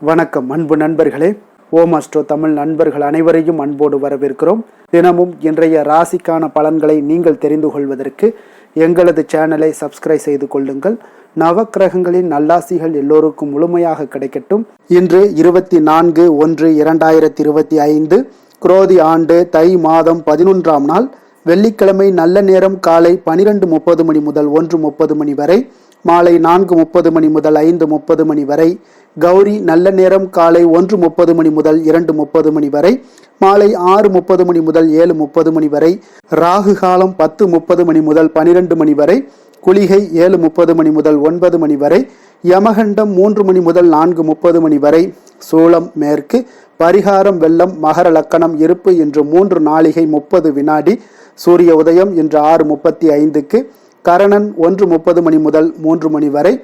வணக்கம் அன்பு நண்பர்களே. ஓம் அஸ்ட்ரோ தமிழ் நண்பர்கள் அனைவரையும் அன்போடு வரவேற்கிறோம். தினமும் இன்றைய ராசிக்கான பலன்களை நீங்கள் தெரிந்து கொள்வதற்கு எங்களது சேனலை சப்ஸ்கிரைப் செய்து கொள்ளுங்கள். நவக்கிரகங்களின் நல்லாசிகள் எல்லோருக்கும் முழுமையாக கிடைக்கட்டும். இன்று 24/1/2025 குரோதி ஆண்டு தை மாதம் 11ஆம் நாள் வெள்ளிக்கிழமை. நல்ல நேரம் காலை 12:30 மணி முதல் 1:30 மணி வரை, மாலை 4:30 மணி முதல் 5:30 மணி வரை. கௌரி நல்ல நேரம் காலை 1:30 மணி முதல் 2:30 மணி வரை, மாலை 6:30 மணி முதல் 7:30 மணி வரை. ராகு காலம் 10:30 மணி முதல் 12 மணி வரை. குளிகை 7:30 மணி முதல் 9 மணி வரை. யமகண்டம் 3 மணி முதல் 4:30 மணி வரை. சூளம் மேற்கு. பரிகாரம் வெள்ளம். மகர லக்கணம் இருப்பு இன்று 3 நாழிகை 30 வினாடி. சூரிய உதயம் இன்று 6:35க்கு. கரணன் 1:30 மணி முதல் 3 மணி வரை.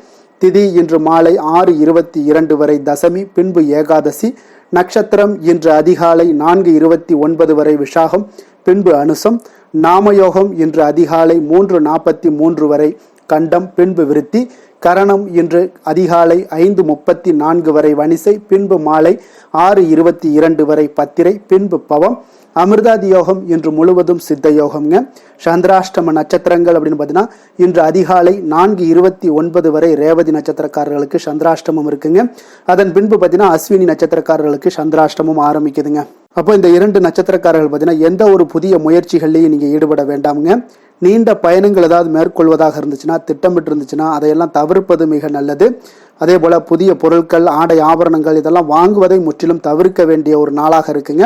திதி இன்று மாலை 6:22 வரை தசமி, பின்பு ஏகாதசி. நட்சத்திரம் இன்று அதிகாலை 4:29 வரை விஷாகம், பின்பு அனுசம். நாமயோகம் இன்று அதிகாலை 3:43 வரை கண்டம், பின்பு விருத்தி. கரணம் இன்று அதிகாலை 5:34 வரை வணிசை, பின்பு மாலை 6:22 வரை பத்திரை, பின்பு பவம். அமிர்தாதி யோகம் இன்று முழுவதும் சித்த யோகம்ங்க. சந்திராஷ்டம நட்சத்திரங்கள் அப்படின்னு பார்த்தீங்கன்னா இன்று அதிகாலை 4:29 வரை ரேவதி நட்சத்திரக்காரர்களுக்கு சந்திராஷ்டமம் இருக்குங்க. அதன் பின்பு பார்த்தீங்கன்னா அஸ்வினி நட்சத்திரக்காரர்களுக்கு சந்திராஷ்டமம் ஆரம்பிக்குதுங்க. அப்போ இந்த 2 நட்சத்திரக்காரர்கள் பார்த்தீங்கன்னா எந்த ஒரு புதிய முயற்சிகள்லையும் நீங்கள் ஈடுபட வேண்டாமுங்க. நீண்ட பயணங்கள் ஏதாவது மேற்கொள்வதாக இருந்துச்சுன்னா, திட்டமிட்டு இருந்துச்சுன்னா அதையெல்லாம் தவிர்ப்பது மிக நல்லது. அதே போல் புதிய பொருட்கள், ஆடை ஆபரணங்கள் இதெல்லாம் வாங்குவதை முற்றிலும் தவிர்க்க வேண்டிய ஒரு நாளாக இருக்குங்க.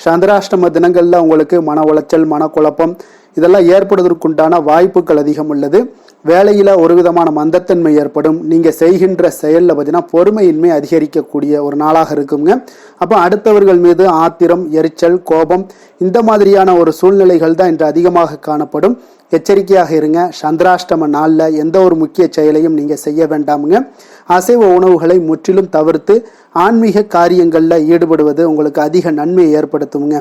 சந்திராஷ்டம தினங்களில் உங்களுக்கு மன உளைச்சல், மனக்குழப்பம் இதெல்லாம் ஏற்படுவதற்குண்டான வாய்ப்புகள் அதிகம் உள்ளது. வேலையில் ஒரு விதமான மந்தத்தன்மை ஏற்படும். நீங்கள் செய்கின்ற செயலில் பார்த்தீங்கன்னா பொறுமையின்மை அதிகரிக்கக்கூடிய ஒரு நாளாக இருக்குங்க. அப்போ அடுத்தவர்கள் மீது ஆத்திரம், எரிச்சல், கோபம் இந்த மாதிரியான ஒரு சூழ்நிலைகள் தான் இன்று அதிகமாக காணப்படும். எச்சரிக்கையாக இருங்க. சந்திராஷ்டம நாளில் எந்த ஒரு முக்கிய செயலையும் நீங்கள் செய்ய வேண்டாமுங்க. அசைவ உணவுகளை முற்றிலும் தவிர்த்து ஆன்மீக காரியங்களில் ஈடுபடுவது உங்களுக்கு அதிக நன்மையை ஏற்படுத்துங்க.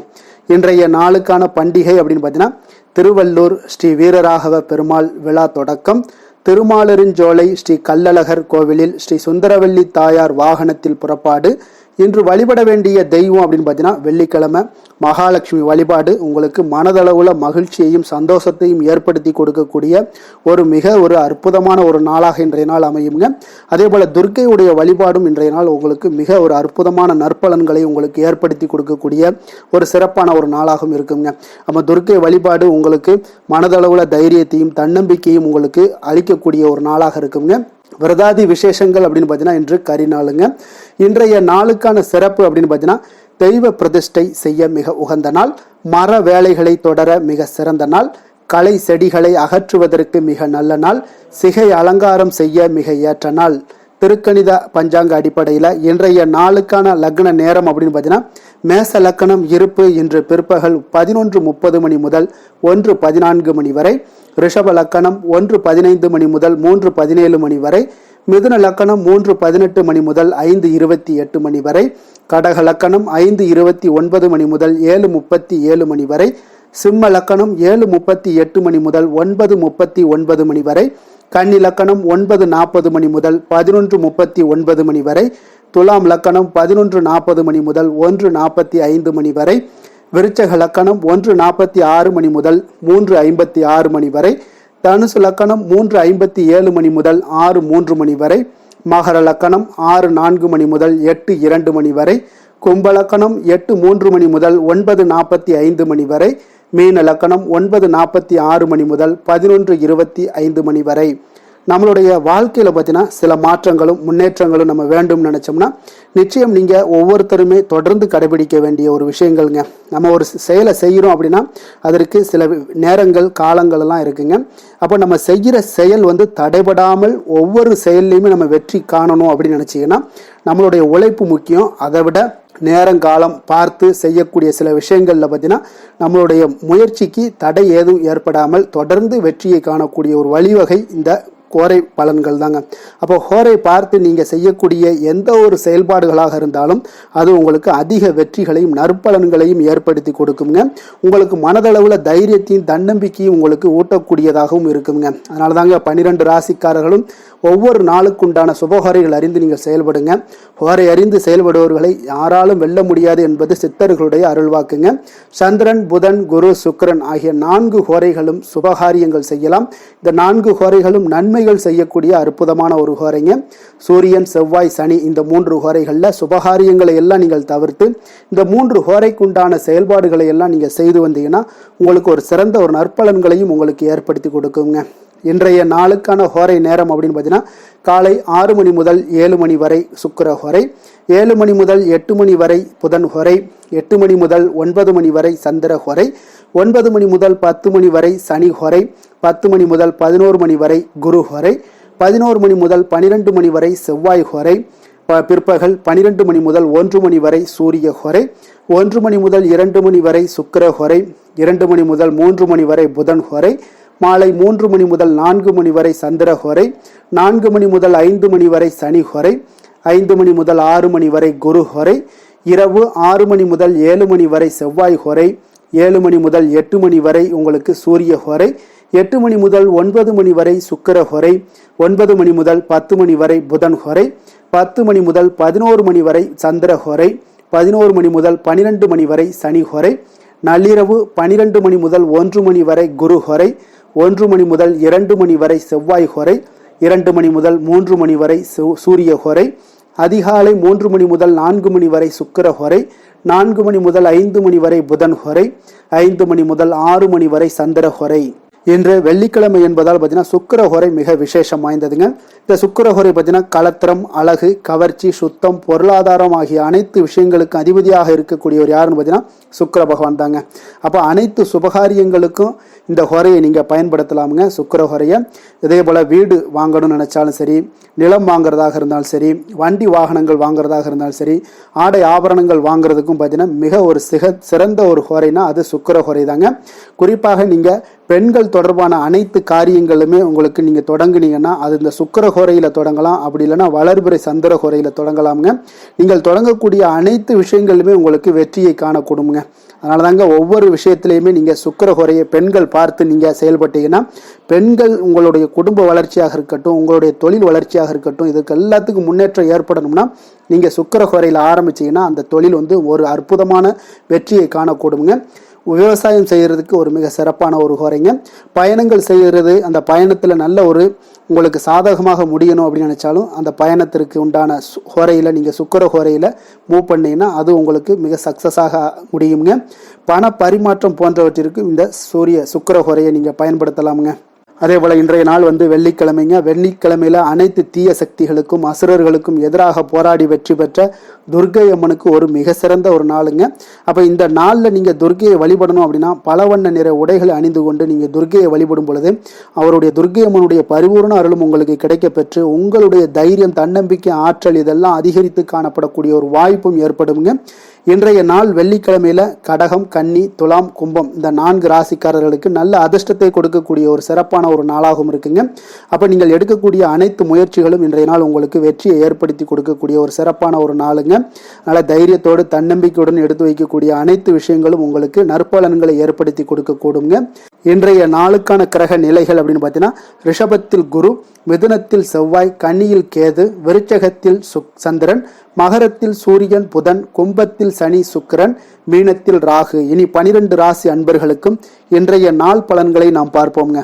இன்றைய நாளுக்கான பண்டிகை அப்படின்னு பார்த்தீங்கன்னா திருவள்ளூர் ஸ்ரீ வீரராகவ பெருமாள் விழா தொடக்கம். திருமாலிருஞ்சோலை ஸ்ரீ கள்ளழகர் கோவிலில் ஸ்ரீ சுந்தரவல்லி தாயார் வாகனத்தில் புறப்பாடு. இன்று வழிபட வேண்டிய தெய்வம் அப்படின்னு பார்த்தீங்கன்னா வெள்ளிக்கிழமை மகாலட்சுமி வழிபாடு உங்களுக்கு மனதளவுல மகிழ்ச்சியையும் சந்தோஷத்தையும் ஏற்படுத்தி கொடுக்கக்கூடிய மிக அற்புதமான ஒரு நாளாக இன்றைய நாள் அமையுங்க. அதே போல துர்க்கையுடைய வழிபாடும் இன்றைய நாள் உங்களுக்கு மிக ஒரு அற்புதமான நற்பலன்களை உங்களுக்கு ஏற்படுத்தி கொடுக்கக்கூடிய ஒரு சிறப்பான ஒரு நாளாகவும் இருக்குங்க. நம்ம துர்க்கை வழிபாடு உங்களுக்கு மனதளவுல தைரியத்தையும் தன்னம்பிக்கையும் உங்களுக்கு அளிக்கக்கூடிய ஒரு நாளாக இருக்குங்க. விரதாதி விசேஷங்கள் அப்படின்னு பார்த்தீங்கன்னா இன்று கரிநாளுங்க. இன்றைய நாளுக்கான சிறப்பு அப்படின்னு பார்த்தீங்கன்னா தெய்வ பிரதிஷ்டை செய்ய மிக உகந்த நாள். மர வேலைகளை தொடர மிக சிறந்த நாள். களை செடிகளை அகற்றுவதற்கு மிக நல்ல நாள். சிகை அலங்காரம் செய்ய மிக ஏற்ற நாள். திருக்கணித பஞ்சாங்க அடிப்படையில் இன்றைய நாளுக்கான லக்ன நேரம் அப்படின்னு பார்த்தீங்கன்னா மேச லக்கணம் இருப்பு இன்று பிற்பகல் 11:30 மணி முதல் 1:14 மணி வரை. ரிஷப லக்கணம் 1:15 மணி முதல் 3:17 மணி வரை. மிதுன லக்கணம் 3:18 மணி முதல் 5:28 மணி வரை. கடக லக்கணம் 5:29 மணி முதல் 7:37 மணி வரை. சிம்ம லக்கணம் 7:38 மணி முதல் 9:39 மணி வரை. கன்னி லக்கணம் 9:40 மணி முதல் 11:39 மணி வரை. துலாம் லக்கணம் 11:40 மணி முதல் 1:45 மணி வரை. விருச்சக லக்கணம் 1:46 மணி முதல் 3:56 மணி வரை. தனுசு லக்கணம் 3:57 மணி முதல் 6:03 மணி வரை. மகர லக்கணம் 6:04 மணி முதல் 8:02 மணி வரை. கும்ப லக்கணம் 8:03 மணி முதல் 9:45 மணி வரை. மீன லக்கணம் 9:46 மணி முதல் 11:25 மணி வரை. நம்மளுடைய வாழ்க்கையில் பார்த்தீங்கன்னா சில மாற்றங்களும் முன்னேற்றங்களும் நம்ம வேண்டும்னு நினச்சோம்னா நிச்சயம் நீங்கள் ஒவ்வொருத்தருமே தொடர்ந்து கடைபிடிக்க வேண்டிய ஒரு விஷயங்கள்ங்க. நம்ம ஒரு செயலை செய்கிறோம் அப்படின்னா அதற்கு சில நேரங்கள் காலங்கள் எல்லாம் இருக்குங்க. அப்போ நம்ம செய்கிற செயல் தடைபடாமல் ஒவ்வொரு செயல்லையுமே நம்ம வெற்றி காணணும் அப்படின்னு நினச்சிங்கன்னா நம்மளுடைய உழைப்பு முக்கியம். அதை விட நேரங்காலம் பார்த்து செய்யக்கூடிய சில விஷயங்களில் பார்த்தீங்கன்னா நம்மளுடைய முயற்சிக்கு தடை ஏதும் ஏற்படாமல் தொடர்ந்து வெற்றியை காணக்கூடிய ஒரு வழிவகை இந்த ஹோரை பலன்கள் தாங்க. அப்போ ஹோரை பார்த்து நீங்கள் செய்யக்கூடிய எந்த ஒரு செயல்பாடுகளாக இருந்தாலும் அது உங்களுக்கு அதிக வெற்றிகளையும் நற்பலன்களையும் ஏற்படுத்தி கொடுக்குங்க. உங்களுக்கு மனதளவில் தைரியத்தையும் தன்னம்பிக்கையும் உங்களுக்கு ஊட்டக்கூடியதாகவும் இருக்குங்க. அதனால தாங்க 12 ராசிக்காரர்களும் ஒவ்வொரு நாளுக்குண்டான சுபஹோரைகள் அறிந்து நீங்கள் செயல்படுங்க. ஹோரை அறிந்து செயல்படுபவர்களை யாராலும் வெல்ல முடியாது என்பது சித்தர்களுடைய அருள்வாக்குங்க. சந்திரன், புதன், குரு, சுக்கிரன் ஆகிய 4 ஹோரைகளும் சுபகாரியங்கள் செய்யலாம். இந்த 4 ஹோரைகளும் நன்மைகள் செய்யக்கூடிய அற்புதமான ஒரு ஹோரைங்க. சூரியன், செவ்வாய், சனி இந்த 3 ஹோரைகளில் சுபகாரியங்களை எல்லாம் நீங்கள் தவிர்த்து இந்த 3 ஹோரைக்குண்டான செயல்பாடுகளை எல்லாம் நீங்கள் செய்து வந்தீங்கன்னா உங்களுக்கு ஒரு சிறந்த ஒரு நற்பலன்களையும் உங்களுக்கு ஏற்படுத்தி கொடுக்குங்க. இன்றைய நாளுக்கான ஹோரை நேரம் அப்படின்னு பார்த்தீங்கன்னா காலை 6 மணி முதல் 7 மணி வரை சுக்கிர ஹோரை, 7 மணி முதல் 8 மணி வரை புதன் ஹோரை, 8 மணி முதல் 9 மணி வரை சந்திர ஹோரை, 9 மணி முதல் 10 மணி வரை சனி ஹோரை, 10 மணி முதல் 11 மணி வரை குரு ஹோரை, 11 மணி முதல் 12 மணி வரை செவ்வாய் ஹோரை, பிற்பகல் 12 மணி முதல் 1 மணி வரை சூரிய ஹோரை, 1 மணி முதல் 2 மணி வரை சுக்கிர ஹோரை, 2 மணி முதல் 3 மணி வரை புதன் ஹோரை, மாலை 3 மணி முதல் 4 மணி வரை சந்திர ஹோரை, 4 மணி முதல் 5 மணி வரை சனி ஹோரை, 5 மணி முதல் 6 மணி வரை குரு ஹோரை, இரவு 6 மணி முதல் 7 மணி வரை செவ்வாய் ஹோரை, 7 மணி முதல் 8 மணி வரை உங்களுக்கு சூரிய ஹோரை, 8 மணி முதல் 9 மணி வரை சுக்கிர ஹோரை, 9 மணி முதல் 10 மணி வரை புதன் ஹோரை, 10 மணி முதல் 11 மணி வரை சந்திர ஹோரை, 11 மணி முதல் 12 மணி வரை சனி ஹோரை, நள்ளிரவு 12 மணி முதல் 1 மணி வரை குரு ஹோரை, 1 மணி முதல் 2 மணி வரை செவ்வாய் ஹோரை, 2 மணி முதல் 3 மணி வரை சூரிய ஹோரை, அதிகாலை 3 மணி முதல் 4 மணி வரை சுக்கிர ஹோரை, 4 மணி முதல் 5 மணி வரை புதன் ஹோரை, 5 மணி முதல் 6 மணி வரை சந்திர ஹோரை. இன்று வெள்ளிக்கிழமை என்பதால் பார்த்தீங்கன்னா சுக்கிர ஹோரை மிக விசேஷம் வாய்ந்ததுங்க. இந்த சுக்கிர ஹோரை பார்த்தீங்கன்னா கலத்திரம், அழகு, கவர்ச்சி, சுத்தம், பொருளாதாரம் ஆகிய அனைத்து விஷயங்களுக்கு அதிபதியாக இருக்கக்கூடியவர் யாருன்னு பார்த்தீங்கன்னா சுக்கிர பகவான் தாங்க. அப்போ அனைத்து சுபகாரியங்களுக்கும் இந்த ஹோரையை நீங்கள் பயன்படுத்தலாமுங்க. சுக்கிர ஹோரையை இதே போல் வீடு வாங்கணும்னு நினைச்சாலும் சரி, நிலம் வாங்குறதாக இருந்தாலும் சரி, வண்டி வாகனங்கள் வாங்குறதாக இருந்தாலும் சரி, ஆடை ஆபரணங்கள் வாங்குறதுக்கும் பார்த்தீங்கன்னா மிக ஒரு சிறந்த ஒரு ஹோரைனா அது சுக்கிர ஹோரை தாங்க. குறிப்பாக நீங்கள் பெண்கள் தொடர்பான அனைத்து காரியங்களுமே உங்களுக்கு நீங்கள் தொடங்குனீங்கன்னா அது இந்த சுக்கிர ஹோரையில் தொடங்கலாம். அப்படி இல்லைன்னா வளர்பிறை சந்திர ஹோரையில் தொடங்கலாமுங்க. நீங்கள் தொடங்கக்கூடிய அனைத்து விஷயங்களுமே உங்களுக்கு வெற்றியை காணக்கூடுங்க. அதனால தாங்க ஒவ்வொரு விஷயத்திலையுமே நீங்கள் சுக்கிர ஹோரையை பெண்கள் பார்த்து நீங்கள் செயல்பட்டீங்கன்னா பெண்கள் உங்களுடைய குடும்ப வளர்ச்சியாக இருக்கட்டும், உங்களுடைய தொழில் வளர்ச்சியாக இருக்கட்டும், இதுக்கு எல்லாத்துக்கும் முன்னேற்றம் ஏற்படணும்னா நீங்கள் சுக்கிர ஹோரையில் ஆரம்பிச்சிங்கன்னா அந்த தொழில் ஒரு அற்புதமான வெற்றியை காணக்கூடுங்க. விவசாயம் செய்கிறதுக்கு ஒரு மிக சிறப்பான ஒரு ஹோரைங்க. பயணங்கள் செய்கிறது, அந்த பயணத்தில் நல்ல ஒரு உங்களுக்கு சாதகமாக முடியணும் அப்படின்னு நினச்சாலும் அந்த பயணத்திற்கு உண்டான ஹோரையில் நீங்கள் சுக்கிர ஹோரையில் மூவ் பண்ணிங்கன்னா அது உங்களுக்கு மிக சக்ஸஸாக முடியுங்க. பண பரிமாற்றம் போன்றவற்றிற்கு இந்த சுக்கிர ஹோரையை நீங்கள் பயன்படுத்தலாமுங்க. அதே போல் இன்றைய நாள் வெள்ளிக்கிழமைங்க. வெள்ளிக்கிழமையில் அனைத்து தீய சக்திகளுக்கும் அசுரர்களுக்கும் எதிராக போராடி வெற்றி பெற்ற துர்க்கை அம்மனுக்கு ஒரு மிக சிறந்த ஒரு நாளுங்க. அப்போ இந்த நாளில் நீங்கள் துர்க்கையை வழிபடணும் அப்படின்னா பல வண்ண நிற உடைகளை அணிந்து கொண்டு நீங்கள் துர்க்கையை வழிபடும் பொழுது அவருடைய துர்க்கை அம்மனுடைய பரிபூர்ண அருளும் உங்களுக்கு கிடைக்க பெற்று உங்களுடைய தைரியம், தன்னம்பிக்கை, ஆற்றல் இதெல்லாம் அதிகரித்து காணப்படக்கூடிய ஒரு வாய்ப்பும் ஏற்படுங்க. இன்றைய நாள் வெள்ளிக்கிழமையில கடகம், கன்னி, துலாம், கும்பம் இந்த 4 ராசிக்காரர்களுக்கு நல்ல அதிர்ஷ்டத்தை கொடுக்கக்கூடிய ஒரு சிறப்பான ஒரு நாளாகவும் இருக்குங்க. அப்போ நீங்கள் எடுக்கக்கூடிய அனைத்து முயற்சிகளும் இன்றைய நாள் உங்களுக்கு வெற்றியை ஏற்படுத்தி கொடுக்கக்கூடிய ஒரு சிறப்பான ஒரு நாளுங்க. அதனால தைரியத்தோடு தன்னம்பிக்கையுடன் எடுத்து வைக்கக்கூடிய அனைத்து விஷயங்களும் உங்களுக்கு நற்பலன்களை ஏற்படுத்தி கொடுக்கக்கூடுங்க. இன்றைய நாளுக்கான கிரக நிலைகள் அப்படின்னு பார்த்தீங்கன்னா ரிஷபத்தில் குரு, மிதுனத்தில் செவ்வாய், கன்னியில் கேது, விருச்சகத்தில் சந்திரன், மகரத்தில் சூரியன், புதன், கும்பத்தில் சனி, சுக்கிரன், மீனத்தில் ராகு. இனி 12 ராசி அன்பர்களுக்கும் இன்றைய நாள் பலன்களை நாம் பார்ப்போங்க.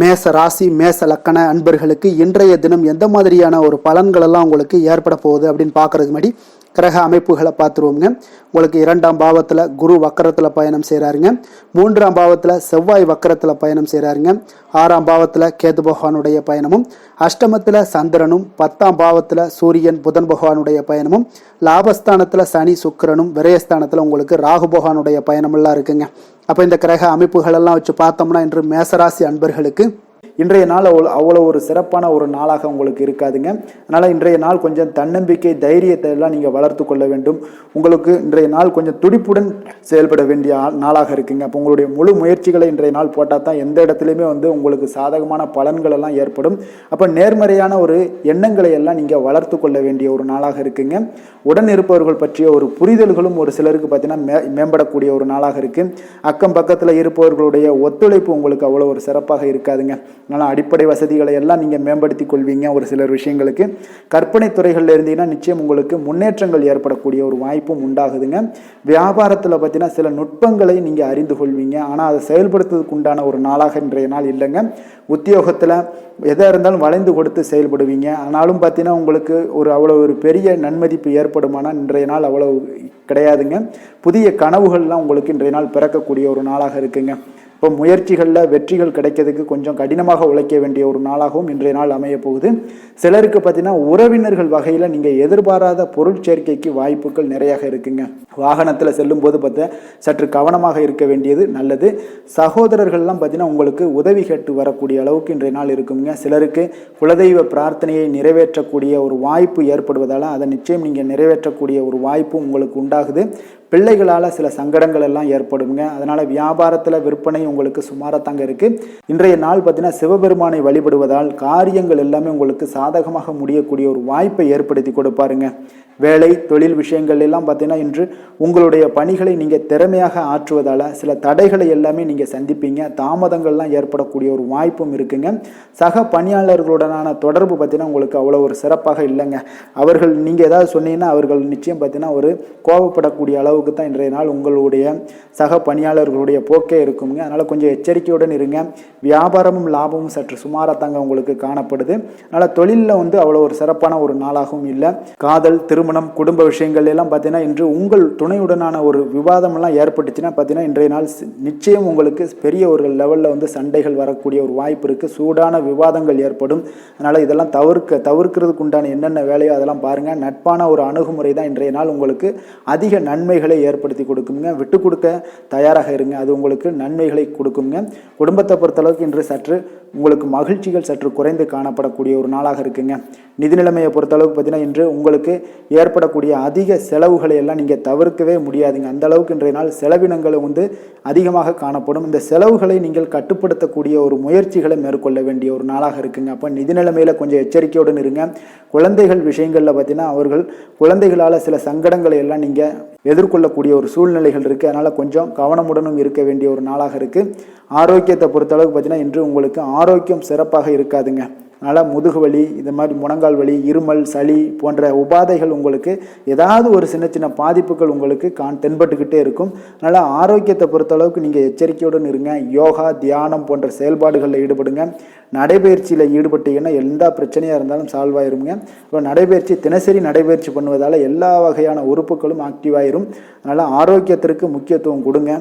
மேச ராசி, மேச லக்கண அன்பர்களுக்கு இன்றைய தினம் எந்த மாதிரியான ஒரு பலன்கள் எல்லாம் உங்களுக்கு ஏற்பட போகுது அப்படின்னு பார்க்கறதுக்கு முன்னாடி கிரக அமைப்புகளை பார்த்துருவோங்க. உங்களுக்கு 2ஆம் பாவத்தில் குரு வக்கரத்தில் பயணம் செய்கிறாருங்க. 3ஆம் பாவத்தில் செவ்வாய் வக்கரத்தில் பயணம் செய்கிறாருங்க. 6ஆம் பாவத்தில் கேது பகவானுடைய பயணமும், அஷ்டமத்தில் சந்திரனும், 10ஆம் பாவத்தில் சூரியன் புதன் பகவானுடைய பயணமும், லாபஸ்தானத்தில் சனி சுக்கிரனும், விரயஸ்தானத்தில் உங்களுக்கு ராகு பகவானுடைய பயணமெல்லாம் இருக்குங்க. அப்போ இந்த கிரக அமைப்புகள் எல்லாம் வச்சு பார்த்தோம்னா இன்று மேசராசி அன்பர்களுக்கு இன்றைய நாள் அவ்வளோ ஒரு சிறப்பான ஒரு நாளாக உங்களுக்கு இருக்காதுங்க. அதனால் இன்றைய நாள் கொஞ்சம் தன்னம்பிக்கை தைரியத்தை எல்லாம் நீங்கள் வளர்த்து கொள்ள வேண்டும். உங்களுக்கு இன்றைய நாள் கொஞ்சம் துடிப்புடன் செயல்பட வேண்டிய நாளாக இருக்குங்க. அப்போ உங்களுடைய முழு முயற்சிகளை இன்றைய நாள் போட்டால் தான் எந்த இடத்துலையுமே உங்களுக்கு சாதகமான பலன்கள் எல்லாம் ஏற்படும். அப்போ நேர்மறையான ஒரு எண்ணங்களை எல்லாம் நீங்கள் வளர்த்து கொள்ள வேண்டிய ஒரு நாளாக இருக்குங்க. உடன் இருப்பவர்கள் பற்றிய ஒரு புரிதல்களும் ஒரு சிலருக்கு பார்த்தீங்கன்னா மேம்படக்கூடிய ஒரு நாளாக இருக்கு. அக்கம் பக்கத்தில் இருப்பவர்களுடைய ஒத்துழைப்பு உங்களுக்கு அவ்வளோ ஒரு சிறப்பாக இருக்காதுங்க. அதனால் அடிப்படை வசதிகளை எல்லாம் நீங்கள் மேம்படுத்தி கொள்வீங்க. ஒரு சிலர் விஷயங்களுக்கு கற்பனை துறைகளில் இருந்தீங்கன்னா நிச்சயம் உங்களுக்கு முன்னேற்றங்கள் ஏற்படக்கூடிய ஒரு வாய்ப்பும் உண்டாகுதுங்க. வியாபாரத்தில் பார்த்தீங்கன்னா சில நுட்பங்களை நீங்கள் அறிந்து கொள்வீங்க. ஆனால் அதை செயல்படுத்துவதற்கு உண்டான ஒரு நாளாக இன்றைய நாள் இல்லைங்க. உத்தியோகத்தில் எதாக இருந்தாலும் வளைந்து கொடுத்து செயல்படுவீங்க. ஆனாலும் பார்த்தீங்கன்னா உங்களுக்கு அவ்வளோ ஒரு பெரிய நன்மதிப்பு ஏற்படுமானால் இன்றைய நாள் அவ்வளோ கிடையாதுங்க. புதிய கனவுகள்லாம் உங்களுக்கு இன்றைய நாள் பிறக்கக்கூடிய ஒரு நாளாக இருக்குங்க. இப்போ முயற்சிகளில் வெற்றிகள் கிடைக்கிறதுக்கு கொஞ்சம் கடினமாக உழைக்க வேண்டிய ஒரு நாளாகவும் இன்றைய நாள் அமைய போகுது. சிலருக்கு பார்த்தீங்கன்னா உறவினர்கள் வகையில் நீங்கள் எதிர்பாராத பொருள் சேர்க்கைக்கு வாய்ப்புகள் நிறையாக இருக்குங்க. வாகனத்தில் செல்லும் போது பார்த்தா சற்று கவனமாக இருக்க வேண்டியது நல்லது. சகோதரர்கள்லாம் பார்த்தீங்கன்னா உங்களுக்கு உதவி கேட்டு வரக்கூடிய அளவுக்கு இன்றைய நாள் இருக்குங்க. சிலருக்கு குலதெய்வ பிரார்த்தனையை நிறைவேற்றக்கூடிய ஒரு வாய்ப்பு ஏற்படுவதால் அதை நிச்சயம் நீங்கள் நிறைவேற்றக்கூடிய ஒரு வாய்ப்பும் உங்களுக்கு உண்டாகுது. பிள்ளைகளால் சில சங்கடங்கள் எல்லாம் ஏற்படுங்க. அதனால் வியாபாரத்தில் விற்பனை உங்களுக்கு சுமாரத்தாங்க இருக்குது. இன்றைய நாள் பார்த்தீங்கன்னா சிவபெருமானை வழிபடுவதால் காரியங்கள் எல்லாமே உங்களுக்கு சாதகமாக முடியக்கூடிய ஒரு வாய்ப்பை ஏற்படுத்தி கொடுப்பாருங்க. வேலை தொழில் விஷயங்கள் எல்லாம் பார்த்தீங்கன்னா இன்று உங்களுடைய பணிகளை நீங்கள் திறமையாக ஆற்றுவதால் சில தடைகளை எல்லாமே நீங்கள் சந்திப்பீங்க. தாமதங்கள்லாம் ஏற்படக்கூடிய ஒரு வாய்ப்பும் இருக்குங்க. சக பணியாளர்களுடனான தொடர்பு பார்த்தீங்கன்னா உங்களுக்கு அவ்வளோ ஒரு சிறப்பாக இல்லைங்க. அவர்கள் நீங்கள் ஏதாவது சொன்னீங்கன்னா அவர்கள் நிச்சயம் பார்த்தீங்கன்னா ஒரு கோபப்படக்கூடிய அளவுக்கு தான் இன்றைய நாள் உங்களுடைய சக பணியாளர்களுடைய போக்கே இருக்குங்க. அதனால் கொஞ்சம் எச்சரிக்கையுடன் இருங்க. வியாபாரமும் லாபமும் சற்று சுமாரத்தாங்க உங்களுக்கு காணப்படுது. அதனால் தொழிலில் அவ்வளோ ஒரு சிறப்பான ஒரு நாளாகவும் இல்லை. காதல் திருமணம் குடும்ப விஷயங்கள் எல்லாம் பார்த்தீங்கன்னா இன்று உங்கள் துணையுடனான ஒரு விவாதமெல்லாம் ஏற்பட்டுச்சுன்னா பார்த்தீங்கன்னா இன்றைய நாள் நிச்சயம் உங்களுக்கு பெரிய ஒரு லெவலில் சண்டைகள் வரக்கூடிய ஒரு வாய்ப்பு இருக்குது. சூடான விவாதங்கள் ஏற்படும். அதனால் இதெல்லாம் தவிர்க்கிறதுக்கு உண்டான என்னென்ன வேலையோ அதெல்லாம் பாருங்கள். நட்பான ஒரு அணுகுமுறை தான் இன்றைய நாள் உங்களுக்கு அதிக நன்மைகளை ஏற்படுத்தி கொடுக்குங்க. விட்டு கொடுக்க தயாராக இருங்க. அது உங்களுக்கு நன்மைகளை கொடுக்குங்க. குடும்பத்தை பொறுத்தளவுக்கு இன்று சற்று உங்களுக்கு மகிழ்ச்சிகள் சற்று குறைந்து காணப்படக்கூடிய ஒரு நாளாக இருக்குங்க. நிதி நிலைமையை பொறுத்தளவுக்கு பார்த்தீங்கன்னா இன்று உங்களுக்கு ஏற்படக்கூடிய அதிக செலவுகளை எல்லாம் நீங்கள் தவிர்க்கவே முடியாதுங்க. அந்த அளவுக்கு இன்றைய நாள் செலவினங்கள் அதிகமாக காணப்படும். இந்த செலவுகளை நீங்கள் கட்டுப்படுத்தக்கூடிய ஒரு முயற்சிகளை மேற்கொள்ள வேண்டிய ஒரு நாளாக இருக்குங்க. அப்போ நிதி நிலைமையில் கொஞ்சம் எச்சரிக்கையுடன் இருங்க. குழந்தைகள் விஷயங்களில் பார்த்தீங்கன்னா அவர்கள் குழந்தைகளால் சில சங்கடங்களை எல்லாம் நீங்கள் எதிர்கொள்ளக்கூடிய ஒரு சூழ்நிலைகள் இருக்குது. அதனால் கொஞ்சம் கவனமுடனும் இருக்க வேண்டிய ஒரு நாளாக இருக்குது. ஆரோக்கியத்தை பொறுத்தளவுக்கு பார்த்தீங்கன்னா இன்று உங்களுக்கு ஆரோக்கியம் சிறப்பாக இருக்காதுங்க. அதனால் முதுகு வலி, இது மாதிரி முழங்கால் வலி, இருமல், சளி போன்ற உபாதைகள் உங்களுக்கு ஏதாவது ஒரு சின்ன சின்ன பாதிப்புகள் உங்களுக்கு தென்பட்டுக்கிட்டே இருக்கும். அதனால் ஆரோக்கியத்தை பொறுத்தளவுக்கு நீங்கள் எச்சரிக்கையுடன் இருங்க. யோகா தியானம் போன்ற செயல்பாடுகளில் ஈடுபடுங்க. நடைபயிற்சியில் ஈடுபட்டீங்கன்னா எந்த பிரச்சனையாக இருந்தாலும் சால்வ் ஆயிருங்க. இப்போ நடைபயிற்சி தினசரி நடைபயிற்சி பண்ணுவதால் எல்லா வகையான உறுப்புகளும் ஆக்டிவாயிரும். அதனால் ஆரோக்கியத்திற்கு முக்கியத்துவம் கொடுங்க.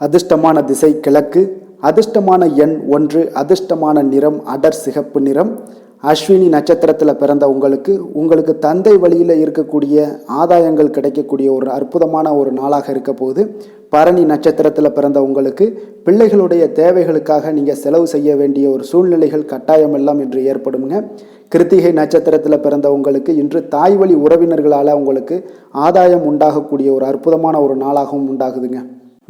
அதிர்ஷ்டமான திசை கிழக்கு. அதிர்ஷ்டமான எண் 1. அதிர்ஷ்டமான நிறம் அடர் சிகப்பு நிறம். அஸ்வினி நட்சத்திரத்தில் பிறந்த உங்களுக்கு தந்தை வழியில் இருக்கக்கூடிய ஆதாயங்கள் கிடைக்கக்கூடிய ஒரு அற்புதமான ஒரு நாளாக இருக்க போகுது. பரணி நட்சத்திரத்தில் பிறந்த உங்களுக்கு பிள்ளைகளுடைய தேவைகளுக்காக நீங்கள் செலவு செய்ய வேண்டிய ஒரு சூழ்நிலைகள் கட்டாயம் எல்லாம் இன்று ஏற்படுங்க. கிருத்திகை நட்சத்திரத்தில் பிறந்த உங்களுக்கு இன்று தாய் வழி உறவினர்களால் உங்களுக்கு ஆதாயம் உண்டாகக்கூடிய ஒரு அற்புதமான ஒரு நாளாகவும் உண்டாகுதுங்க.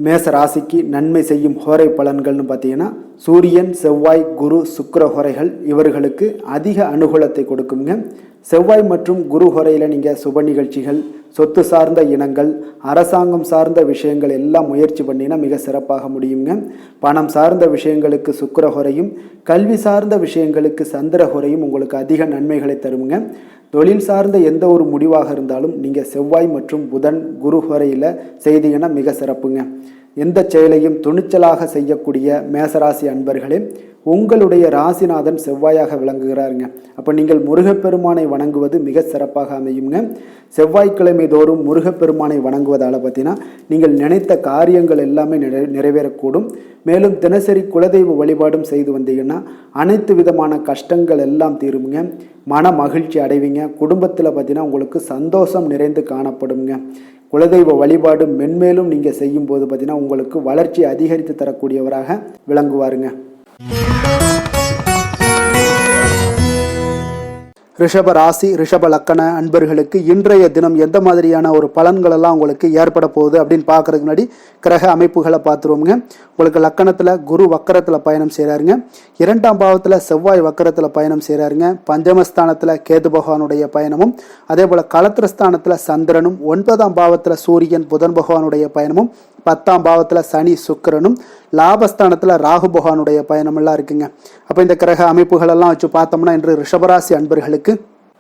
மேச ராசிக்கு நன்மை செய்யும் ஹோரை பலன்கள்னு பார்த்தீங்கன்னா சூரியன் செவ்வாய் குரு சுக்கிர ஹோரைகள் இவர்களுக்கு அதிக அனுகூலத்தை கொடுக்குங்க. செவ்வாய் மற்றும் குரு ஹோரையில் நீங்கள் சுப நிகழ்ச்சிகள், சொத்து சார்ந்த இனங்கள், அரசாங்கம் சார்ந்த விஷயங்கள் எல்லாம் முயற்சி பண்ணினா மிக சிறப்பாக முடியுங்க. பணம் சார்ந்த விஷயங்களுக்கு சுக்கிர ஹோரையும், கல்வி சார்ந்த விஷயங்களுக்கு சந்திர ஹோரையும் உங்களுக்கு அதிக நன்மைகளை தருங்க. தொழில் சார்ந்த எந்த ஒரு முடிவாக இருந்தாலும் நீங்கள் செவ்வாய் மற்றும் புதன் குரு ஹோரையில் செய்தீங்கன்னா மிக சிறப்புங்க. எந்த செயலையும் துணிச்சலாக செய்யக்கூடிய மேசராசி அன்பர்களே, உங்களுடைய ராசிநாதன் செவ்வாயாக விளங்குகிறாருங்க. அப்போ நீங்கள் முருகப்பெருமானை வணங்குவது மிக சிறப்பாக அமையுங்க. செவ்வாய்க்கிழமை தோறும் முருகப்பெருமானை வணங்குவதால் பார்த்தீங்கன்னா நீங்கள் நினைத்த காரியங்கள் எல்லாமே நிறைவேறக்கூடும். மேலும் தினசரி குலதெய்வ வழிபாடும் செய்து வந்தீங்கன்னா அனைத்து விதமான கஷ்டங்கள் எல்லாம் தீருங்க. மன மகிழ்ச்சி அடைவீங்க. குடும்பத்தில் பார்த்தீங்கன்னா உங்களுக்கு சந்தோஷம் நிறைந்து காணப்படுங்க. குலதெய்வ வழிபாடு மென்மேலும் நீங்கள் செய்யும்போது பார்த்தீங்கன்னா உங்களுக்கு வளர்ச்சி அதிகரித்து தரக்கூடியவராக விளங்குவாருங்க. ரிஷப ராசி ரிஷப லக்கண அன்பர்களுக்கு இன்றைய தினம் எந்த மாதிரியான ஒரு பலன்கள் எல்லாம் உங்களுக்கு ஏற்பட போகுது அப்படின்னு பார்க்கறதுக்கு முன்னாடி கிரக அமைப்புகளை பார்த்துருவோங்க. உங்களுக்கு லக்கணத்தில் குரு வக்கரத்தில் பயணம் செய்கிறாருங்க. 2ஆம் பாவத்தில் செவ்வாய் வக்கரத்தில் பயணம் செய்கிறாருங்க. பஞ்சமஸ்தானத்தில் கேது பகவானுடைய பயணமும், அதே போல் களத்திரஸ்தானத்தில் சந்திரனும், 9ஆம் பாவத்தில் சூரியன் புதன் பகவானுடைய பயணமும், 10ஆம் பாவத்தில் சனி சுக்கிரனும், லாபஸ்தானத்தில் ராகு பகவானுடைய பயணமெல்லாம் இருக்குங்க. அப்போ இந்த கிரக அமைப்புகளெல்லாம் வச்சு பார்த்தோம்னா இன்று ரிஷபராசி அன்பர்களுக்கு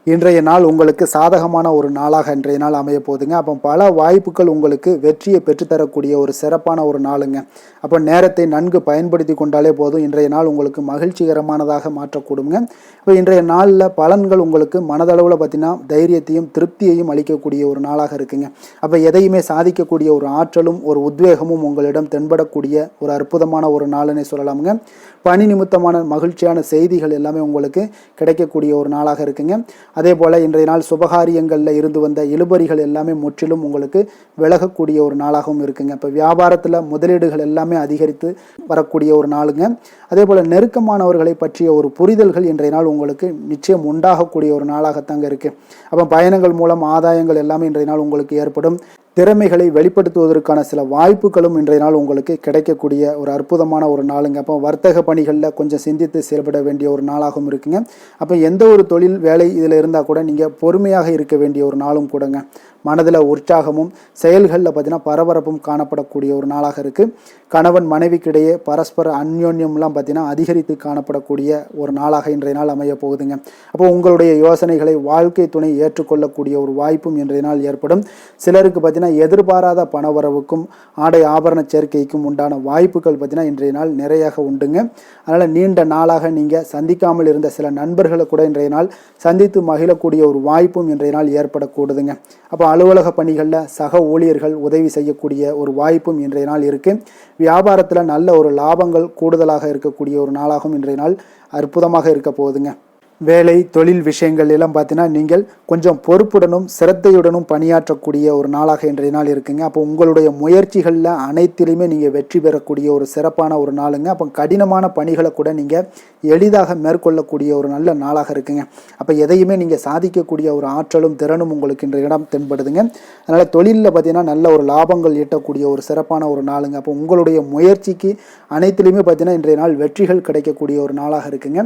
இன்றைய நாள் உங்களுக்கு சாதகமான ஒரு நாளாக இன்றைய நாள் அமைய போகுதுங்க. அப்போ பல வாய்ப்புகள் உங்களுக்கு வெற்றியை பெற்றுத்தரக்கூடிய ஒரு சிறப்பான ஒரு நாளுங்க. அப்போ நேரத்தை நன்கு பயன்படுத்தி கொண்டாலே போதும், இன்றைய நாள் உங்களுக்கு மகிழ்ச்சிகரமானதாக மாற்றக்கூடுங்க. இப்போ இன்றைய நாளில் பலன்கள் உங்களுக்கு மனதளவில் பார்த்தீங்கன்னா தைரியத்தையும் திருப்தியையும் அளிக்கக்கூடிய ஒரு நாளாக இருக்குங்க. அப்போ எதையுமே சாதிக்கக்கூடிய ஒரு ஆற்றலும் ஒரு உத்வேகமும் உங்களிடம் தென்படக்கூடிய ஒரு அற்புதமான ஒரு நாளுன்னே சொல்லலாமுங்க. பணி நிமித்தமான மகிழ்ச்சியான செய்திகள் எல்லாமே உங்களுக்கு கிடைக்கக்கூடிய ஒரு நாளாக இருக்குங்க. அதே போல் இன்றைய நாள் சுபகாரியங்களில் இருந்து வந்த இழுபறிகள் எல்லாமே முற்றிலும் உங்களுக்கு விலகக்கூடிய ஒரு நாளாகவும் இருக்குங்க. இப்போ வியாபாரத்தில் முதலீடுகள் எல்லாமே அதிகரித்து வரக்கூடிய ஒரு நாளுங்க. அதே போல் நெருக்கமானவர்களை பற்றிய ஒரு புரிதல்கள் இன்றைய நாள் உங்களுக்கு நிச்சயம் உண்டாகக்கூடிய ஒரு நாளாகத்தாங்க இருக்குது. அப்போ பயணங்கள் மூலம் ஆதாயங்கள் எல்லாமே இன்றைய நாள் உங்களுக்கு ஏற்படும். திறமைகளை வெளிப்படுத்துவதற்கான சில வாய்ப்புகளும் இன்றைய நாள் உங்களுக்கு கிடைக்கக்கூடிய ஒரு அற்புதமான ஒரு நாளுங்க. அப்போ வர்த்தக பணிகளில் கொஞ்சம் சிந்தித்து செயல்பட வேண்டிய ஒரு நாளாகவும் இருக்குங்க. அப்போ எந்த ஒரு தொழில் வேலை இதில் இருந்தால் கூட நீங்கள் பொறுமையாக இருக்க வேண்டிய ஒரு நாளும் கூடங்க. மனதில் உற்சாகமும் செயல்களில் பார்த்தீங்கன்னா பரபரப்பும் காணப்படக்கூடிய ஒரு நாளாக இருக்குது. கணவன் மனைவிக்கிடையே பரஸ்பர அந்யோன்யம்லாம் பார்த்தீங்கன்னா அதிகரித்து காணப்படக்கூடிய ஒரு நாளாக இன்றைய நாள் அமைய போகுதுங்க. அப்போ உங்களுடைய யோசனைகளை வாழ்க்கை துணை ஏற்றுக்கொள்ளக்கூடிய ஒரு வாய்ப்பும் இன்றைய நாள் ஏற்படும். சிலருக்கு பார்த்தீங்கன்னா எதிர்பாராத பணவரவுக்கும் ஆடை ஆபரண சேர்க்கைக்கும் உண்டான வாய்ப்புகள் பார்த்தீங்கன்னா இன்றைய நாள் நிறையாக உண்டுங்க. அதனால் நீண்ட நாளாக நீங்கள் சந்திக்காமல் இருந்த சில நண்பர்களை கூட இன்றைய நாள் சந்தித்து மகிழக்கூடிய ஒரு வாய்ப்பும் இன்றைய நாள் ஏற்படக்கூடுதுங்க. அப்போ அலுவலக பணிகளில் சக ஊழியர்கள் உதவி செய்யக்கூடிய ஒரு வாய்ப்பும் இன்றைய நாள் இருக்குது. வியாபாரத்தில் நல்ல ஒரு லாபங்கள் கூடுதலாக இருக்கக்கூடிய ஒரு நாளாகவும் இன்றைய நாள் அற்புதமாக இருக்க போகுதுங்க. வேலை தொழில் விஷயங்கள் எல்லாம் பார்த்தீங்கன்னா நீங்கள் கொஞ்சம் பொறுப்புடனும் சிரத்தையுடனும் பணியாற்றக்கூடிய ஒரு நாளாக இன்றைய நாள் இருக்குங்க. அப்போ உங்களுடைய முயற்சிகளில் அனைத்திலுமே நீங்கள் வெற்றி பெறக்கூடிய ஒரு சிறப்பான ஒரு நாளுங்க. அப்போ கடினமான பணிகளை கூட நீங்கள் எளிதாக மேற்கொள்ளக்கூடிய ஒரு நல்ல நாளாக இருக்குங்க. அப்போ எதையுமே நீங்கள் சாதிக்கக்கூடிய ஒரு ஆற்றலும் திறனும் உங்களுக்கு இன்றைய இடம் தென்படுதுங்க. அதனால் தொழிலில் பார்த்தீங்கன்னா நல்ல ஒரு லாபங்கள் ஈட்டக்கூடிய ஒரு சிறப்பான ஒரு நாளுங்க. அப்போ உங்களுடைய முயற்சிக்கு அனைத்திலுமே பார்த்தீங்கன்னா இன்றைய நாள் வெற்றிகள் கிடைக்கக்கூடிய ஒரு நாளாக இருக்குங்க.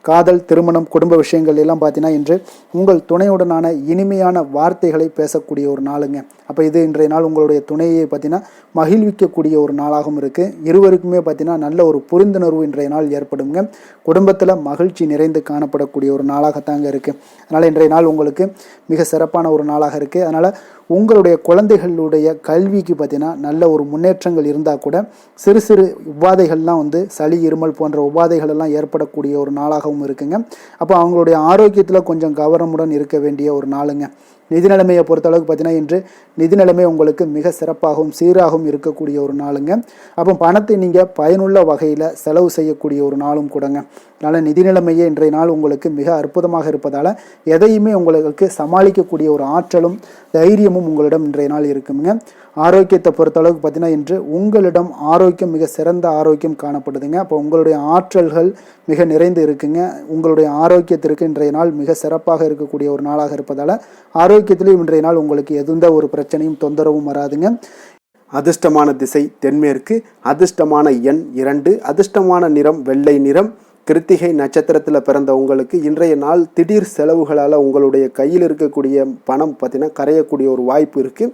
காதல் திருமணம் குடும்ப விஷயங்கள் எல்லாம் பார்த்தீங்கன்னா இன்று உங்கள் துணையுடனான இனிமையான வார்த்தைகளை பேசக்கூடிய ஒரு நாளுங்க. அப்போ இது இன்றைய நாள் உங்களுடைய துணையை பார்த்தீங்கன்னா மகிழ்விக்கக்கூடிய ஒரு நாளாகவும் இருக்குது. இருவருக்குமே பார்த்தீங்கன்னா நல்ல ஒரு புரிந்துணர்வு இன்றைய நாள் ஏற்படுங்க. குடும்பத்தில் மகிழ்ச்சி நிறைந்து காணப்படக்கூடிய ஒரு நாளாகத்தாங்க இருக்குது. அதனால் இன்றைய நாள் உங்களுக்கு மிக சிறப்பான ஒரு நாளாக இருக்குது. அதனால் உங்களுடைய குழந்தைகளுடைய கல்விக்கு பார்த்தீங்கன்னா நல்ல ஒரு முன்னேற்றங்கள் இருந்தால் கூட சிறு சிறு உபாதைகள்லாம் சளி இருமல் போன்ற உபாதைகள் எல்லாம் ஏற்படக்கூடிய ஒரு நாளாகவும் இருக்குங்க. அப்போ அவங்களுடைய ஆரோக்கியத்தில் கொஞ்சம் கவனமுடன் இருக்க வேண்டிய ஒரு நாளுங்க. நிதி நிலைமையை பொறுத்தளவுக்கு பார்த்தீங்கன்னா இன்று நிதி நிலைமை உங்களுக்கு மிக சிறப்பாகவும் சீராகவும் இருக்கக்கூடிய ஒரு நாளுங்க. அப்போ பணத்தை நீங்கள் பயனுள்ள வகையில் செலவு செய்யக்கூடிய ஒரு நாளும் கூடங்க. அதனால் நிதி நிலைமையே இன்றைய நாள் உங்களுக்கு மிக அற்புதமாக இருப்பதால் எதையுமே உங்களுக்கு சமாளிக்கக்கூடிய ஒரு ஆற்றலும் தைரியமும் உங்களிடம் இன்றைய நாள் இருக்குங்க. ஆரோக்கியத்தை பொறுத்தளவுக்கு பார்த்தீங்கன்னா இன்று உங்களிடம் ஆரோக்கியம் மிக சிறந்த ஆரோக்கியம் காணப்படுதுங்க. அப்போ உங்களுடைய ஆற்றல்கள் மிக நிறைந்து இருக்குங்க. உங்களுடைய ஆரோக்கியத்திற்கு இன்றைய நாள் மிக சிறப்பாக இருக்கக்கூடிய ஒரு நாளாக இருப்பதால் ஆரோக்கியத்திலையும் இன்றைய நாள் உங்களுக்கு எந்த ஒரு பிரச்சனையும் தொந்தரவும் வராதுங்க. அதிர்ஷ்டமான திசை தென்மேற்கு, அதிர்ஷ்டமான எண் 2, அதிர்ஷ்டமான நிறம் வெள்ளை நிறம். கிருத்திகை நட்சத்திரத்தில் பிறந்த உங்களுக்கு இன்றைய நாள் திடீர் செலவுகளால் உங்களுடைய கையில் இருக்கக்கூடிய பணம் பார்த்தீங்கன்னா கரையக்கூடிய ஒரு வாய்ப்பு இருக்குது.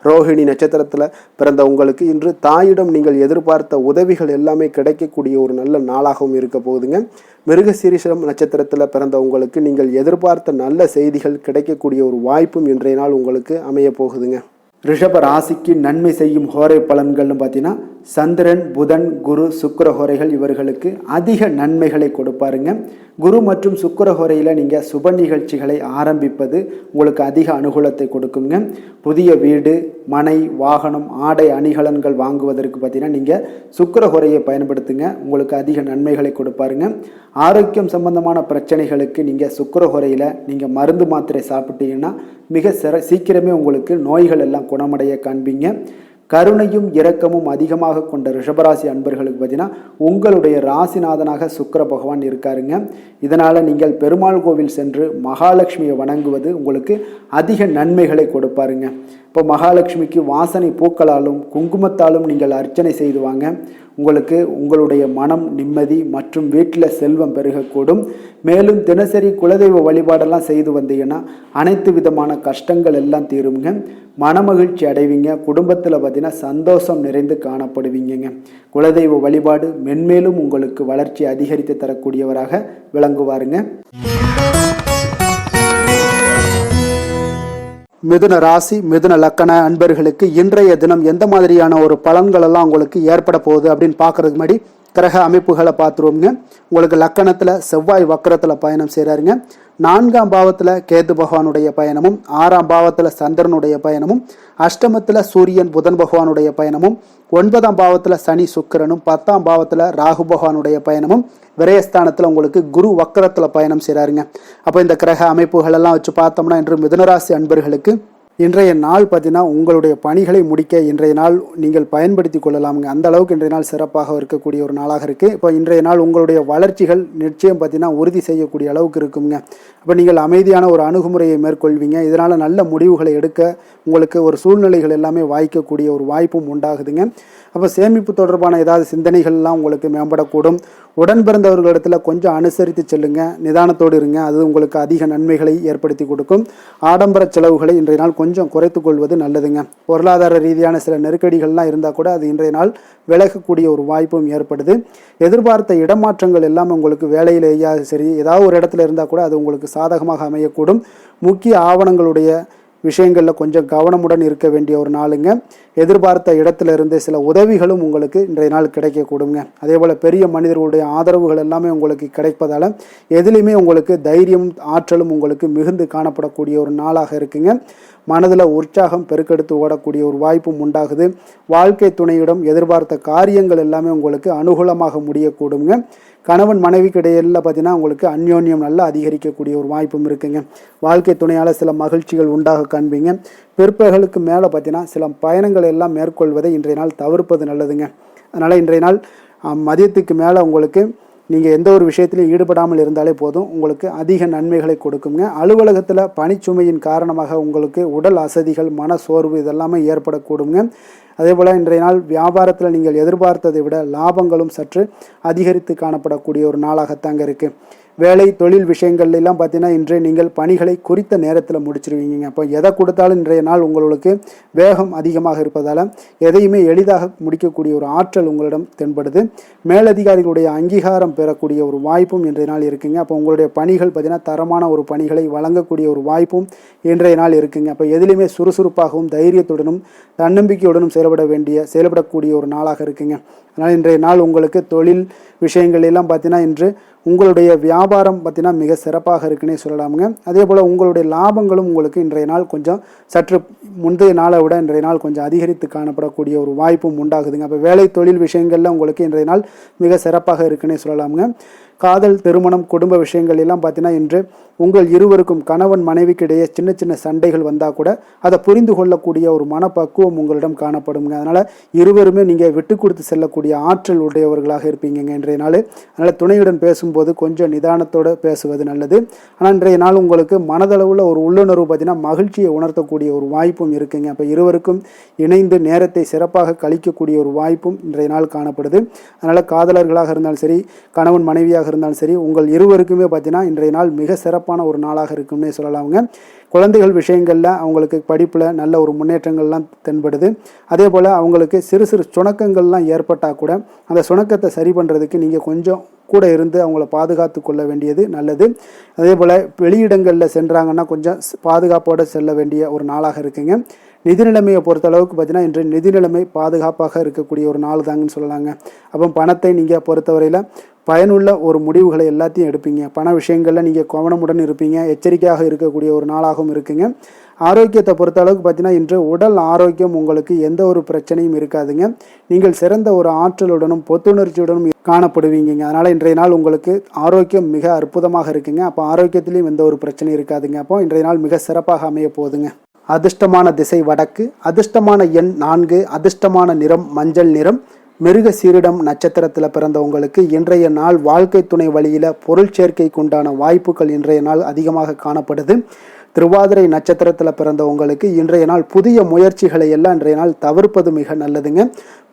ரோஹிணி நட்சத்திரத்தில் பிறந்த உங்களுக்கு இன்று தாயிடம் நீங்கள் எதிர்பார்த்த உதவிகள் எல்லாமே கிடைக்கக்கூடிய ஒரு நல்ல நாளாகவும் இருக்க போகுதுங்க. மிருகசீரிஷம் நட்சத்திரத்தில் பிறந்த உங்களுக்கு நீங்கள் எதிர்பார்த்த நல்ல செய்திகள் கிடைக்கக்கூடிய ஒரு வாய்ப்பும் இன்றைய நாள் உங்களுக்கு அமைய போகுதுங்க. ரிஷப ராசிக்கு நன்மை செய்யும் ஹோரை பலன்கள்னு பார்த்தீங்கன்னா சந்திரன் புதன் குரு சுக்கிர ஹோரைகள் இவர்களுக்கு அதிக நன்மைகளை கொடுப்பாருங்க. குரு மற்றும் சுக்கிர ஹோரையில் நீங்கள் சுப நிகழ்ச்சிகளை ஆரம்பிப்பது உங்களுக்கு அதிக அனுகூலத்தை கொடுக்குங்க. புதிய வீடு மனை வாகனம் ஆடை அணிகலன்கள் வாங்குவதற்கு பார்த்தீங்கன்னா நீங்கள் சுக்கிர ஹோரையை பயன்படுத்துங்க, உங்களுக்கு அதிக நன்மைகளை கொடுப்பாருங்க. ஆரோக்கியம் சம்பந்தமான பிரச்சனைகளுக்கு நீங்கள் சுக்கிர ஹோரையில் நீங்கள் மருந்து மாத்திரை சாப்பிட்டீங்கன்னா மிக சீக்கிரமே உங்களுக்கு நோய்கள் எல்லாம் குணமடைய காண்பீங்க. கருணையும் இரக்கமும் அதிகமாக கொண்ட ரிஷபராசி அன்பர்களுக்கு பார்த்தீங்கன்னா உங்களுடைய ராசிநாதனாக சுக்கிர பகவான் இருக்காருங்க. இதனால் நீங்கள் பெருமாள் கோவில் சென்று மகாலட்சுமியை வணங்குவது உங்களுக்கு அதிக நன்மைகளை கொடுப்பாருங்க. இப்போ மகாலட்சுமிக்கு வாசனை பூக்களாலும் குங்குமத்தாலும் நீங்கள் அர்ச்சனை செய்து வாங்க. உங்களுக்கு உங்களுடைய மனம் நிம்மதி மற்றும் வீட்டில் செல்வம் பெருகக்கூடும். மேலும் தினசரி குலதெய்வ வழிபாடெல்லாம் செய்து வந்தீங்கன்னா அனைத்து விதமான கஷ்டங்கள் எல்லாம் தீருங்க. மனமகிழ்ச்சி அடைவீங்க. குடும்பத்தில் பார்த்தீங்கன்னா சந்தோஷம் நிறைந்து காணப்படுவீங்க. குலதெய்வ வழிபாடு மென்மேலும் உங்களுக்கு வளர்ச்சி அதிகரித்து தரக்கூடியவராக விளங்குவாருங்க. மிதுன ராசி மிதுன லக்கண அன்பர்களுக்கு இன்றைய தினம் எந்த மாதிரியான ஒரு பலன்கள் எல்லாம் உங்களுக்கு ஏற்பட போகுது அப்படின்னு பார்க்கறதுக்கு முன்னாடி கிரக அமைப்புகளை பார்த்துருவோங்க. உங்களுக்கு லக்கணத்தில் செவ்வாய் வக்கரத்தில் பயணம் செய்கிறாருங்க. 4ஆம் பாவத்தில் கேது பகவானுடைய பயணமும் 6ஆம் பாவத்தில் சந்திரனுடைய பயணமும் அஷ்டமத்தில் சூரியன் புதன் பகவானுடைய பயணமும் 9ஆம் பாவத்தில் சனி சுக்கிரனும் 10ஆம் பாவத்தில் ராகு பகவானுடைய பயணமும் விரயஸ்தானத்தில் உங்களுக்கு குரு வக்கரத்தில் பயணம் செய்கிறாருங்க. அப்போ இந்த கிரக அமைப்புகள் எல்லாம் வச்சு பார்த்தோம்னா இன்று மிதுனராசி அன்பர்களுக்கு இன்றைய நாள் பார்த்தீங்கன்னா உங்களுடைய பணிகளை முடிக்க இன்றைய நாள் நீங்கள் பயன்படுத்தி கொள்ளலாமுங்க. அந்த அளவுக்கு இன்றைய நாள் சிறப்பாக இருக்கக்கூடிய ஒரு நாளாக இருக்குது. இப்போ இன்றைய நாள் உங்களுடைய வளர்ச்சிகள் நிச்சயம் பார்த்தீங்கன்னா உறுதி செய்யக்கூடிய அளவுக்கு இருக்குங்க. அப்போ நீங்கள் அமைதியான ஒரு அணுகுமுறையை மேற்கொள்வீங்க. இதனால் நல்ல முடிவுகளை எடுக்க உங்களுக்கு ஒரு சூழ்நிலைகள் எல்லாமே வாய்க்கக்கூடிய ஒரு வாய்ப்பும் உண்டாகுதுங்க. அப்போ சேமிப்பு தொடர்பான ஏதாவது சிந்தனைகள்லாம் உங்களுக்கு மேம்படக்கூடும். உடன் பிறந்தவர்களிடத்தில் கொஞ்சம் அனுசரித்து செல்லுங்க, நிதானத்தோடு இருங்க. அது உங்களுக்கு அதிக நன்மைகளை ஏற்படுத்தி கொடுக்கும். ஆடம்பர செலவுகளை இன்றைய நாள் கொஞ்சம் குறைத்து கொள்வது நல்லதுங்க. பொருளாதார ரீதியான சில நெருக்கடிகள்லாம் இருந்தால் கூட அது இன்றைய நாள் விலகக்கூடிய ஒரு வாய்ப்பும் ஏற்படுது. எதிர்பார்த்த இடமாற்றங்கள் எல்லாம் உங்களுக்கு வேலையிலேயா சரி ஏதாவது ஒரு இடத்துல இருந்தால் கூட அது உங்களுக்கு சாதகமாக அமையக்கூடும். முக்கிய ஆவணங்களுடைய விஷயங்களில் கொஞ்சம் கவனமுடன் இருக்க வேண்டிய ஒரு நாளுங்க. எதிர்பார்த்த இடத்துல இருந்து சில உதவிகளும் உங்களுக்கு இன்றைய நாள் கிடைக்கக்கூடுங்க. அதே போல் பெரிய மனிதர்களுடைய ஆதரவுகள் எல்லாமே உங்களுக்கு கிடைப்பதால் எதுலேயுமே உங்களுக்கு தைரியம் ஆற்றலும் உங்களுக்கு மிகுந்து காணப்படக்கூடிய ஒரு நாளாக இருக்குங்க. மனதில் உற்சாகம் பெருக்கெடுத்து ஓடக்கூடிய ஒரு வாய்ப்பும் உண்டாகுது. வாழ்க்கை துணையிடம் எதிர்பார்த்த காரியங்கள் எல்லாமே உங்களுக்கு அனுகூலமாக முடியக்கூடுங்க. கணவன் மனைவிக்கு இடையில பார்த்தீங்கன்னா உங்களுக்கு அந்யோன்யம் நல்லா அதிகரிக்கக்கூடிய ஒரு வாய்ப்பும் இருக்குங்க. வாழ்க்கை துணையால் சில மகிழ்ச்சிகள் உண்டாக காண்பீங்க. பிற்பகலுக்கு மேலே பார்த்தீங்கன்னா சில பயணங்கள் எல்லாம் மேற்கொள்வதை இன்றைய நாள் தவிர்ப்பது நல்லதுங்க. அதனால் இன்றைய நாள் மதியத்துக்கு மேலே உங்களுக்கு நீங்கள் எந்த ஒரு விஷயத்திலையும் ஈடுபடாமல் இருந்தாலே போதும், உங்களுக்கு அதிக நன்மைகளை கொடுக்குங்க. அலுவலகத்தில் பணிச்சுமையின் காரணமாக உங்களுக்கு உடல் அசதிகள் மன சோர்வு இதெல்லாமே ஏற்படக்கூடுங்க. அதே போல் இன்றைய நாள் வியாபாரத்தில் நீங்கள் எதிர்பார்த்ததை விட லாபங்களும் சற்று அதிகரித்து காணப்படக்கூடிய ஒரு நாளாகத்தாங்க இருக்குது. வேலை தொழில் விஷயங்கள்லாம் பார்த்தீங்கன்னா இன்று நீங்கள் பணிகளை குறித்த நேரத்தில் முடிச்சிருவீங்க. அப்போ எதை கொடுத்தாலும் இன்றைய நாள் உங்களுக்கு வேகம் அதிகமாக இருப்பதால் எதையுமே எளிதாக முடிக்கக்கூடிய ஒரு ஆற்றல் உங்களிடம் தென்படுது. மேலதிகாரிகளுடைய அங்கீகாரம் பெறக்கூடிய ஒரு வாய்ப்பும் இன்றைய நாள் இருக்குங்க. அப்போ உங்களுடைய பணிகள் பார்த்தீங்கன்னா தரமான ஒரு பணிகளை வழங்கக்கூடிய ஒரு வாய்ப்பும் இன்றைய நாள் இருக்குங்க. அப்போ எதிலுமே சுறுசுறுப்பாகவும் தைரியத்துடனும் தன்னம்பிக்கையுடனும் செயல்படக்கூடிய ஒரு நாளாக இருக்குங்க. அதனால் இன்றைய நாள் உங்களுக்கு தொழில் விஷயங்கள் எல்லாம் பார்த்தீங்கன்னா இன்று உங்களுடைய வியாபாரம் பார்த்தீங்கன்னா மிக சிறப்பாக இருக்குன்னே சொல்லலாமுங்க. அதே போல் உங்களுடைய லாபங்களும் உங்களுக்கு இன்றைய நாள் கொஞ்சம் சற்று முந்தைய நாளை விட இன்றைய நாள் கொஞ்சம் அதிகரித்து காணப்படக்கூடிய ஒரு வாய்ப்பும் உண்டாகுதுங்க. அப்போ வேலை தொழில் விஷயங்கள்ல உங்களுக்கு இன்றைய நாள் மிக சிறப்பாக இருக்குன்னே சொல்லலாமுங்க. காதல் திருமணம் குடும்ப விஷயங்கள் எல்லாம் பார்த்தீங்கன்னா இன்று உங்கள் இருவருக்கும் கணவன் மனைவிக்கு இடையே சின்ன சின்ன சண்டைகள் வந்தால் கூட அதை புரிந்து கொள்ளக்கூடிய ஒரு மனப்பக்குவம் உங்களிடம் காணப்படுங்க. அதனால் இருவருமே நீங்கள் விட்டு கொடுத்து செல்லக்கூடிய ஆற்றல் உடையவர்களாக இருப்பீங்க இன்றைய நாள். அதனால் துணையுடன் பேசும்போது கொஞ்சம் நிதானத்தோடு பேசுவது நல்லது. ஆனால் இன்றைய நாள் உங்களுக்கு மனதளவில் ஒரு உள்ளுணர்வு பார்த்தீங்கன்னா மகிழ்ச்சியை உணர்த்தக்கூடிய ஒரு வாய்ப்பும் இருக்குங்க. அப்போ இருவருக்கும் இணைந்து நேரத்தை சிறப்பாக கழிக்கக்கூடிய ஒரு வாய்ப்பும் இன்றைய நாள் காணப்படுது. அதனால் காதலர்களாக இருந்தாலும் சரி கணவன் மனைவியாக இருந்தாலும் சரி உங்கள் இருவருக்குமே பார்த்தீங்கன்னா இன்றைய நாள் மிக சிறப்பான ஒரு நாளாக இருக்கும்னே சொல்லலாமுங்க. குழந்தைகள் விஷயங்களில் அவங்களுக்கு படிப்பில் நல்ல ஒரு முன்னேற்றங்கள்லாம் தென்படுது. அதே போல் அவங்களுக்கு சிறு சிறு சுணக்கங்கள்லாம் ஏற்பட்டால் கூட அந்த சுணக்கத்தை சரி பண்ணுறதுக்கு நீங்கள் கொஞ்சம் கூட இருந்து அவங்கள பாதுகாத்து கொள்ள வேண்டியது நல்லது. அதே போல் வெளியிடங்களில் சென்றாங்கன்னா கொஞ்சம் பாதுகாப்போடு செல்ல வேண்டிய ஒரு நாளாக இருக்குங்க. நிதி நிலைமையை பொறுத்தளவுக்கு பார்த்தீங்கன்னா இன்று நிதி நிலைமை பாதுகாப்பாக இருக்கக்கூடிய ஒரு நாள் தாங்கன்னு சொல்லலாங்க. அப்போ பணத்தை நீங்கள் பொறுத்தவரையில் பயனுள்ள ஒரு முடிவுகளை எல்லாத்தையும் எடுப்பீங்க. பண விஷயங்களில் நீங்கள் கவனமுடன் இருப்பீங்க. எச்சரிக்கையாக இருக்கக்கூடிய ஒரு நாளாகவும் இருக்குங்க. ஆரோக்கியத்தை பொறுத்த அளவுக்கு பார்த்தீங்கன்னா இன்று உடல் ஆரோக்கியம் உங்களுக்கு எந்த ஒரு பிரச்சனையும் இருக்காதுங்க. நீங்கள் சிறந்த ஒரு ஆற்றலுடனும் புத்துணர்ச்சியுடனும் காணப்படுவீங்க. அதனால் இன்றைய நாள் உங்களுக்கு ஆரோக்கியம் மிக அற்புதமாக இருக்குங்க. அப்போ ஆரோக்கியத்திலையும் எந்த ஒரு பிரச்சனையும் இருக்காதுங்க. அப்போ இன்றைய நாள் மிக சிறப்பாக அமைய போகுதுங்க. அதிர்ஷ்டமான திசை வடக்கு, அதிர்ஷ்டமான எண் 4, அதிர்ஷ்டமான நிறம் மஞ்சள் நிறம். மிருக சீரிடம் நட்சத்திரத்தில் பிறந்தவங்களுக்கு இன்றைய நாள் வாழ்க்கை துணை வழியில் பொருள் சேர்க்கைக்கு உண்டான வாய்ப்புகள் இன்றைய நாள் அதிகமாக காணப்படுது. திருவாதிரை நட்சத்திரத்தில் பிறந்தவங்களுக்கு இன்றைய நாள் புதிய முயற்சிகளை எல்லாம் இன்றைய நாள் தவிர்ப்பது மிக நல்லதுங்க.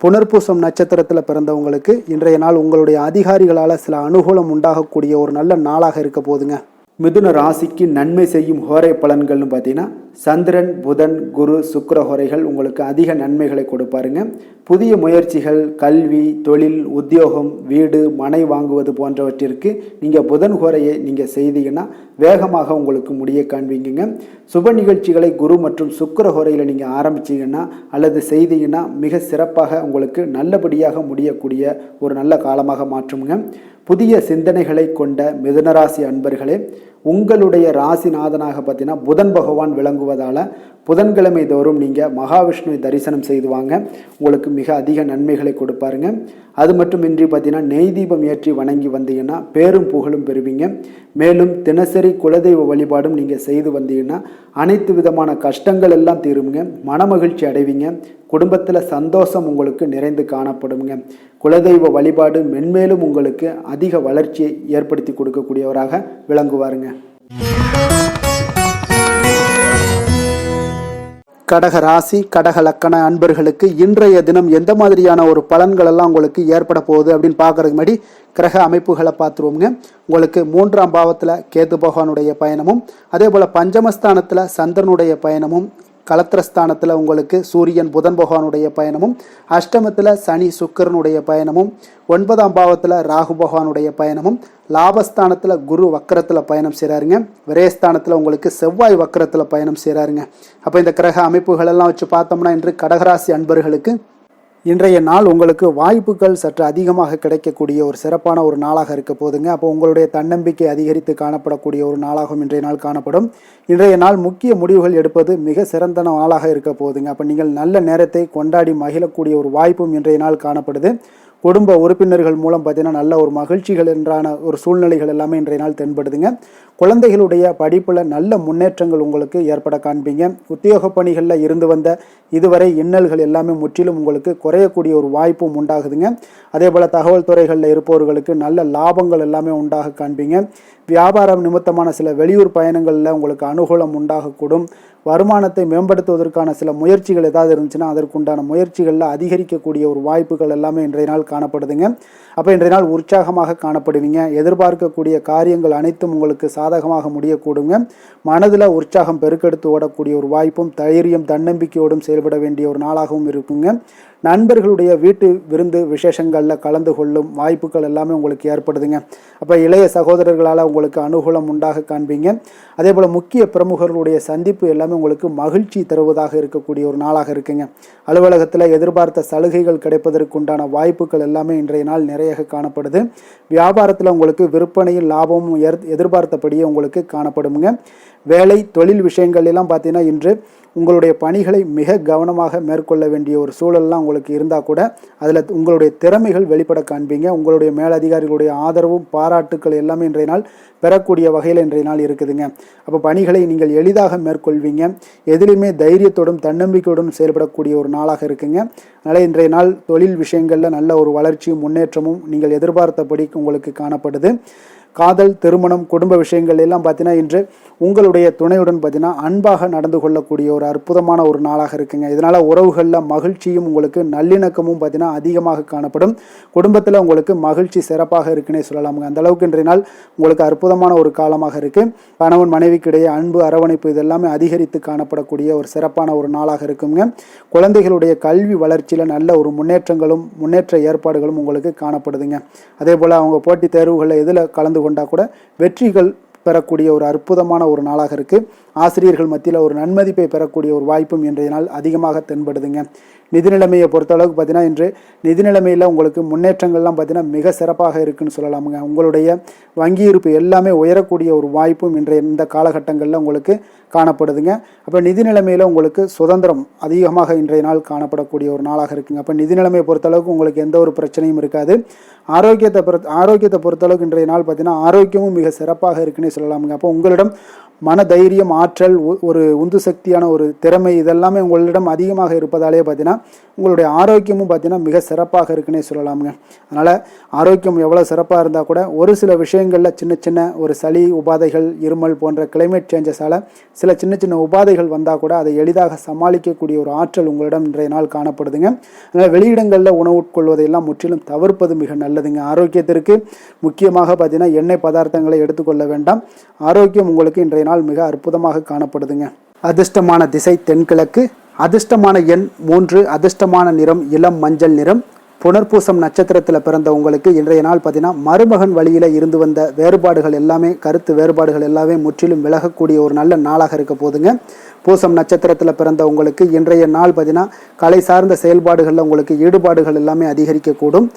புனர்பூசம் நட்சத்திரத்தில் பிறந்தவங்களுக்கு இன்றைய நாள் உங்களுடைய அதிகாரிகளால் சில அனுகூலம் உண்டாகக்கூடிய ஒரு நல்ல நாளாக இருக்க போதுங்க. மிதுன ராசிக்கு நன்மை செய்யும் ஹோரை பலன்கள்னு பார்த்தீங்கன்னா சந்திரன், புதன், குரு, சுக்கிர ஹோரைகள் உங்களுக்கு அதிக நன்மைகளை கொடுப்பாருங்க. புதிய முயற்சிகள், கல்வி, தொழில், உத்தியோகம், வீடு, மனை வாங்குவது போன்றவற்றிற்கு நீங்கள் புதன் ஹோரையை நீங்கள் செய்தீங்கன்னா வேகமாக உங்களுக்கு முடிய காண்பீங்க. சுப நிகழ்ச்சிகளை குரு மற்றும் சுக்கிர ஹோரையில் நீங்கள் ஆரம்பிச்சிங்கன்னா அல்லது செய்தீங்கன்னா மிக சிறப்பாக உங்களுக்கு நல்லபடியாக முடியக்கூடிய ஒரு நல்ல காலமாக மாற்றுங்க. புதிய சிந்தனைகளை கொண்ட மிதுனராசி அன்பர்களே, உங்களுடைய ராசிநாதனாக பார்த்தீங்கன்னா புதன் பகவான் விளங்குவதால் புதன்கிழமை தோறும் நீங்கள் மகாவிஷ்ணுவை தரிசனம் செய்து வாங்க, உங்களுக்கு மிக அதிக நன்மைகளை கொடுப்பாருங்க. அது மட்டுமின்றி பார்த்தீங்கன்னா நெய் தீபம் ஏற்றி வணங்கி வந்தீங்கன்னா பேரும் புகழும் பெறுவீங்க. மேலும் தினசரி குலதெய்வ வழிபாடும் நீங்கள் செய்து வந்தீங்கன்னா அனைத்து விதமான கஷ்டங்கள் எல்லாம் தீருங்க, மனமகிழ்ச்சி அடைவீங்க, குடும்பத்தில் சந்தோஷம் உங்களுக்கு நிறைந்து காணப்படுங்க. குலதெய்வ வழிபாடு மென்மேலும் உங்களுக்கு அதிக வளர்ச்சியை ஏற்படுத்தி கொடுக்கக்கூடியவராக விளங்குவாருங்க. கடக ராசி, கடக லக்கண அன்பர்களுக்கு இன்றைய தினம் எந்த மாதிரியான ஒரு பலன்கள் எல்லாம் உங்களுக்கு ஏற்பட போகுது அப்படின்னு பார்க்கறதுக்கு முன்னாடி கிரக அமைப்புகளை பார்த்துருவோங்க. உங்களுக்கு 3ஆம் பாவத்தில் கேது பகவானுடைய பயணமும், அதே போல் பஞ்சமஸ்தானத்தில் சந்திரனுடைய பயணமும், கலத்திரஸ்தானத்தில் உங்களுக்கு சூரியன் புதன் பகவானுடைய பயணமும், அஷ்டமத்தில் சனி சுக்கிரனுடைய பயணமும், 9ஆம் பாவத்தில் ராகு பகவானுடைய பயணமும், லாபஸ்தானத்தில் குரு வக்கரத்தில் பயணம் செய்கிறாருங்க. விரயஸ்தானத்தில் உங்களுக்கு செவ்வாய் வக்கரத்தில் பயணம் செய்கிறாருங்க. அப்போ இந்த கிரக அமைப்புகள் எல்லாம் வச்சு பார்த்தோம்னா இன்று கடகராசி அன்பர்களுக்கு இன்றைய நாள் உங்களுக்கு வாய்ப்புகள் சற்று அதிகமாக கிடைக்கக்கூடிய ஒரு சிறப்பான ஒரு நாளாக இருக்க போதுங்க. அப்போ உங்களுடைய தன்னம்பிக்கை அதிகரித்து காணப்படக்கூடிய ஒரு நாளாகவும் இன்றைய நாள் காணப்படும். இன்றைய நாள் முக்கிய முடிவுகள் எடுப்பது மிக சிறந்த நாளாக இருக்க போதுங்க. அப்போ நீங்கள் நல்ல நேரத்தை கொண்டாடி மகிழக்கூடிய ஒரு வாய்ப்பும் இன்றைய நாள் காணப்படுது. குடும்ப உறுப்பினர்கள் மூலம் பார்த்தீங்கன்னா நல்ல ஒரு மகிழ்ச்சிகள் என்றான ஒரு சூழ்நிலைகள் எல்லாமே இன்றைய நாள் தென்படுதுங்க. குழந்தைகளுடைய படிப்பில் நல்ல முன்னேற்றங்கள் உங்களுக்கு ஏற்பட காண்பீங்க. உத்தியோக பணிகளில் இருந்து வந்த இதுவரை இன்னல்கள் எல்லாமே முற்றிலும் உங்களுக்கு குறையக்கூடிய ஒரு வாய்ப்பும் உண்டாகுதுங்க. அதே போல் தகவல் துறைகளில் இருப்பவர்களுக்கு நல்ல லாபங்கள் எல்லாமே உண்டாக காண்பீங்க. வியாபாரம் நிமித்தமான சில வெளியூர் பயணங்களில் உங்களுக்கு அனுகூலம் உண்டாகக்கூடும். வருமானத்தை மேம்படுத்துவதற்கான சில முயற்சிகள் ஏதாவது இருந்துச்சுன்னா அதற்குண்டான முயற்சிகளில் அதிகரிக்கக்கூடிய ஒரு வாய்ப்புகள் எல்லாமே இன்றைய நாள் காணப்படுதுங்க. அப்போ இன்றைய நாள் உற்சாகமாக காணப்படுவீங்க. எதிர்பார்க்கக்கூடிய காரியங்கள் அனைத்தும் உங்களுக்கு சாதகமாக முடியக்கூடுங்க. மனதில் உற்சாகம் பெருக்கெடுத்து ஓடக்கூடிய ஒரு வாய்ப்பும் தைரியம் தன்னம்பிக்கையோடும் செயல்பட வேண்டிய ஒரு நாளாகவும் இருக்குங்க. நண்பர்களுடைய வீட்டு விருந்து விசேஷங்களில் கலந்து கொள்ளும் வாய்ப்புகள் எல்லாமே உங்களுக்கு ஏற்படுதுங்க. அப்போ இளைய சகோதரர்களால் உங்களுக்கு அனுகூலம் உண்டாக காண்பீங்க. அதே போல் முக்கிய பிரமுகர்களுடைய சந்திப்பு எல்லாமே உங்களுக்கு மகிழ்ச்சி தருவதாக இருக்கக்கூடிய ஒரு நாளாக இருக்குங்க. அலுவலகத்தில் எதிர்பார்த்த சலுகைகள் கிடைப்பதற்குண்டான வாய்ப்புகள் எல்லாமே இன்றைய நாள் நிறைய காணப்படுது. வியாபாரத்தில் உங்களுக்கு விற்பனையில் லாபமும் எதிர்பார்த்தபடியே உங்களுக்கு காணப்படுங்க. வேலை தொழில் விஷயங்கள் எல்லாம் பார்த்தீங்கன்னா இன்று உங்களுடைய பணிகளை மிக கவனமாக மேற்கொள்ள வேண்டிய ஒரு சூழல்லாம் உங்களுக்கு இருந்தால் கூட அதில் உங்களுடைய திறமைகள் வெளிப்பட காண்பீங்க. உங்களுடைய மேலதிகாரிகளுடைய ஆதரவும் பாராட்டுக்கள் எல்லாமே இன்றைய நாள் பெறக்கூடிய வகையில் இன்றைய நாள் இருக்குதுங்க. அப்போ பணிகளை நீங்கள் எளிதாக மேற்கொள்வீங்க. எதிலுமே தைரியத்தோடும் தன்னம்பிக்கையோடும் செயல்படக்கூடிய ஒரு நாளாக இருக்குங்க. அதனால் இன்றைய நாள் தொழில் விஷயங்களில் நல்ல ஒரு வளர்ச்சியும் முன்னேற்றமும் நீங்கள் எதிர்பார்த்தபடி உங்களுக்கு காணப்படுது. காதல், திருமணம், குடும்ப விஷயங்கள் எல்லாம் பார்த்தீங்கன்னா இன்று உங்களுடைய துணையுடன் பார்த்தீங்கன்னா அன்பாக நடந்து கொள்ளக்கூடிய ஒரு அற்புதமான ஒரு நாளாக இருக்குங்க. இதனால் உறவுகளில் மகிழ்ச்சியும் உங்களுக்கு நல்லிணக்கமும் பார்த்தீங்கன்னா அதிகமாக காணப்படும். குடும்பத்தில் உங்களுக்கு மகிழ்ச்சி சிறப்பாக இருக்குன்னே சொல்லலாமுங்க. அந்த அளவுக்கு இன்றைய நாள் உங்களுக்கு அற்புதமான ஒரு காலமாக இருக்குது. கணவன் மனைவிக்கிடையே அன்பு, அரவணைப்பு இதெல்லாமே அதிகரித்து காணப்படக்கூடிய ஒரு சிறப்பான ஒரு நாளாக இருக்குங்க. குழந்தைகளுடைய கல்வி வளர்ச்சியில் நல்ல ஒரு முன்னேற்ற ஏற்பாடுகளும் உங்களுக்கு காணப்படுதுங்க. அதே போல் அவங்க போட்டித் தேர்வுகளில் எதில் கலந்து கொண்டா கூட வெற்றிகள் பெறக்கூடிய ஒரு அற்புதமான ஒரு நாளாக இருக்குது. ஆசிரியர்கள் மத்தியில் ஒரு நன்மதிப்பை பெறக்கூடிய ஒரு வாய்ப்பும் இன்றைய நாள் அதிகமாக தென்படுதுங்க. நிதி நிலைமையை பொறுத்தளவுக்கு பார்த்தீங்கன்னா இன்று நிதி நிலைமையில் உங்களுக்கு முன்னேற்றங்கள்லாம் பார்த்தீங்கன்னா மிக சிறப்பாக இருக்குன்னு சொல்லலாமுங்க. உங்களுடைய வங்கி இருப்பு எல்லாமே உயரக்கூடிய ஒரு வாய்ப்பும் இன்றைய இந்த காலகட்டங்களில் உங்களுக்கு காணப்படுதுங்க. அப்போ நிதி நிலைமையில் உங்களுக்கு சுதந்திரம் அதிகமாக இன்றைய நாள் காணப்படக்கூடிய ஒரு நாளாக இருக்குங்க. அப்போ நிதி நிலைமையை பொறுத்தளவுக்கு உங்களுக்கு எந்த ஒரு பிரச்சனையும் இருக்காது. ஆரோக்கியத்தை பொறுத்தளவுக்கு இன்றைய நாள் பார்த்தீங்கன்னா ஆரோக்கியமும் மிக சிறப்பாக இருக்குன்னே சொல்லலாமுங்க. அப்போ உங்களிடம் மன தைரியம் ஆற்றல், ஒரு உந்து சக்தியான ஒரு திறமை இதெல்லாமே உங்களிடம் அதிகமாக இருப்பதாலே பார்த்தீங்கன்னா உங்களுடைய ஆரோக்கியமும் பார்த்தீங்கன்னா மிக சிறப்பாக இருக்குன்னே சொல்லலாமுங்க. அதனால் ஆரோக்கியம் எவ்வளோ சிறப்பாக இருந்தால் கூட ஒரு சில விஷயங்களில் சின்ன சின்ன ஒரு சளி உபாதைகள், இருமல் போன்ற கிளைமேட் சேஞ்சஸால் சில சின்ன சின்ன உபாதைகள் வந்தால் கூட அதை எளிதாக சமாளிக்கக்கூடிய ஒரு ஆற்றல் உங்களிடம் இன்றைய நாள் காணப்படுதுங்க. அதனால் வெளியிடங்களில் உணவு உட்கொள்வதையெல்லாம் முற்றிலும் தவிர்ப்பது மிக நல்லதுங்க. ஆரோக்கியத்திற்கு முக்கியமாக பார்த்தீங்கன்னா எண்ணெய் பதார்த்தங்களை எடுத்துக்கொள்ள வேண்டாம். ஆரோக்கியம் உங்களுக்கு இன்றைய நாள் மிக அற்புதமாக காணப்படுதுங்க. அதிர்ஷ்டமான திசை தென்கிழக்கு, அதிர்ஷ்டமான எண் 3, அதிர்ஷ்டமான நிறம் இளம் மஞ்சள் நிறம். புனர்பூசம் நட்சத்திரத்தில் பிறந்த உங்களுக்கு இன்றைய நாள் பார்த்தீங்கன்னா மருமகன் வழியில் இருந்து வந்த வேறுபாடுகள் எல்லாமே, கருத்து வேறுபாடுகள் எல்லாமே முற்றிலும் விலகக்கூடிய ஒரு நல்ல நாளாக இருக்க போதுங்க. பூசம் நட்சத்திரத்தில் பிறந்த உங்களுக்கு இன்றைய நாள் பார்த்தீங்கன்னா கலை சார்ந்த செயல்பாடுகளில் உங்களுக்கு ஈடுபாடுகள் எல்லாமே அதிகரிக்கக்கூடும்.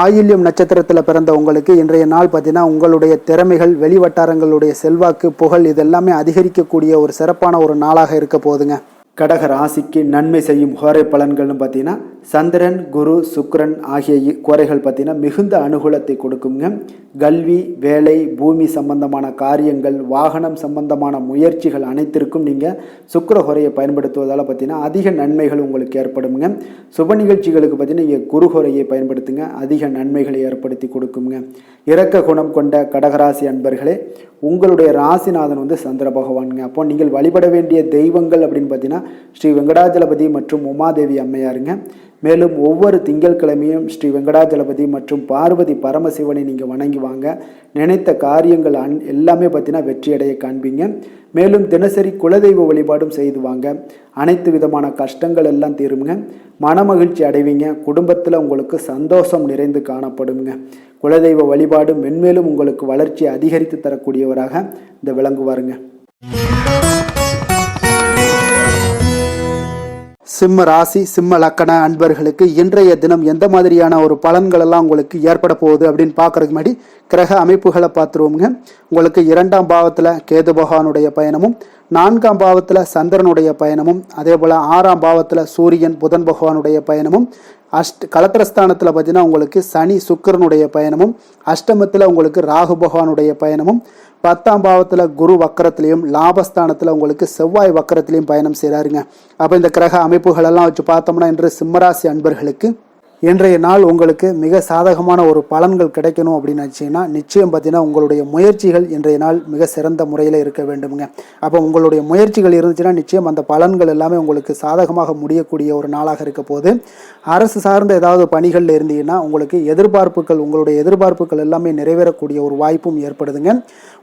ஆயில்யம் நட்சத்திரத்தில் பிறந்த உங்களுக்கு இன்றைய நாள் பார்த்தீங்கன்னா உங்களுடைய திறமைகள், வெளிவட்டாரங்களுடைய செல்வாக்கு, புகழ் இதெல்லாமே அதிகரிக்கக்கூடிய ஒரு சிறப்பான ஒரு நாளாக இருக்க போதுங்க. கடக ராசிக்கு நன்மை செய்யும் ஹோரை பலன்கள்னு பார்த்தீங்கன்னா சந்திரன், குரு, சுக்கிரன் ஆகிய கோரைகள் பார்த்தீங்கன்னா மிகுந்த அனுகூலத்தை கொடுக்குங்க. கல்வி, வேலை, பூமி சம்பந்தமான காரியங்கள், வாகனம் சம்பந்தமான முயற்சிகள் அனைத்திற்கும் நீங்கள் சுக்கிர ஹோரையை பயன்படுத்துவதால் பார்த்தீங்கன்னா அதிக நன்மைகள் உங்களுக்கு ஏற்படுங்க. சுப நிகழ்ச்சிகளுக்கு பார்த்தீங்கன்னா நீங்கள் குரு ஹோரையை பயன்படுத்துங்க, அதிக நன்மைகளை ஏற்படுத்தி கொடுக்குங்க. இரக்க குணம் கொண்ட கடகராசி அன்பர்களே, உங்களுடைய ராசிநாதன் சந்திர பகவானுங்க. அப்போ நீங்கள் வழிபட வேண்டிய தெய்வங்கள் அப்படின்னு பார்த்தீங்கன்னா ஸ்ரீ வெங்கடாஜலபதி மற்றும் உமாதேவி அம்மையாருங்க. மேலும் ஒவ்வொரு திங்கட்கிழமையும் ஸ்ரீ வெங்கடாஜலபதி மற்றும் பார்வதி பரமசிவனை நீங்கள் வணங்கி வாங்க. நினைத்த காரியங்கள் எல்லாமே பார்த்தீங்கன்னா வெற்றியடைய காண்பீங்க. மேலும் தினசரி குலதெய்வ வழிபாடும் செய்து வாங்க. அனைத்து விதமான கஷ்டங்கள் எல்லாம் தீருங்க. மனமகிழ்ச்சி அடைவீங்க. குடும்பத்தில் உங்களுக்கு சந்தோஷம் நிறைந்து காணப்படுங்க. குலதெய்வ வழிபாடு மென்மேலும் உங்களுக்கு வளர்ச்சி அதிகரித்து தரக்கூடியவராக இந்த விளங்குவாருங்க. சிம்ம ராசி, சிம்ம லக்கண அன்பர்களுக்கு இன்றைய தினம் எந்த மாதிரியான ஒரு பலன்கள் எல்லாம் உங்களுக்கு ஏற்பட போகுது அப்படின்னு பார்க்கறதுக்கு முன்னாடி கிரக அமைப்புகளை பார்த்துருவோங்க. உங்களுக்கு 2ஆம் பாவத்தில் கேது பகவானுடைய பயணமும், 4ஆம் பாவத்தில் சந்திரனுடைய பயணமும், அதே போல் 6ஆம் பாவத்தில் சூரியன் புதன் பகவானுடைய பயணமும், கலத்திரஸ்தானத்தில் பார்த்தீங்கன்னா உங்களுக்கு சனி சுக்கிரனுடைய பயணமும், அஷ்டமத்தில் உங்களுக்கு ராகு பகவானுடைய பயணமும், 10ஆம் பாவத்தில் குரு வக்கரத்திலையும், லாபஸ்தானத்தில் உங்களுக்கு செவ்வாய் வக்கரத்திலையும் பயணம் செய்கிறாருங்க. அப்போ இந்த கிரக அமைப்புகளெல்லாம் வச்சு பார்த்தோம்னா இன்று சிம்மராசி அன்பர்களுக்கு இன்றைய நாள் உங்களுக்கு மிக சாதகமான ஒரு பலன்கள் கிடைக்கணும் அப்படின்னு நினச்சிங்கன்னா நிச்சயம் பார்த்தீங்கன்னா உங்களுடைய முயற்சிகள் இன்றைய நாள் மிக சிறந்த முறையில் இருக்க வேண்டுமுங்க. அப்போ உங்களுடைய முயற்சிகள் இருந்துச்சுன்னா நிச்சயம் அந்த பலன்கள் எல்லாமே உங்களுக்கு சாதகமாக முடியக்கூடிய ஒரு நாளாக இருக்க போது. அரசு சார்ந்த ஏதாவது பணிகளில் இருந்தீங்கன்னா உங்களுக்கு உங்களுடைய எதிர்பார்ப்புகள் எல்லாமே நிறைவேறக்கூடிய ஒரு வாய்ப்பும் ஏற்படுதுங்க.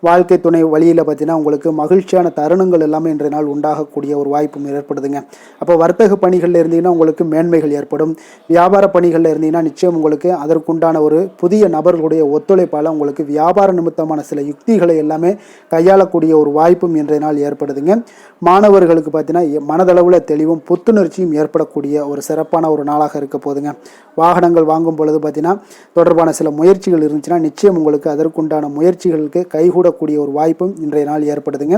வாழ்க்கை துணை வழியில் பார்த்தீங்கன்னா உங்களுக்கு மகிழ்ச்சியான தருணங்கள் எல்லாமே இன்றைய நாள் உண்டாகக்கூடிய ஒரு வாய்ப்பும் ஏற்படுதுங்க. அப்போ வர்த்தக பணிகளில் இருந்தீங்கன்னா உங்களுக்கு மேன்மைகள் ஏற்படும். வியாபார பணிகளில் இருந்தீங்கன்னா நிச்சயம் உங்களுக்கு அதற்குண்டான ஒரு புதிய நபர்களுடைய ஒத்துழைப்பால் உங்களுக்கு வியாபார நிமித்தமான சில யுக்திகளை எல்லாமே கையாளக்கூடிய ஒரு வாய்ப்பும் இன்றைய நாள் ஏற்படுதுங்க. மாணவர்களுக்கு பார்த்தீங்கன்னா மனதளவில் தெளிவும் புத்துணர்ச்சியும் ஏற்படக்கூடிய ஒரு சிறப்பான ஒரு நாளாக இருக்க போதுங்க. வாகனங்கள் வாங்கும் பொழுது பார்த்தீங்கன்னா தொடர்பான சில முயற்சிகள் இருந்துச்சுன்னா நிச்சயம் உங்களுக்கு அதற்குண்டான முயற்சிகளுக்கு கைகூடக்கூடிய ஒரு வாய்ப்பும் இன்றைய நாள் ஏற்படுதுங்க.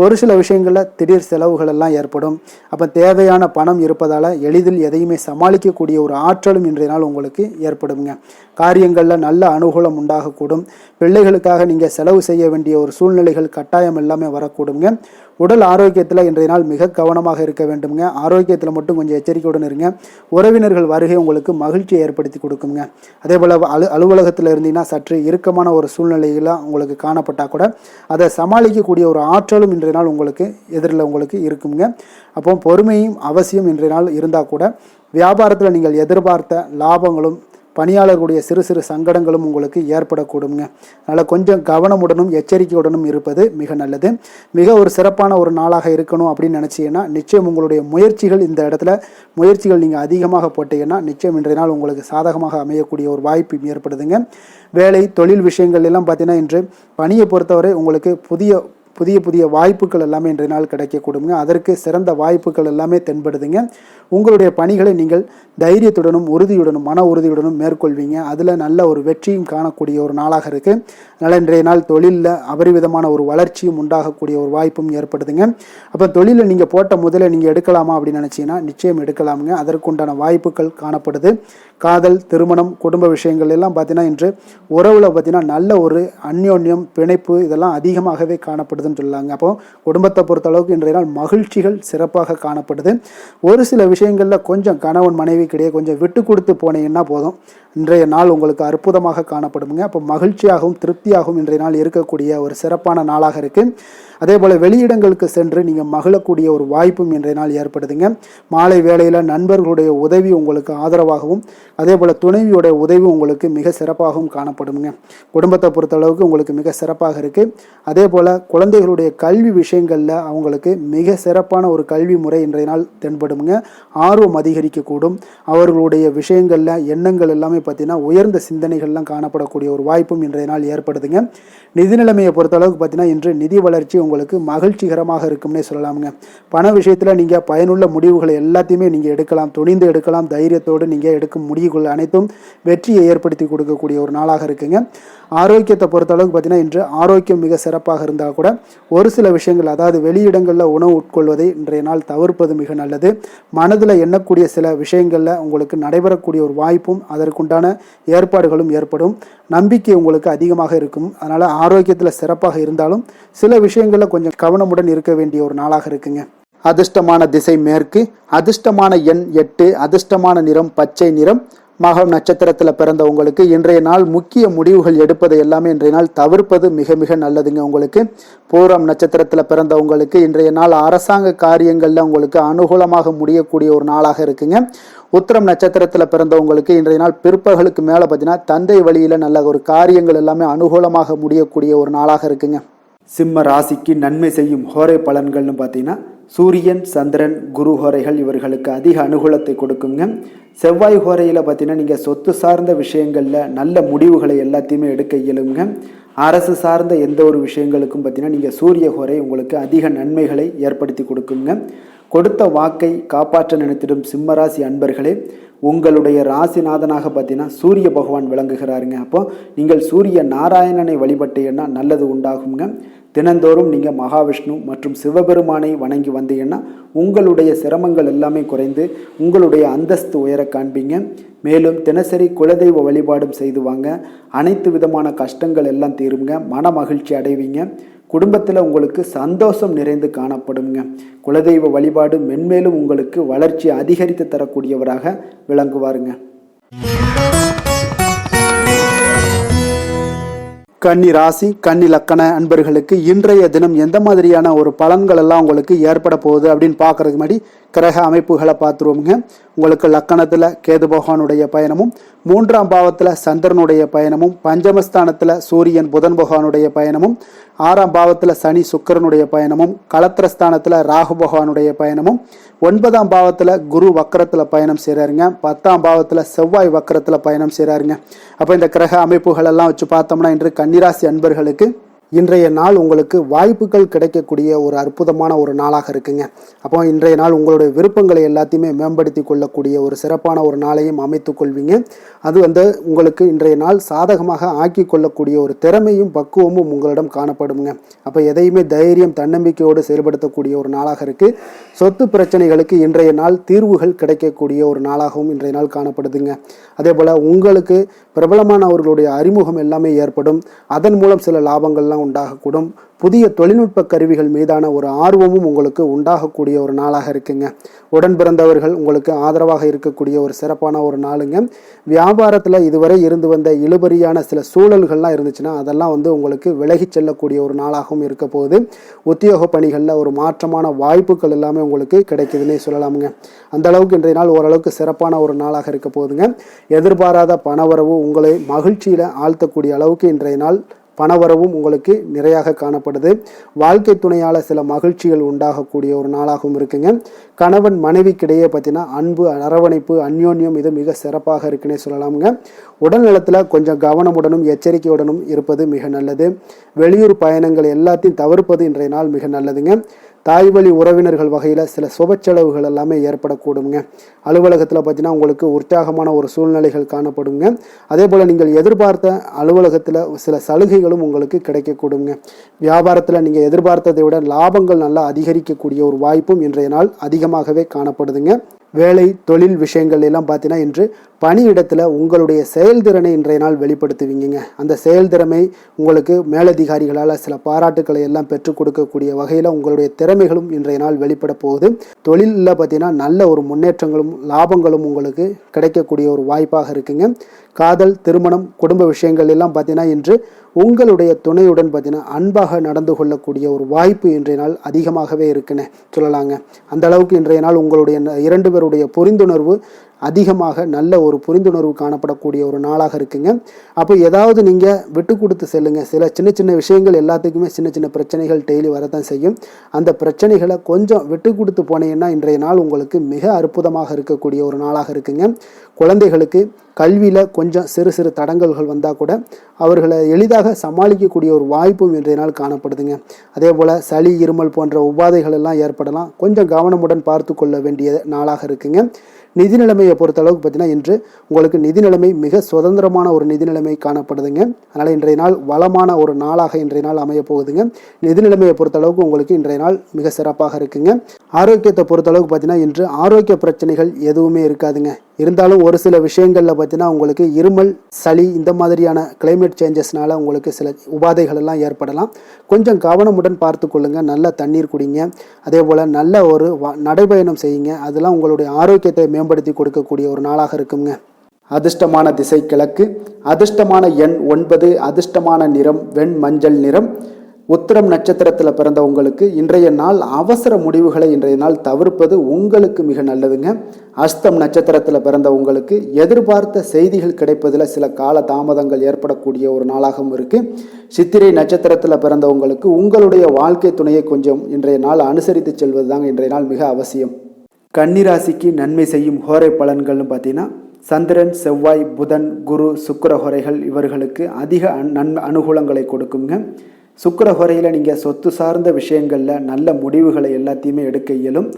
ஒரு சில விஷயங்களில் திடீர் செலவுகள் எல்லாம் ஏற்படும். அப்போ தேவையான பணம் இருப்பதால் எளிதில் எதையுமே சமாளிக்கக்கூடிய ஒரு ஆற்றலும் இன்றைய நாள் உங்களுக்கு ஏற்படுங்க. காரியங்களில் நல்ல அனுகூலம் உண்டாகக்கூடும். பிள்ளைகளுக்காக நீங்கள் செலவு செய்ய வேண்டிய ஒரு சூழ்நிலைகள் கட்டாயம் எல்லாமே வரக்கூடுங்க. உடல் ஆரோக்கியத்தில் இன்றைய நாள் மிக கவனமாக இருக்க வேண்டுங்க. ஆரோக்கியத்தில் மட்டும் கொஞ்சம் எச்சரிக்கையுடன் இருங்க. உறவினர்கள் வருகை உங்களுக்கு மகிழ்ச்சியை ஏற்படுத்தி கொடுக்குங்க. அதே போல் அலுவலகத்தில் இருந்தீங்கன்னா சற்று இறுக்கமான ஒரு சூழ்நிலையெல்லாம் உங்களுக்கு காணப்பட்டால் கூட அதை சமாளிக்கக்கூடிய ஒரு ஆற்றலும் இன்றைய நாள் உங்களுக்கு எதிரில் உங்களுக்கு இருக்குங்க. அப்போ பொறுமையும் அவசியம் இன்றைய நாள் இருந்தால் கூட வியாபாரத்தில் நீங்கள் எதிர்பார்த்த லாபங்களும் பணியாளர்களுடைய சிறு சிறு சங்கடங்களும் உங்களுக்கு ஏற்படக்கூடுங்க. அதனால் கொஞ்சம் கவனமுடனும் எச்சரிக்கையுடனும் இருப்பது மிக நல்லது. மிக ஒரு சிறப்பான ஒரு நாளாக இருக்கணும் அப்படின்னு நினச்சிங்கன்னா நிச்சயம் உங்களுடைய இந்த இடத்துல முயற்சிகள் நீங்கள் அதிகமாக போட்டீங்கன்னா நிச்சயம் இன்றைய நாள் உங்களுக்கு சாதகமாக அமையக்கூடிய ஒரு வாய்ப்பு ஏற்படுதுங்க. வேலை தொழில் விஷயங்கள் எல்லாம் பார்த்தீங்கன்னா இன்று பணியை பொறுத்தவரை உங்களுக்கு புதிய வாய்ப்புகள் எல்லாமே இன்றைய நாள் கிடைக்கக்கூடுங்க. அதற்கு சிறந்த வாய்ப்புகள் எல்லாமே தென்படுதுங்க. உங்களுடைய பணிகளை நீங்கள் தைரியத்துடனும் உறுதியுடனும் மன உறுதியுடனும் மேற்கொள்வீங்க. அதில் நல்ல ஒரு வெற்றியும் காணக்கூடிய ஒரு நாளாக இருக்குது. அதனால் இன்றைய நாள் தொழிலில் அபரிவிதமான ஒரு வளர்ச்சியும் உண்டாகக்கூடிய ஒரு வாய்ப்பும் ஏற்படுதுங்க. அப்போ தொழிலில் நீங்கள் போட்ட முதல்ல நீங்கள் எடுக்கலாமா அப்படின்னு நினச்சிங்கன்னா நிச்சயம் எடுக்கலாமுங்க. அதற்குண்டான வாய்ப்புகள் காணப்படுது. காதல், திருமணம், குடும்ப விஷயங்கள் எல்லாம் பார்த்தீங்கன்னா இன்று உறவில் பார்த்தீங்கன்னா நல்ல ஒரு அந்யோன்யம், பிணைப்பு இதெல்லாம் அதிகமாகவே காணப்படுது காணப்படுதுன்னு சொல்லலாங்க. அப்போ குடும்பத்தை பொறுத்தளவுக்கு இன்றைய நாள் மகிழ்ச்சிகள் சிறப்பாக காணப்படுது. ஒரு சில விஷயங்களில் கொஞ்சம் கணவன் மனைவிக்கிடையே கொஞ்சம் விட்டு கொடுத்து போனீங்கன்னா போதும், இன்றைய நாள் உங்களுக்கு அற்புதமாக காணப்படுங்க. அப்போ மகிழ்ச்சியாகவும் திருப்தியாகவும் இன்றைய நாள் இருக்கக்கூடிய ஒரு சிறப்பான நாளாக இருக்குது. அதே போல் வெளியிடங்களுக்கு சென்று நீங்கள் மகிழக்கூடிய ஒரு வாய்ப்பும் இன்றைய நாள் ஏற்படுதுங்க. மாலை வேளையில் நண்பர்களுடைய உதவி உங்களுக்கு ஆதரவாகவும் அதே போல் துணைவியுடைய உதவி உங்களுக்கு மிக சிறப்பாகவும் காணப்படுங்க. குடும்பத்தை பொறுத்தளவுக்கு உங்களுக்கு மிக சிறப்பாக இருக்குது. அதே போல் குழந்தைகளுடைய கல்வி விஷயங்களில் அவங்களுக்கு மிக சிறப்பான ஒரு கல்வி முறை இன்றைய நாள் தென்படுங்க. ஆர்வம் அதிகரிக்கக்கூடும். அவர்களுடைய விஷயங்களில் எண்ணங்கள் எல்லாமே பார்த்தீங்கன்னா உயர்ந்த சிந்தனைகள்லாம் காணப்படக்கூடிய ஒரு வாய்ப்பும் இன்றைய நாள் ஏற்படுதுங்க. நிதி நிலைமையை பொறுத்தளவுக்கு பார்த்தீங்கன்னா இன்று நிதி வளர்ச்சி உங்களுக்கு மகிழ்ச்சிகரமாக இருக்கும்னே சொல்லலாமுங்க. பண விஷயத்தில் நீங்கள் பயனுள்ள முடிவுகளை எல்லாத்தையுமே நீங்கள் எடுக்கலாம், துணிந்து எடுக்கலாம். தைரியத்தோடு நீங்கள் எடுக்கும் முடிவுகள் அனைத்தும் வெற்றியை ஏற்படுத்தி கொடுக்கக்கூடிய ஒரு நாளாக இருக்குங்க. ஆரோக்கியத்தை பொறுத்தளவுக்கு பார்த்தீங்கன்னா இன்று ஆரோக்கியம் மிக சிறப்பாக இருந்தால் கூட ஒரு சில விஷயங்கள், அதாவது வெளியிடங்களில் உணவு உட்கொள்வதை இன்றைய நாள் தவிர்ப்பது மிக நல்லது. மனதில் எண்ணக்கூடிய சில விஷயங்களில் உங்களுக்கு நடைபெறக்கூடிய ஒரு வாய்ப்பும் அதற்குண்டான ஏற்பாடுகளும் ஏற்படும். நம்பிக்கை உங்களுக்கு அதிகமாக இருக்கும். அதனால் ஆரோக்கியத்தில் சிறப்பாக இருந்தாலும் சில விஷயங்களில் கொஞ்சம் கவனமுடன் இருக்க வேண்டிய ஒரு நாளாக இருக்குங்க. அதிர்ஷ்டமான திசை மேற்கு, அதிர்ஷ்டமான எண் 8, அதிர்ஷ்டமான நிறம் பச்சை நிறம். மகம் நட்சத்திரத்தில் பிறந்தவங்களுக்கு இன்றைய நாள் முக்கிய முடிவுகள் எடுப்பது எல்லாமே இன்றைய நாள் தவிர்ப்பது மிக மிக நல்லதுங்க. உங்களுக்கு பூரம் நட்சத்திரத்தில் பிறந்தவங்களுக்கு இன்றைய நாள் அரசாங்க காரியங்களில் உங்களுக்கு அனுகூலமாக முடியக்கூடிய ஒரு நாளாக இருக்குங்க. உத்திரம் நட்சத்திரத்தில் பிறந்தவங்களுக்கு இன்றைய நாள் பிற்பகலுக்கு மேலே பார்த்தீங்கன்னா தந்தை வழியில் நல்ல ஒரு காரியங்கள் எல்லாமே அனுகூலமாக முடியக்கூடிய ஒரு நாளாக இருக்குங்க. சிம்ம ராசிக்கு நன்மை செய்யும் ஹோரை பலன்கள்னு பார்த்தீங்கன்னா சூரியன், சந்திரன், குரு ஹோரைகள் இவர்களுக்கு அதிக அனுகூலத்தை கொடுக்குங்க. செவ்வாய் ஹோரையில் பார்த்தீங்கன்னா நீங்கள் சொத்து சார்ந்த விஷயங்களில் நல்ல முடிவுகளை எல்லாத்தையுமே எடுக்க இயலுங்க. அரசு சார்ந்த எந்த ஒரு விஷயங்களுக்கும் பார்த்தீங்கன்னா நீங்கள் சூரிய ஹோரை உங்களுக்கு அதிக நன்மைகளை ஏற்படுத்தி கொடுக்குங்க. கொடுத்த வாக்கை காப்பாற்ற நினைத்திடும் சிம்மராசி அன்பர்களே, உங்களுடைய ராசிநாதனாக பார்த்தீங்கன்னா சூரிய பகவான் விளங்குகிறாருங்க. அப்போ நீங்கள் சூரிய நாராயணனை வழிபட்டீங்கன்னா நல்லது உண்டாகுங்க. தினந்தோறும் நீங்கள் மகாவிஷ்ணு மற்றும் சிவபெருமானை வணங்கி வந்தீங்கன்னா உங்களுடைய சிரமங்கள் எல்லாமே குறைந்து உங்களுடைய அந்தஸ்து உயர காண்பீங்க. மேலும் தினசரி குலதெய்வ வழிபாடும் செய்து வாங்க. அனைத்து விதமான கஷ்டங்கள் எல்லாம் தீருங்க. மன மகிழ்ச்சி அடைவீங்க. குடும்பத்தில் உங்களுக்கு சந்தோஷம் நிறைந்து காணப்படுங்க. குலதெய்வ வழிபாடு மென்மேலும் உங்களுக்கு வளர்ச்சி அதிகரித்து தரக்கூடியவராக விளங்குவாருங்க. கன்னி ராசி, கன்னி லக்கண அன்பர்களுக்கு இன்றைய தினம் எந்த மாதிரியான ஒரு பலன்கள் எல்லாம் உங்களுக்கு ஏற்பட போகுது அப்படின்னு பார்க்கறதுக்கு முன்னாடி கிரக அமைப்புகளை பார்த்துருவோங்க. உங்களுக்கு லக்கணத்தில் கேது பகவானுடைய பயணமும், 3ஆம் பாவத்தில் சந்திரனுடைய பயணமும், பஞ்சமஸ்தானத்தில் சூரியன் புதன் பகவானுடைய பயணமும், 6ஆம் பாவத்தில் சனி சுக்கிரனுடைய பயணமும், களத்திரஸ்தானத்தில் ராகு பகவானுடைய பயணமும், 9ஆம் பாவத்தில் குரு வக்கரத்தில் பயணம் செய்கிறாருங்க, 10ஆம் பாவத்தில் செவ்வாய் வக்கரத்தில் பயணம் செய்கிறாருங்க. அப்போ இந்த கிரக அமைப்புகள் எல்லாம் வச்சு பார்த்தோம்னா இன்று கன்னிராசி அன்பர்களுக்கு இன்றைய நாள் உங்களுக்கு வாய்ப்புகள் கிடைக்கக்கூடிய ஒரு அற்புதமான ஒரு நாளாக இருக்குங்க. அப்போ இன்றைய நாள் உங்களுடைய விருப்பங்களை எல்லாத்தையுமே மேம்படுத்தி கொள்ளக்கூடிய ஒரு சிறப்பான ஒரு நாளையும் அமைத்து கொள்வீங்க. அது உங்களுக்கு இன்றைய நாள் சாதகமாக ஆக்கி கொள்ளக்கூடிய ஒரு திறமையும் பக்குவமும் உங்களிடம் காணப்படுங்க. அப்போ எதையுமே தைரியம் தன்னம்பிக்கையோடு செயல்படுத்தக்கூடிய ஒரு நாளாக இருக்குது. சொத்து பிரச்சனைகளுக்கு இன்றைய நாள் தீர்வுகள் கிடைக்கக்கூடிய ஒரு நாளாகவும் இன்றைய நாள் காணப்படுதுங்க. அதே போல் உங்களுக்கு பிரபலமானவர்களுடைய அறிமுகம் எல்லாமே ஏற்படும். அதன் மூலம் சில லாபங்கள்லாம் உண்டாகக்கூடும். புதிய தொழில்நுட்ப கருவிகள் மீதான ஒரு ஆர்வமும் உங்களுக்கு உண்டாகக்கூடிய ஒரு நாளாக இருக்குங்க. உடன் பிறந்தவர்கள் உங்களுக்கு ஆதரவாக இருக்கக்கூடிய ஒரு சிறப்பான ஒரு நாளுங்க. வியாபாரத்தில் இதுவரை இருந்து வந்த இழுபறியான சில சூழல்கள்லாம் இருந்துச்சுன்னா அதெல்லாம் உங்களுக்கு விலகி செல்லக்கூடிய ஒரு நாளாகவும் இருக்க போகுது. உத்தியோக பணிகளில் ஒரு மாற்றமான வாய்ப்புகள் எல்லாமே உங்களுக்கு கிடைக்குதுன்னே சொல்லலாமுங்க. அந்த அளவுக்கு இன்றைய நாள் ஓரளவுக்கு சிறப்பான ஒரு நாளாக இருக்க போகுதுங்க. எதிர்பாராத பணவரவு உங்களை மகிழ்ச்சியில் ஆழ்த்தக்கூடிய அளவுக்கு இன்றைய நாள் பணவரவும் உங்களுக்கு நிறையாக காணப்படுது. வாழ்க்கை துணையால் சில மகிழ்ச்சிகள் உண்டாகக்கூடிய ஒரு நாளாகவும் இருக்குங்க. கணவன் மனைவிக்கிடையே பார்த்தீங்கன்னா அன்பு, அரவணைப்பு, அந்யோன்யம் இது மிக சிறப்பாக இருக்குன்னே சொல்லலாமுங்க. உடல் நலத்தில் கொஞ்சம் கவனமுடனும் எச்சரிக்கையுடனும் இருப்பது மிக நல்லது. வெளியூர் பயணங்கள் எல்லாத்தையும் தவிர்ப்பது இன்றைய நாள் மிக நல்லதுங்க. தாய் வழி உறவினர்கள் வகையில் சில சுப செலவுகள் எல்லாமே ஏற்படக்கூடுங்க. அலுவலகத்தில் பார்த்தீங்கன்னா உங்களுக்கு உற்சாகமான ஒரு சூழ்நிலைகள் காணப்படுங்க. அதே போல் நீங்கள் எதிர்பார்த்த அலுவலகத்தில் சில சலுகைகளும் உங்களுக்கு கிடைக்கக்கூடுங்க. வியாபாரத்தில் நீங்கள் எதிர்பார்த்ததை விட லாபங்கள் நல்லா அதிகரிக்கக்கூடிய ஒரு வாய்ப்பும் இன்றைய நாள் அதிகமாகவே காணப்படுதுங்க. வேலை தொழில் விஷயங்கள் எல்லாம் பார்த்தீங்கன்னா இன்று பணியிடத்தில் உங்களுடைய செயல்திறனை இன்றைய நாள் வெளிப்படுத்துவீங்க. அந்த செயல்திறமை உங்களுக்கு மேலதிகாரிகளால் சில பாராட்டுக்களை எல்லாம் பெற்றுக் கொடுக்கக்கூடிய வகையில் உங்களுடைய திறமைகளும் இன்றைய நாள் வெளிப்பட போகுது. தொழிலில் பார்த்தீங்கன்னா நல்ல ஒரு முன்னேற்றங்களும் லாபங்களும் உங்களுக்கு கிடைக்கக்கூடிய ஒரு வாய்ப்பாக இருக்குங்க. காதல், திருமணம், குடும்ப விஷயங்கள் எல்லாம் பார்த்தீங்கன்னா இன்று உங்களுடைய துணையுடன் பார்த்தீங்கன்னா அன்பாக நடந்து கொள்ளக்கூடிய ஒரு வாய்ப்பு இன்றைய நாள் அதிகமாகவே இருக்குன்னு சொல்லலாங்க. அந்த அளவுக்கு இன்றைய நாள் உங்களுடைய 2 பேருடைய புரிந்துணர்வு அதிகமாக நல்ல ஒரு புரிந்துணர்வு காணப்படக்கூடிய ஒரு நாளாக இருக்குங்க. அப்போ ஏதாவது நீங்கள் விட்டு கொடுத்து செல்லுங்க. சில சின்ன சின்ன விஷயங்கள் எல்லாத்துக்குமே சின்ன சின்ன பிரச்சனைகள் டெய்லி வரதான் செய்யும். அந்த பிரச்சனைகளை கொஞ்சம் விட்டு கொடுத்து போனீங்கன்னா இன்றைய நாள் உங்களுக்கு மிக அற்புதமாக இருக்கக்கூடிய ஒரு நாளாக இருக்குங்க. குழந்தைகளுக்கு கல்வியில் கொஞ்சம் சிறு சிறு தடங்கல்கள் வந்தால் கூட அவர்களை எளிதாக சமாளிக்கக்கூடிய ஒரு வாய்ப்பும் இன்றைய நாள் காணப்படுதுங்க. அதே போல் சளி, இருமல் போன்ற உபாதைகள் எல்லாம் ஏற்படலாம். கொஞ்சம் கவனமுடன் பார்த்து கொள்ள வேண்டிய நாளாக இருக்குங்க. நிதி நிலைமையை பொறுத்த அளவுக்கு பார்த்தீங்கன்னா இன்று உங்களுக்கு நிதி நிலைமை மிக சுதந்திரமான ஒரு நிதி நிலைமை காணப்படுதுங்க. அதனால் இன்றைய நாள் வளமான ஒரு நாளாக இன்றைய நாள் அமைய போகுதுங்க. நிதி நிலைமையை பொறுத்த அளவுக்கு உங்களுக்கு இன்றைய நாள் மிக சிறப்பாக இருக்குங்க. ஆரோக்கியத்தை பொறுத்த அளவுக்கு பார்த்தீங்கன்னா இன்று ஆரோக்கிய பிரச்சனைகள் எதுவுமே இருக்காதுங்க. இருந்தாலும் ஒரு சில விஷயங்களில் பார்த்தீங்கன்னா உங்களுக்கு இருமல், சளி இந்த மாதிரியான கிளைமேட் சேஞ்சஸ்னால உங்களுக்கு சில உபாதைகள் எல்லாம் ஏற்படலாம். கொஞ்சம் கவனமுடன் பார்த்து கொள்ளுங்க. நல்ல தண்ணீர் குடிங்க. அதே போல் நல்ல ஒரு நடைபயணம் செய்யுங்க. அதெல்லாம் உங்களுடைய ஆரோக்கியத்தை மேம்படுத்தி கொடுக்கக்கூடிய ஒரு நாளாக இருக்குங்க. அதிர்ஷ்டமான திசை கிழக்கு, அதிர்ஷ்டமான எண் 9, அதிர்ஷ்டமான நிறம் வெண் மஞ்சள் நிறம். உத்திரம் நட்சத்திரத்தில் பிறந்தவங்களுக்கு இன்றைய நாள் அவசர முடிவுகளை இன்றைய நாள் தவிர்ப்பது உங்களுக்கு மிக நல்லதுங்க. அஸ்தம் நட்சத்திரத்தில் பிறந்தவங்களுக்கு எதிர்பார்த்த செய்திகள் கிடைப்பதில் சில கால தாமதங்கள் ஏற்படக்கூடிய ஒரு நாளாகவும் இருக்குது. சித்திரை நட்சத்திரத்தில் பிறந்தவங்களுக்கு உங்களுடைய வாழ்க்கை துணையை கொஞ்சம் இன்றைய நாள் அனுசரித்து செல்வது தாங்க இன்றைய நாள் மிக அவசியம். கன்னிராசிக்கு நன்மை செய்யும் ஹோரை பலன்கள்னு பார்த்தீங்கன்னா சந்திரன், செவ்வாய், புதன், குரு, சுக்கிர ஹோரைகள் இவர்களுக்கு அதிக அனுகூலங்களை கொடுக்குங்க. சுக்கிர ஹோரையில் நீங்கள் சொத்து சார்ந்த விஷயங்களில் நல்ல முடிவுகளை எல்லாத்தையுமே எடுக்க இயலும்.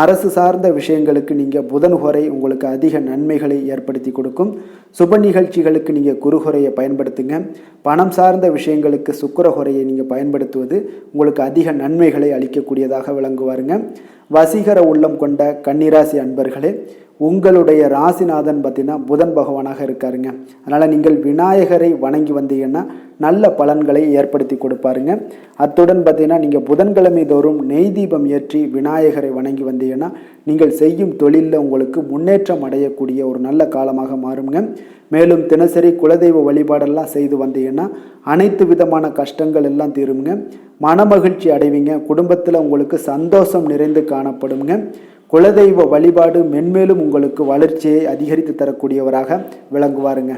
அரசு சார்ந்த விஷயங்களுக்கு நீங்கள் புதன் ஹோரை உங்களுக்கு அதிக நன்மைகளை ஏற்படுத்தி கொடுக்கும். சுப நிகழ்ச்சிகளுக்கு நீங்கள் குரு ஹோரையை பயன்படுத்துங்க. பணம் சார்ந்த விஷயங்களுக்கு சுக்கிர ஹோரையை நீங்கள் பயன்படுத்துவது உங்களுக்கு அதிக நன்மைகளை அளிக்கக்கூடியதாக விளங்குவாருங்க. வசீகர உள்ளம் கொண்ட கன்னிராசி அன்பர்களே, உங்களுடைய ராசிநாதன் பார்த்தீங்கன்னா புதன் பகவானாக இருக்காருங்க. அதனால் நீங்கள் விநாயகரை வணங்கி வந்தீங்கன்னா நல்ல பலன்களை ஏற்படுத்தி கொடுப்பாருங்க. அத்துடன் பார்த்தீங்கன்னா நீங்கள் புதன்கிழமை தோறும் நெய் தீபம் ஏற்றி விநாயகரை வணங்கி வந்தீங்கன்னா நீங்கள் செய்யும் தொழிலில் உங்களுக்கு முன்னேற்றம் அடையக்கூடிய ஒரு நல்ல காலமாக மாறுங்க. மேலும் தினசரி குலதெய்வ வழிபாடெல்லாம் செய்து வந்தீங்கன்னா அனைத்து விதமான கஷ்டங்கள் எல்லாம் தீருங்க. மனமகிழ்ச்சி அடைவீங்க. குடும்பத்தில் உங்களுக்கு சந்தோஷம் நிறைந்து காணப்படுங்க. குலதெய்வ வழிபாடு மென்மேலும் உங்களுக்கு வளர்ச்சியை அதிகரித்து தரக்கூடியவராக விளங்குவாருங்க.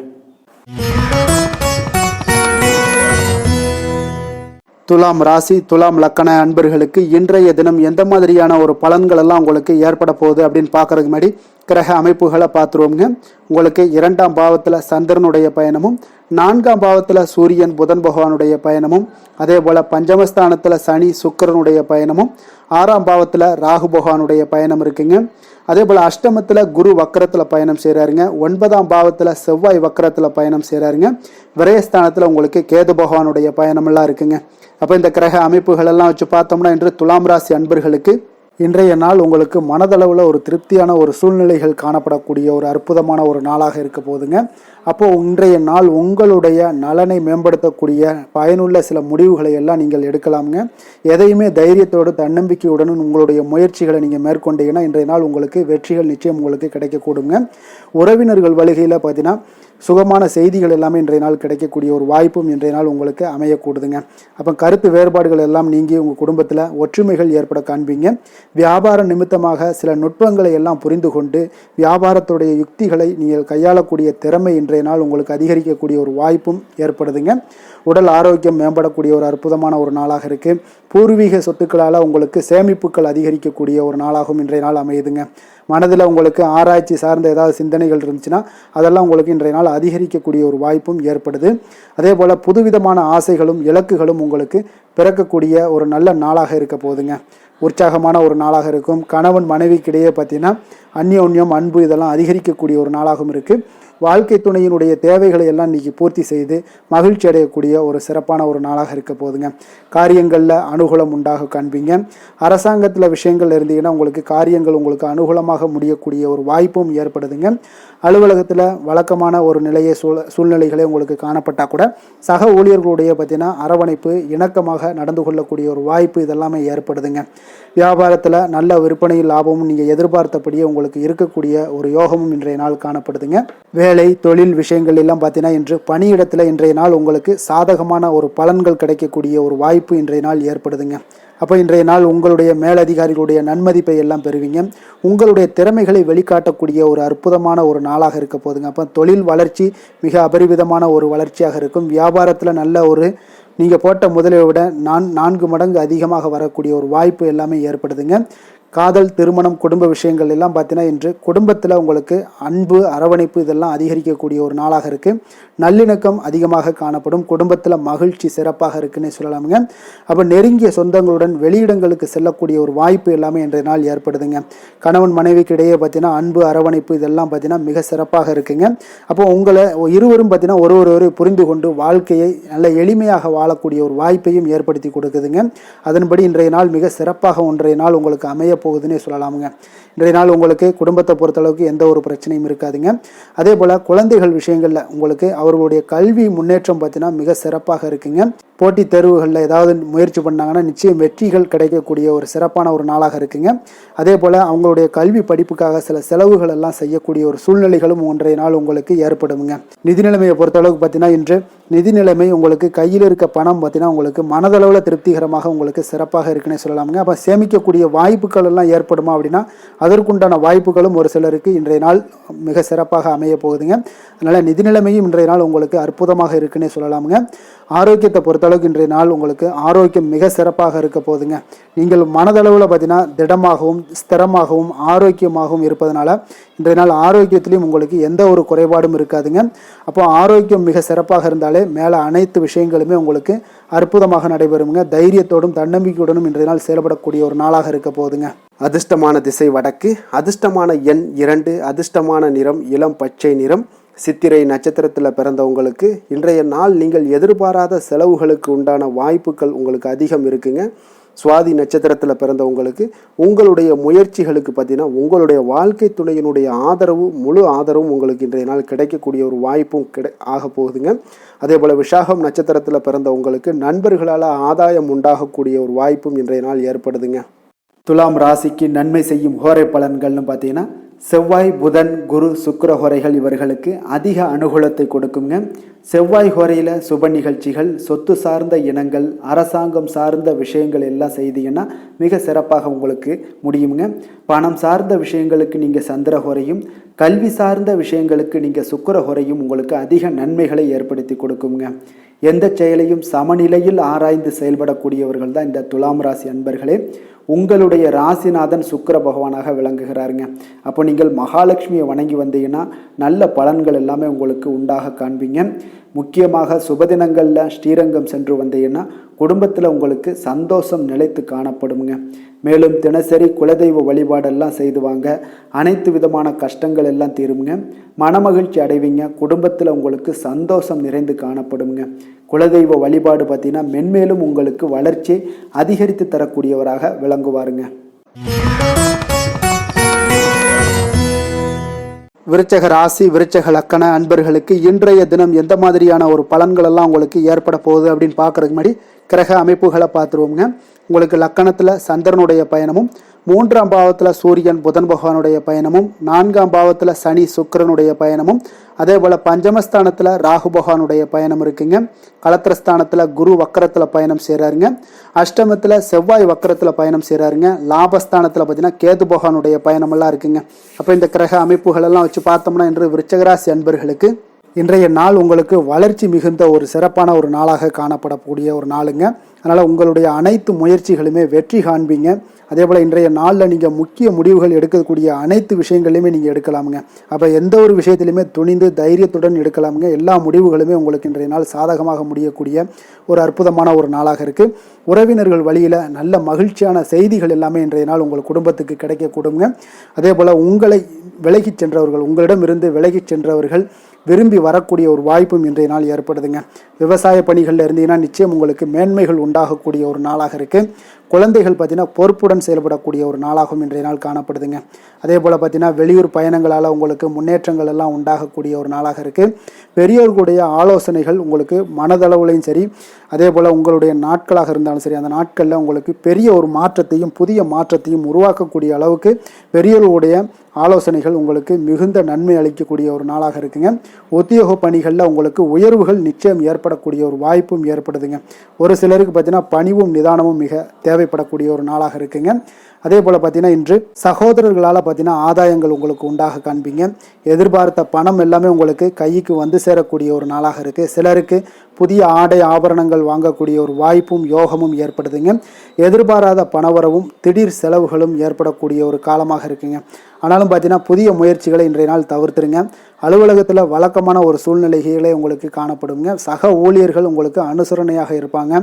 துலாம் ராசி, துலாம் லக்கண அன்பர்களுக்கு இன்றைய தினம் எந்த மாதிரியான ஒரு பலன்கள் எல்லாம் உங்களுக்கு ஏற்பட போகுது அப்படின்னு பார்க்கறதுக்கு முன்னாடி கிரக அமைப்புகளை பார்த்துருவோங்க. உங்களுக்கு 2ஆம் பாவத்தில் சந்திரனுடைய பயணமும், 4ஆம் பாவத்தில் சூரியன் புதன் பகவானுடைய பயணமும், அதே போல் பஞ்சமஸ்தானத்தில் சனி சுக்கிரனுடைய பயணமும், 6ஆம் பாவத்தில் ராகு பகவானுடைய பயணம் இருக்குங்க. அதே போல் அஷ்டமத்தில் குரு வக்கரத்தில் பயணம் செய்கிறாருங்க. 9ஆம் பாவத்தில் செவ்வாய் வக்கரத்தில் பயணம் செய்கிறாருங்க. விரயஸ்தானத்தில் உங்களுக்கு கேது பகவானுடைய பயணமெல்லாம் இருக்குங்க. அப்போ இந்த கிரக அமைப்புகள் எல்லாம் வச்சு பார்த்தோம்னா இன்று துலாம் ராசி அன்பர்களுக்கு இன்றைய நாள் உங்களுக்கு மனதளவில் ஒரு திருப்தியான ஒரு சூழ்நிலைகள் காணப்படக்கூடிய ஒரு அற்புதமான ஒரு நாளாக இருக்க போகுதுங்க. அப்போது இன்றைய நாள் உங்களுடைய நலனை மேம்படுத்தக்கூடிய பயனுள்ள சில முடிவுகளை எல்லாம் நீங்கள் எடுக்கலாமுங்க. எதையுமே தைரியத்தோடு தன்னம்பிக்கையுடன் உங்களுடைய முயற்சிகளை நீங்கள் மேற்கொண்டீங்கன்னா இன்றைய நாள் உங்களுக்கு வெற்றிகள் நிச்சயம் உங்களுக்கு கிடைக்கக்கூடுங்க. உறவினர்கள் வழிகையில் பார்த்தீங்கன்னா சுகமான செய்திகள் எல்லாமே இன்றைய நாள் கிடைக்கக்கூடிய ஒரு வாய்ப்பும் இன்றைய நாள் உங்களுக்கு அமையக்கூடுதுங்க. அப்போ கருத்து வேறுபாடுகள் எல்லாம் நீங்கி உங்கள் குடும்பத்தில் ஒற்றுமைகள் ஏற்பட காண்பீங்க. வியாபார நிமித்தமாக சில நுட்பங்களை எல்லாம் புரிந்து கொண்டு வியாபாரத்துடைய யுக்திகளை நீங்கள் கையாளக்கூடிய திறமை இன்றைய நாள் உங்களுக்கு அதிகரிக்கக்கூடிய ஒரு வாய்ப்பும் ஏற்படுதுங்க. உடல் ஆரோக்கியம் மேம்படக்கூடிய ஒரு அற்புதமான ஒரு நாளாக இருக்குது. பூர்வீக சொத்துக்களால் உங்களுக்கு சேமிப்புகள் அதிகரிக்கக்கூடிய ஒரு நாளாகவும் இன்றைய நாள் அமையுதுங்க. மனதில் உங்களுக்கு ஆராய்ச்சி சார்ந்த ஏதாவது சிந்தனைகள் இருந்துச்சுன்னா அதெல்லாம் உங்களுக்கு இன்றைய நாள் அதிகரிக்கக்கூடிய ஒரு வாய்ப்பும் ஏற்படுது. அதே போல் புதுவிதமான ஆசைகளும் இலக்குகளும் உங்களுக்கு பிறக்கக்கூடிய ஒரு நல்ல நாளாக இருக்க போகுதுங்க. உற்சாகமான ஒரு நாளாக இருக்கும். கணவன் மனைவிக்கிடையே பார்த்தீங்கன்னா அந்யோன்யம், அன்பு இதெல்லாம் அதிகரிக்கக்கூடிய ஒரு நாளாகவும் இருக்குது. வாழ்க்கை துணையினுடைய தேவைகளை எல்லாம் இன்னைக்கு பூர்த்தி செய்து மகிழ்ச்சி அடையக்கூடிய ஒரு சிறப்பான ஒரு நாளாக இருக்க போகுதுங்க. காரியங்களில் அனுகூலம் உண்டாக காண்பீங்க. அரசாங்கத்தில் விஷயங்கள் இருந்தீங்கன்னா உங்களுக்கு காரியங்கள் உங்களுக்கு அனுகூலமாக முடியக்கூடிய ஒரு வாய்ப்பும் ஏற்படுதுங்க. அலுவலகத்தில் வழக்கமான ஒரு நிலையை சூழ்நிலைகளே உங்களுக்கு காணப்பட்டால் கூட சக ஊழியர்களுடைய பார்த்தீங்கன்னா அரவணைப்பு இணக்கமாக நடந்து கொள்ளக்கூடிய ஒரு வாய்ப்பு இதெல்லாமே ஏற்படுதுங்க. வியாபாரத்தில் நல்ல விற்பனையில் லாபமும் நீங்கள் எதிர்பார்த்தபடியே உங்களுக்கு இருக்கக்கூடிய ஒரு யோகமும் இன்றைய நாள் காணப்படுதுங்க. வேலை தொழில் விஷயங்கள் எல்லாம் பார்த்தீங்கன்னா இன்று பணியிடத்தில் இன்றைய நாள் உங்களுக்கு சாதகமான ஒரு பலன்கள் கிடைக்கக்கூடிய ஒரு வாய்ப்பு இன்றைய நாள் ஏற்படுதுங்க. அப்போ இன்றைய நாள் உங்களுடைய மேலதிகாரிகளுடைய நன்மதிப்பை எல்லாம் பெறுவீங்க. உங்களுடைய திறமைகளை வெளிக்காட்டக்கூடிய ஒரு அற்புதமான ஒரு நாளாக இருக்க போதுங்க. அப்போ தொழில் வளர்ச்சி மிக அபரிவிதமான ஒரு வளர்ச்சியாக இருக்கும். வியாபாரத்தில் நல்ல ஒரு நீங்கள் போட்ட முதலை விட 4 மடங்கு அதிகமாக வரக்கூடிய ஒரு வாய்ப்பு எல்லாமே ஏற்படுதுங்க. காதல் திருமணம் குடும்ப விஷயங்கள் எல்லாம் பார்த்தீங்கன்னா இன்று குடும்பத்தில் உங்களுக்கு அன்பு அரவணைப்பு இதெல்லாம் அதிகரிக்கக்கூடிய ஒரு நாளாக இருக்குது. நல்லிணக்கம் அதிகமாக காணப்படும். குடும்பத்தில் மகிழ்ச்சி சிறப்பாக இருக்குன்னு சொல்லலாமுங்க. அப்போ நெருங்கிய சொந்தங்களுடன் வெளியிடங்களுக்கு செல்லக்கூடிய ஒரு வாய்ப்பு எல்லாமே இன்றைய நாள் ஏற்படுதுங்க. கணவன் மனைவிக்கு இடையே பார்த்தீங்கன்னா அன்பு அரவணைப்பு இதெல்லாம் பார்த்தீங்கன்னா மிக சிறப்பாக இருக்குங்க. அப்போ உங்களை இருவரும் பார்த்தீங்கன்னா ஒருவரை புரிந்து கொண்டு வாழ்க்கையை நல்ல எளிமையாக வாழக்கூடிய ஒரு வாய்ப்பையும் ஏற்படுத்தி கொடுக்குதுங்க. அதன்படி இன்றைய நாள் மிக சிறப்பாக ஒன்றைய நாள் உங்களுக்கு அமைய போகுதுன்னே சொல்லலாமுங்க. இன்றைய நாள் உங்களுக்கு குடும்பத்தை பொறுத்தளவுக்கு எந்த ஒரு பிரச்சனையும் இருக்காதுங்க. அதே போல் குழந்தைகள் விஷயங்களில் உங்களுக்கு அவர்களுடைய கல்வி முன்னேற்றம் பார்த்தீங்கன்னா மிக சிறப்பாக இருக்குங்க. போட்டித் தேர்வுகளில் ஏதாவது முயற்சி பண்ணாங்கன்னா நிச்சயம் வெற்றிகள் கிடைக்கக்கூடிய ஒரு சிறப்பான ஒரு நாளாக இருக்குங்க. அதே போல் அவங்களுடைய கல்வி படிப்புக்காக சில செலவுகள் எல்லாம் செய்யக்கூடிய ஒரு சூழ்நிலைகளும் ஒன்றைய நாள் உங்களுக்கு ஏற்படுங்க. நிதி நிலைமையை பொறுத்தளவுக்கு பார்த்தீங்கன்னா இன்று நிதி நிலைமை உங்களுக்கு கையில் இருக்க பணம் பார்த்தீங்கன்னா உங்களுக்கு மனதளவில் திருப்திகரமாக உங்களுக்கு சிறப்பாக இருக்குன்னே சொல்லலாமுங்க. அப்போ சேமிக்கக்கூடிய வாய்ப்புகள் எல்லாம் ஏற்படுமா அப்படின்னா அதற்குண்டான வாய்ப்புகளும் ஒரு சிலருக்கு இன்றைய நாள் மிக சிறப்பாக அமைய போகுதுங்க. அதனால் நிதி நிலைமையும் இன்றைய நாள் உங்களுக்கு அற்புதமாக இருக்குன்னே சொல்லலாமுங்க. ஆரோக்கியத்தை பொறுத்தளவுக்கு இன்றைய நாள் உங்களுக்கு ஆரோக்கியம் மிக சிறப்பாக இருக்க போகுதுங்க. நீங்கள் மனதளவில் பார்த்தீங்கன்னா திடமாகவும் ஸ்திரமாகவும் ஆரோக்கியமாகவும் இருப்பதனால இன்றைய நாள் ஆரோக்கியத்திலையும் உங்களுக்கு எந்த ஒரு குறைபாடும் இருக்காதுங்க. அப்போ ஆரோக்கியம் மிக சிறப்பாக இருந்தாலே மேலே அனைத்து விஷயங்களுமே உங்களுக்கு அற்புதமாக நடைபெறுங்க. தைரியத்தோடும் தன்னம்பிக்கையுடனும் இன்றைய நாள் செயல்படக்கூடிய ஒரு நாளாக இருக்க போகுதுங்க. அதிர்ஷ்டமான திசை வடக்கு, அதிர்ஷ்டமான எண் 2, அதிர்ஷ்டமான நிறம் இளம் பச்சை நிறம். சித்திரை நட்சத்திரத்தில் பிறந்தவங்களுக்கு இன்றைய நாள் நீங்கள் எதிர்பாராத செலவுகளுக்கு உண்டான வாய்ப்புகள் உங்களுக்கு அதிகம் இருக்குங்க. சுவாதி நட்சத்திரத்தில் பிறந்தவங்களுக்கு உங்களுடைய முயற்சிகளுக்கு பார்த்தீங்கன்னா உங்களுடைய வாழ்க்கை துணையினுடைய முழு ஆதரவும் உங்களுக்கு இன்றைய நாள் கிடைக்கக்கூடிய ஒரு வாய்ப்பும் ஆக போகுதுங்க. அதே போல் விசாகம் நட்சத்திரத்தில் பிறந்தவங்களுக்கு நண்பர்களால் ஆதாயம் உண்டாகக்கூடிய ஒரு வாய்ப்பும் இன்றைய நாள் ஏற்படுதுங்க. துலாம் ராசிக்கு நன்மை செய்யும் ஹோரை பலன்கள்னு பார்த்தீங்கன்னா செவ்வாய் புதன் குரு சுக்கிர ஹோரைகள் இவர்களுக்கு அதிக அனுகூலத்தை கொடுக்குங்க. செவ்வாய் ஹோரையில் சுப நிகழ்ச்சிகள் சொத்து சார்ந்த இனங்கள் அரசாங்கம் சார்ந்த விஷயங்கள் எல்லாம் செய்தீங்கன்னா மிக சிறப்பாக உங்களுக்கு முடியுங்க. பணம் சார்ந்த விஷயங்களுக்கு நீங்கள் சந்திர ஹோரையும் கல்வி சார்ந்த விஷயங்களுக்கு நீங்கள் சுக்கிர ஹோரையும் உங்களுக்கு அதிக நன்மைகளை ஏற்படுத்தி கொடுக்குங்க. எந்த செயலையும் சமநிலையில் ஆராய்ந்து செயல்படக்கூடியவர்கள் தான் இந்த துலாம் ராசி அன்பர்களே. உங்களுடைய ராசிநாதன் சுக்கிர பகவானாக விளங்குகிறாருங்க. அப்போ நீங்கள் மகாலட்சுமியை வணங்கி வந்தீங்கன்னா நல்ல பலன்கள் எல்லாமே உங்களுக்கு உண்டாக காண்பீங்க. முக்கியமாக சுபதினங்களில் ஸ்ரீரங்கம் சென்று வந்தீங்கன்னா குடும்பத்தில் உங்களுக்கு சந்தோஷம் நிலைத்து காணப்படுங்க. மேலும் தினசரி குலதெய்வ வழிபாடெல்லாம் செய்து வாங்க. அனைத்து விதமான கஷ்டங்கள் எல்லாம் தீருங்க. மனமகிழ்ச்சி அடைவீங்க. குடும்பத்தில் உங்களுக்கு சந்தோஷம் நிறைந்து காணப்படுங்க. குலதெய்வ வழிபாடு பார்த்தீங்கன்னா மென்மேலும் உங்களுக்கு வளர்ச்சி அதிகரித்து தரக்கூடியவராக விளங்குவாருங்க. விருச்சக ராசி விருச்சக லக்கண அன்பர்களுக்கு இன்றைய தினம் எந்த மாதிரியான ஒரு பலன்கள் எல்லாம் உங்களுக்கு ஏற்பட போகுது அப்படின்னு பார்க்கறதுக்கு முன்னாடி கிரக அமைப்புகளை பார்த்துருவோங்க. உங்களுக்கு லக்கணத்தில் சந்திரனுடைய பயணமும், 3ஆம் பாவத்தில் சூரியன் புதன் பகவானுடைய பயணமும், 4ஆம் பாவத்தில் சனி சுக்கிரனுடைய பயணமும், அதே போல் பஞ்சமஸ்தானத்தில் ராகு பகவானுடைய பயணம் இருக்குங்க. களத்திரஸ்தானத்தில் குரு வக்கரத்தில் பயணம் செய்கிறாருங்க. அஷ்டமத்தில் செவ்வாய் வக்கரத்தில் பயணம் செய்கிறாருங்க. லாபஸ்தானத்தில் பார்த்தீங்கன்னா கேது பகவானுடைய பயணமெல்லாம் இருக்குங்க. அப்போ இந்த கிரக அமைப்புகள் எல்லாம் வச்சு பார்த்தோம்னா இன்று விருச்சகராசி அன்பர்களுக்கு இன்றைய நாள் உங்களுக்கு வளர்ச்சி மிகுந்த ஒரு சிறப்பான ஒரு நாளாக காணப்படக்கூடிய ஒரு நாளுங்க. அதனால் உங்களுடைய அனைத்து முயற்சிகளுமே வெற்றி காண்பீங்க. அதே போல் இன்றைய நாளில் நீங்கள் முக்கிய முடிவுகள் எடுக்கக்கூடிய அனைத்து விஷயங்களையுமே நீங்கள் எடுக்கலாமுங்க. அப்போ எந்த ஒரு விஷயத்திலையுமே துணிந்து தைரியத்துடன் எடுக்கலாமுங்க. எல்லா முடிவுகளுமே உங்களுக்கு இன்றைய நாள் சாதகமாக முடியக்கூடிய ஒரு அற்புதமான ஒரு நாளாக இருக்குது. உறவினர்கள் வழியில் நல்ல மகிழ்ச்சியான செய்திகள் எல்லாமே இன்றைய நாள் உங்கள் குடும்பத்துக்கு கிடைக்கக்கூடுங்க. அதே போல் உங்களை விலகிச் சென்றவர்கள், உங்களிடமிருந்து விலகிச் சென்றவர்கள் விரும்பி வரக்கூடிய ஒரு வாய்ப்பும் இன்றைய நாள் ஏற்படுதுங்க. விவசாய பணிகளில் இருந்தீங்கன்னா நிச்சயம் உங்களுக்கு மேன்மைகள் உண்டாகக்கூடிய ஒரு நாளாக இருக்குது. குழந்தைகள் பார்த்தீங்கன்னா பொறுப்புடன் செயல்படக்கூடிய ஒரு நாளாகவும் இன்றைய நாள் காணப்படுதுங்க. அதே போல் பார்த்தீங்கன்னா வெளியூர் பயணங்களால் உங்களுக்கு முன்னேற்றங்கள் எல்லாம் உண்டாகக்கூடிய ஒரு நாளாக இருக்குது. பெரியோர்களுடைய ஆலோசனைகள் உங்களுக்கு மனதளவுலையும் சரி, அதே போல் உங்களுடைய நாட்களாக இருந்தாலும் சரி, அந்த நாட்களில் உங்களுக்கு பெரிய ஒரு மாற்றத்தையும் புதிய மாற்றத்தையும் உருவாக்கக்கூடிய அளவுக்கு பெரியோர்களுடைய ஆலோசனைகள் உங்களுக்கு மிகுந்த நன்மை அளிக்கக்கூடிய ஒரு நாளாக இருக்குங்க. உத்தியோக பணிகளில் உங்களுக்கு உயர்வுகள் நிச்சயம் ஏற்படக்கூடிய ஒரு வாய்ப்பும் ஏற்படுதுங்க. ஒரு சிலருக்கு பார்த்தீங்கன்னா பணிவும் நிதானமும் மிக தேவைப்படக்கூடிய ஒரு நாளாக இருக்குங்க. அதே போல் பார்த்தீங்கன்னா இன்று சகோதரர்களால் பார்த்தீங்கன்னா ஆதாயங்கள் உங்களுக்கு உண்டாக காண்பீங்க. எதிர்பார்த்த பணம் எல்லாமே உங்களுக்கு கைக்கு வந்து சேரக்கூடிய ஒரு நாளாக இருக்குது. சிலருக்கு புதிய ஆடை ஆபரணங்கள் வாங்கக்கூடிய ஒரு வாய்ப்பும் யோகமும் ஏற்படுதுங்க. எதிர்பாராத பணவரவும் திடீர் செலவுகளும் ஏற்படக்கூடிய ஒரு காலமாக இருக்குங்க. ஆனாலும் பார்த்தீங்கன்னா புதிய முயற்சிகளை இன்றைய நாள் தவிர்த்துருங்க. அலுவலகத்தில் வழக்கமான ஒரு சூழ்நிலைகளே உங்களுக்கு காணப்படுங்க. சக ஊழியர்கள் உங்களுக்கு அனுசரணையாக இருப்பாங்க.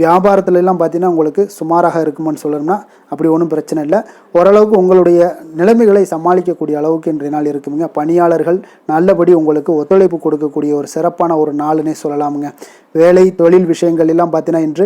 வியாபாரத்துலலாம் பார்த்தீங்கன்னா உங்களுக்கு சுமாராக இருக்குமான்னு சொல்லணும்னா அப்படி ஒன்றும் பிரச்சனை இல்லை. ஓரளவுக்கு உங்களுடைய நிலைமைகளை சமாளிக்கக்கூடிய அளவுக்கு இன்றைய நாள் இருக்குங்க. பணியாளர்கள் நல்லபடி உங்களுக்கு ஒத்துழைப்பு கொடுக்கக்கூடிய ஒரு சிறப்பான ஒரு நாளுன்னே சொல்லலாமுங்க. வேலை தொழில் விஷயங்கள் எல்லாம் பார்த்தீங்கன்னா இன்று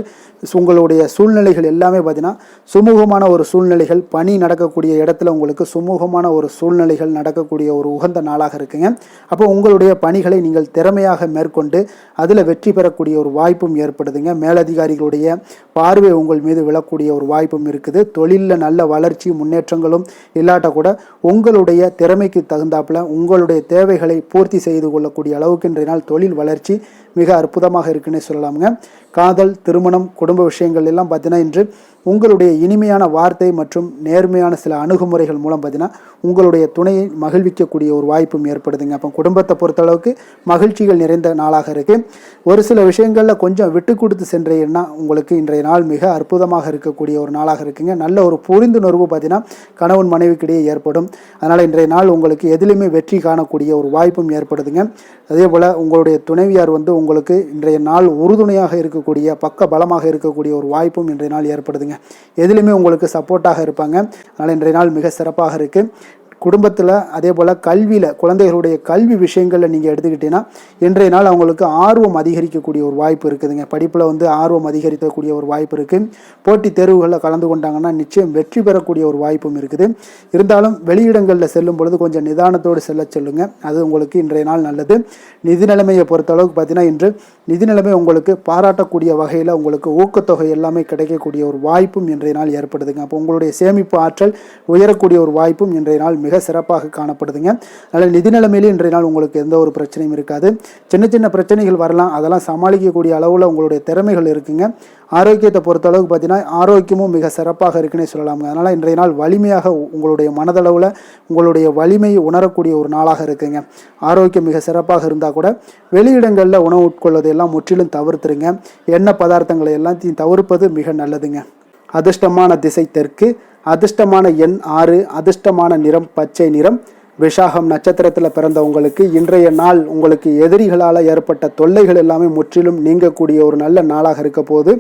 உங்களுடைய சூழ்நிலைகள் எல்லாமே பார்த்தீங்கன்னா சுமூகமான ஒரு சூழ்நிலைகள், பணி நடக்கக்கூடிய இடத்துல உங்களுக்கு சுமூகமான ஒரு சூழ்நிலைகள் நடக்கக்கூடிய ஒரு உகந்த நாளாக இருக்குங்க. அப்போ உங்களுடைய பணிகளை நீங்கள் திறமையாக மேற்கொண்டு அதில் வெற்றி பெறக்கூடிய ஒரு வாய்ப்பும் ஏற்படுதுங்க. மேலதிகாரிகளுடைய பார்வை உங்கள் மீது விழக்கூடிய ஒரு வாய்ப்பும் இருக்குது. தொழிலில் நல்ல வளர்ச்சி முன்னேற்றங்களும் இல்லாட்ட கூட உங்களுடைய திறமைக்கு தகுந்தாப்புல உங்களுடைய தேவைகளை பூர்த்தி செய்து கொள்ளக்கூடிய அளவுக்கு இன்றைய நாள் தொழில் வளர்ச்சி மிக அற்புதமாக இருக்குன்னே சொல்லலாமுங்க. காதல், திருமணம், குடும்ப விஷயங்கள் எல்லாம் பார்த்தீங்கன்னா இன்று உங்களுடைய இனிமையான வார்த்தை மற்றும் நேர்மையான சில அணுகுமுறைகள் மூலம் பார்த்தீங்கன்னா உங்களுடைய துணையை மகிழ்விக்கக்கூடிய ஒரு வாய்ப்பும் ஏற்படுதுங்க. அப்போ குடும்பத்தை பொறுத்தளவுக்கு மகிழ்ச்சிகள் நிறைந்த நாளாக இருக்குது. ஒரு சில விஷயங்களில் கொஞ்சம் விட்டு கொடுத்து சென்றீங்கன்னா உங்களுக்கு இன்றைய நாள் மிக அற்புதமாக இருக்கக்கூடிய ஒரு நாளாக இருக்குங்க. நல்ல ஒரு புரிந்துணர்வு பார்த்தீங்கன்னா கணவன் மனைவிக்கிடையே ஏற்படும். அதனால் இன்றைய நாள் உங்களுக்கு எதிலுமே வெற்றி காணக்கூடிய ஒரு வாய்ப்பும் ஏற்படுதுங்க. அதே போல் உங்களுடைய துணைவியார் உங்களுக்கு இன்றைய நாள் உறுதுணையாக இருக்கக்கூடிய பக்க பலமாக இருக்கக்கூடிய ஒரு வாய்ப்பும் இன்றைய நாள் ஏற்படுதுங்க. எதிலுமே உங்களுக்கு சப்போர்ட்டாக இருப்பாங்க. அதனால் இன்றைய நாள் மிக சிறப்பாக இருக்குது. குடும்பத்தில் அதே போல் கல்வியில் குழந்தைகளுடைய கல்வி விஷயங்களில் நீங்கள் எடுத்துக்கிட்டீங்கன்னா இன்றைய நாள் அவங்களுக்கு ஆர்வம் அதிகரிக்கக்கூடிய ஒரு வாய்ப்பு இருக்குதுங்க. படிப்பில் ஆர்வம் அதிகரிக்கக்கூடிய ஒரு வாய்ப்பு இருக்குது. போட்டித் தேர்வுகளில் கலந்து கொண்டாங்கன்னா நிச்சயம் வெற்றி பெறக்கூடிய ஒரு வாய்ப்பும் இருக்குது. இருந்தாலும் வெளியிடங்களில் செல்லும் பொழுது கொஞ்சம் நிதானத்தோடு செல்ல சொல்லுங்கள். அது உங்களுக்கு இன்றைய நாள் நல்லது. நிதி நிலைமையை பொறுத்தளவுக்கு பார்த்தீங்கன்னா இன்று நிதி நிலைமை உங்களுக்கு பாராட்டக்கூடிய வகையில் உங்களுக்கு ஊக்கத்தொகை எல்லாமே கிடைக்கக்கூடிய ஒரு வாய்ப்பும் இன்றைய நாள் ஏற்படுதுங்க. அப்போ உங்களுடைய சேமிப்பு ஆற்றல் உயரக்கூடிய ஒரு வாய்ப்பும் இன்றைய நாள் மிக சிறப்பாக காணப்படுதுங்க. அதனால் நிதி நிலைமையிலே இன்றைய நாள் உங்களுக்கு எந்த ஒரு பிரச்சனையும் இருக்காது. சின்ன சின்ன பிரச்சனைகள் வரலாம், அதெல்லாம் சமாளிக்கக்கூடிய அளவில் உங்களுடைய திறமைகள் இருக்குங்க. ஆரோக்கியத்தை பொறுத்தளவுக்கு பார்த்தீங்கன்னா ஆரோக்கியமும் மிக சிறப்பாக இருக்குன்னே சொல்லலாங்க. அதனால் இன்றைய நாள் வலிமையாக உங்களுடைய மனதளவில் உங்களுடைய வலிமையை உணரக்கூடிய ஒரு நாளாக இருக்குங்க. ஆரோக்கியம் மிக சிறப்பாக இருந்தால் கூட வெளியிடங்களில் உணவு உட்கொள்வதை எல்லாம் முற்றிலும் தவிர்த்துருங்க. எண்ணெய் பதார்த்தங்களை எல்லாத்தையும் தவிர்ப்பது மிக நல்லதுங்க. அதிர்ஷ்டமான திசை தெற்கு, அதிர்ஷ்டமான எண் 6, அதிர்ஷ்டமான நிறம் பச்சை நிறம். விஷாகம் நட்சத்திரத்தில் பிறந்தவங்களுக்கு இன்றைய நாள் உங்களுக்கு எதிரிகளால் ஏற்பட்ட தொல்லைகள் எல்லாமே முற்றிலும் நீங்கக்கூடிய ஒரு நல்ல நாளாக இருக்க போது.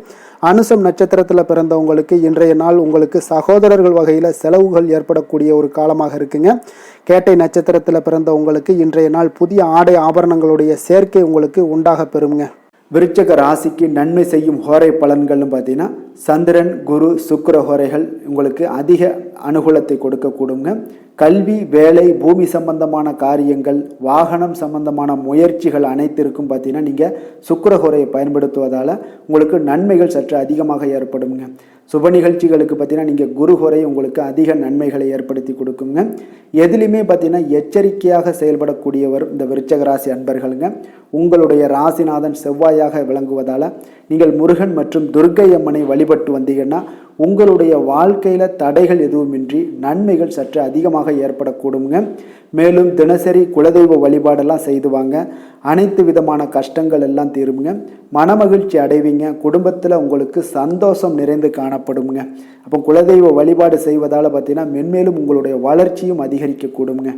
அனுசம் நட்சத்திரத்தில் பிறந்தவங்களுக்கு இன்றைய நாள் உங்களுக்கு சகோதரர்கள் வகையில் செலவுகள் ஏற்படக்கூடிய ஒரு காலமாக இருக்குங்க. கேட்டை நட்சத்திரத்தில் பிறந்தவங்களுக்கு இன்றைய நாள் புதிய ஆடை ஆபரணங்களுடைய சேர்க்கை உங்களுக்கு உண்டாக பெறுங்க. விருச்சக ராசிக்கு நன்மை செய்யும் ஹோரை பலன்கள்னு பார்த்தீங்கன்னா சந்திரன், குரு, சுக்கிர ஹோரைகள் உங்களுக்கு அதிக அனுகூலத்தை கொடுக்கக்கூடுங்க. கல்வி, வேலை, பூமி சம்பந்தமான காரியங்கள், வாகனம் சம்பந்தமான முயற்சிகள் அனைத்திற்கும் பார்த்தீங்கன்னா நீங்கள் சுக்கிர ஹோரையை பயன்படுத்துவதால் உங்களுக்கு நன்மைகள் சற்று அதிகமாக ஏற்படுங்க. சுப நிகழ்ச்சிகளுக்கு பார்த்தீங்கன்னா நீங்கள் குரு ஹோரை உங்களுக்கு அதிக நன்மைகளை ஏற்படுத்தி கொடுக்குங்க. எதுலையுமே பார்த்தீங்கன்னா எச்சரிக்கையாக செயல்படக்கூடியவர் இந்த விருச்சக ராசி அன்பர்களுங்க. உங்களுடைய ராசிநாதன் செவ்வாயாக விளங்குவதால் நீங்கள் முருகன் மற்றும் துர்க்கை அம்மனை வழிபட்டு வந்தீங்கன்னா உங்களுடைய வாழ்க்கையில் தடைகள் எதுவுமின்றி நன்மைகள் சற்று அதிகமாக ஏற்படக்கூடுங்க. மேலும் தினசரி குலதெய்வ வழிபாடெல்லாம் செய்து வாங்க. அனைத்து விதமான கஷ்டங்கள் எல்லாம் தீருங்க. மனமகிழ்ச்சி அடைவீங்க. குடும்பத்தில் உங்களுக்கு சந்தோஷம் நிறைந்து காணப்படுங்க. அப்போ குலதெய்வ வழிபாடு செய்வதால் பார்த்தீங்கன்னா மென்மேலும் உங்களுடைய வளர்ச்சியும் அதிகரிக்க கூடுங்க.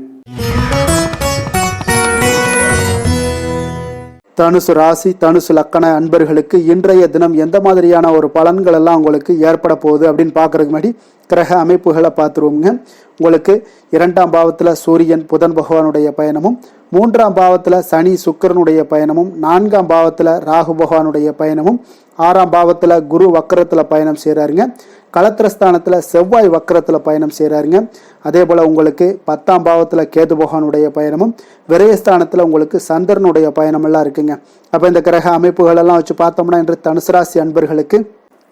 தனுசு ராசி தனுசு லக்கண அன்பர்களுக்கு இன்றைய தினம் எந்த மாதிரியான ஒரு பலன்கள் எல்லாம் உங்களுக்கு ஏற்பட போகுது அப்படின்னு பார்க்கறதுக்கு முன்னாடி கிரக அமைப்புகளை பார்த்துருவோங்க. உங்களுக்கு 2ஆம் பாவத்தில் சூரியன் புதன் பகவானுடைய பயணமும், 3ஆம் பாவத்தில் சனி சுக்கிரனுடைய பயணமும், 4ஆம் பாவத்தில் ராகு பகவானுடைய பயணமும், 6ஆம் பாவத்தில் குரு வக்கரத்தில் பயணம் செய்கிறாருங்க. களத்திரஸ்தானத்தில் செவ்வாய் வக்கரத்தில் பயணம் செய்கிறாருங்க. அதே போல் உங்களுக்கு 10ஆம் பாவத்தில் கேது பகவானுடைய பயணமும், விரயஸ்தானத்தில் உங்களுக்கு சந்திரனுடைய பயணமெல்லாம் இருக்குங்க. அப்போ இந்த கிரக அமைப்புகளெல்லாம் வச்சு பார்த்தோம்னா இன்று தனுசு ராசி அன்பர்களுக்கு